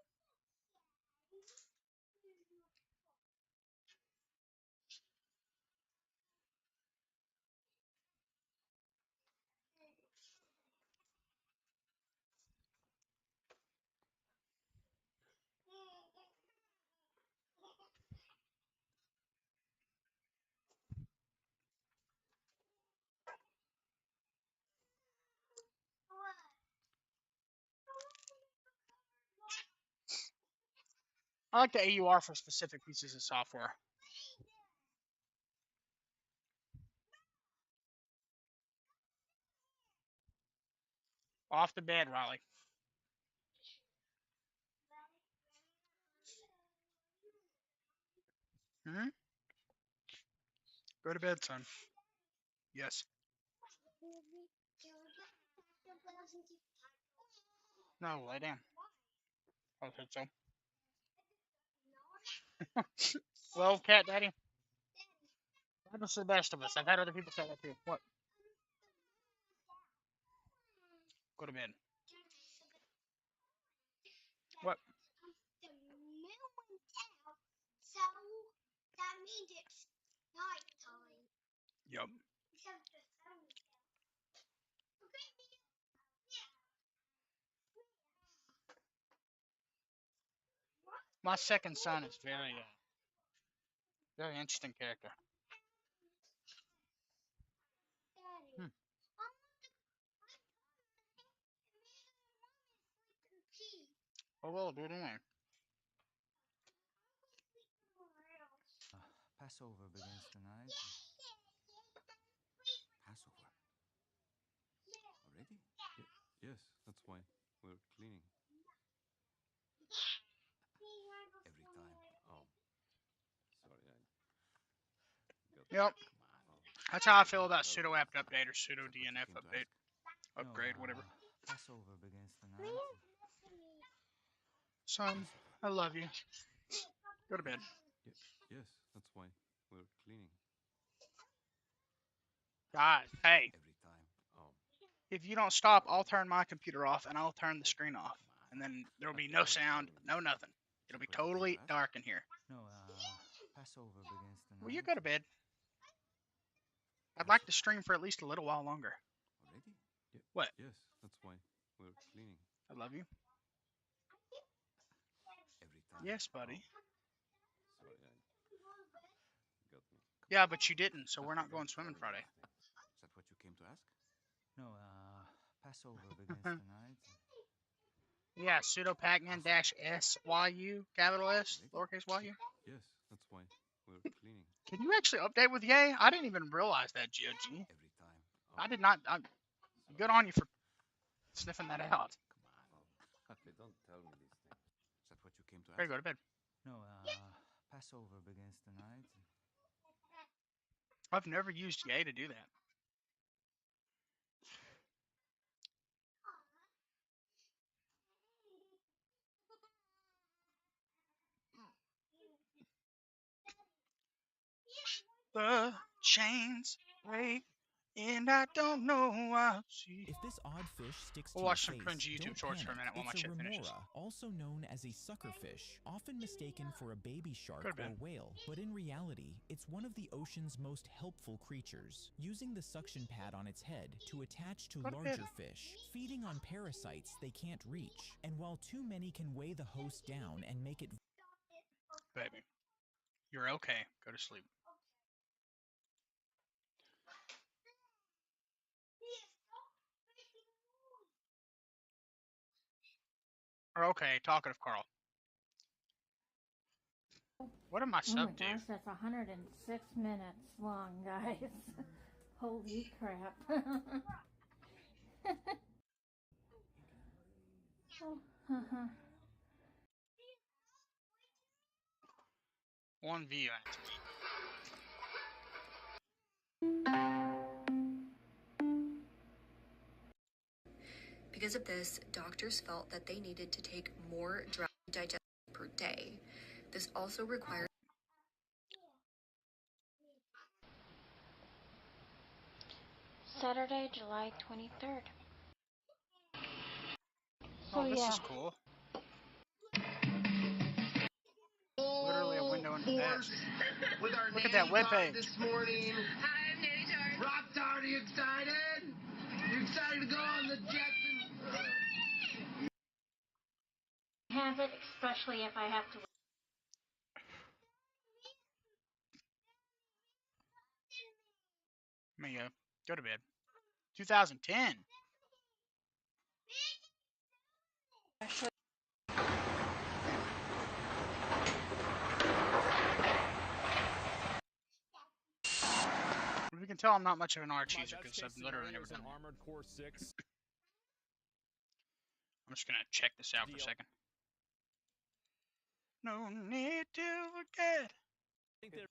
I like the AUR for specific pieces of software. Off the bed, Riley. Hmm? Go to bed, son. Yes. No, lay down. I said so. Well, cat daddy. That's the best of us. I've had other people say that too. What? Go to bed. What? Yup. My second son is very interesting character. Hmm. Oh well, do it anyway. Passover begins tonight. Passover? Already? Yes, that's why we're cleaning. Every time. Oh, sorry, I got. Yep. That's how I feel about sudo apt update or sudo DNF update. Upgrade, whatever. Passover begins tonight. Son, I love you. Go to bed. Yes, that's why we're cleaning. Guys, hey. Every time. Oh, If you don't stop, I'll turn my computer off and I'll turn the screen off. And then there'll be no sound, no nothing. It'll be totally dark in here. No, Passover begins tonight. Will you go to bed? I'd like to stream for at least a little while longer. Already? What? yes, that's why we're cleaning. I love you. Every time. Yes, buddy. Sorry, I got me. Yeah, but you didn't, so we're not going swimming Friday. Is that what you came to ask? No, Passover begins tonight. Yeah, sudo pacman -SYU, capital S, lowercase y. Yes, that's why we're cleaning. Can you actually update with yay? I didn't even realize that, GOG. Every time. I did not. Good on you for sniffing that out. Okay, don't tell me these things. Is that what you came to Ready ask? to go to bed. No, Passover begins tonight. I've never used yay to do that. The chains break, and I don't know why. If this odd fish sticks We'll to watch your some face, cringy YouTube don't shorts for a panic. minute while my It's a shit finishes. remora, also known as a suckerfish, often mistaken for a baby shark Could've or been. whale, but in reality, it's one of the ocean's most helpful creatures, using the suction pad on its head to attach to Could've larger been. fish, feeding on parasites they can't reach. And while too many can weigh the host down and make it Baby, you're okay. Go to sleep. Or okay, talkative Carl. What am I Oh my sub to? gosh, that's 106 minutes long, guys. Holy crap. One view in it. Because of this, doctors felt that they needed to take more dry digestion per day. This also required Saturday, July 23rd. Oh, this is cool. Literally a window into the past. Look at that webpage. This morning. Hi, I'm Nanny Tart. Rock Tart, are you excited? You excited to go on the Jetson? Have it, especially if I have to. There you go to bed. 2010. If you can tell, I'm not much of an Arch user because I've literally never done Armored Core 6. I'm just gonna check this out for a second. No need to forget. I think they're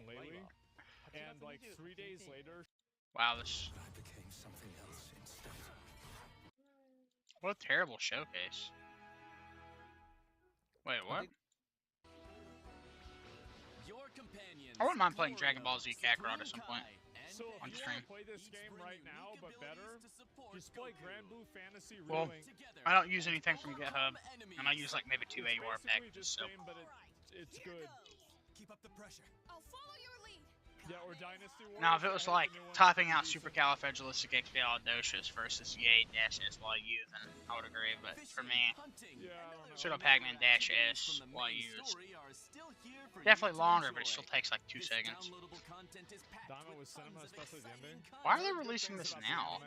lately, and like 3 days later. Wow, this. I became something else instead. What a terrible showcase. Wait, what? I wouldn't mind playing Dragon Ball Z Kakarot at some point. So on if you stream. want to play this game right now, but better, just play Grand Blue Fantasy Well, Relink. I don't use anything from GitHub, and I use like maybe 2 AUR packages, so. Same, but it's good. Keep up the pressure. I'll follow your lead. Yeah, or Dynasty Warriors. Now, if it was like typing out supercalifragilisticexpialidocious versus yay-SYU, then I would agree, but for me, sudo pacman -SYU is definitely longer, but it still takes like 2 seconds. Donna with cinema, especially the ending. Why are they releasing this now?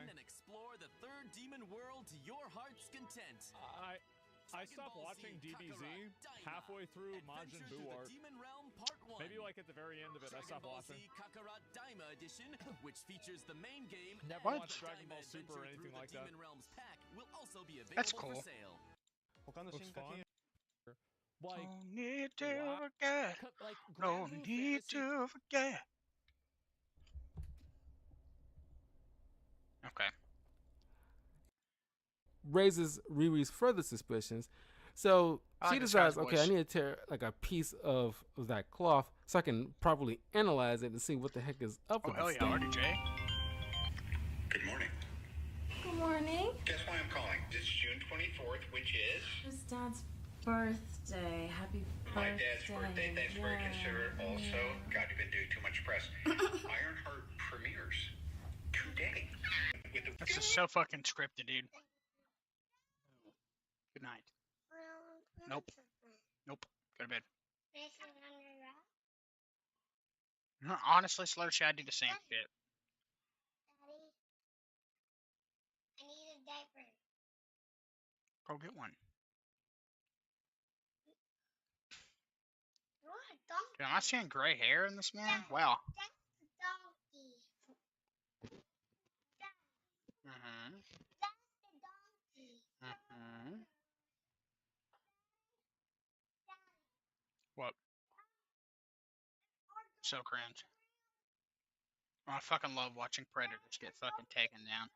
I stopped watching DBZ halfway through Majin Buu arc. Maybe like at the very end of it, I stopped watching. Never What? watched Dragon Ball Super or anything like that. That's cool. Looks fun. Like, No need to forget. like No Grand Blue need Fantasy- to forget. Okay. Raises Riri's further suspicions. So I she like this decides, guy's okay, voice. I need to tear like a piece of that cloth so I can properly analyze it and see what the heck is up Oh, with hell this yeah, thing. RDJ. Good morning. Good morning. Guess why I'm calling? It's June 24th, which is It's Dad's birthday. Happy birthday. my dad's birthday. Thanks for Yeah. considerate. Also, God, you've been doing too much press. Ironheart premieres today. With the This is so fucking scripted, dude. Good night. Nope. Nope. Go to bed. Honestly, Sluttershy, I do the same shit. Go get one. Dude, am I seeing gray hair in this man? Wow. Mm-hmm. Mm-hmm. What? So cringe. I fucking love watching predators get fucking taken down.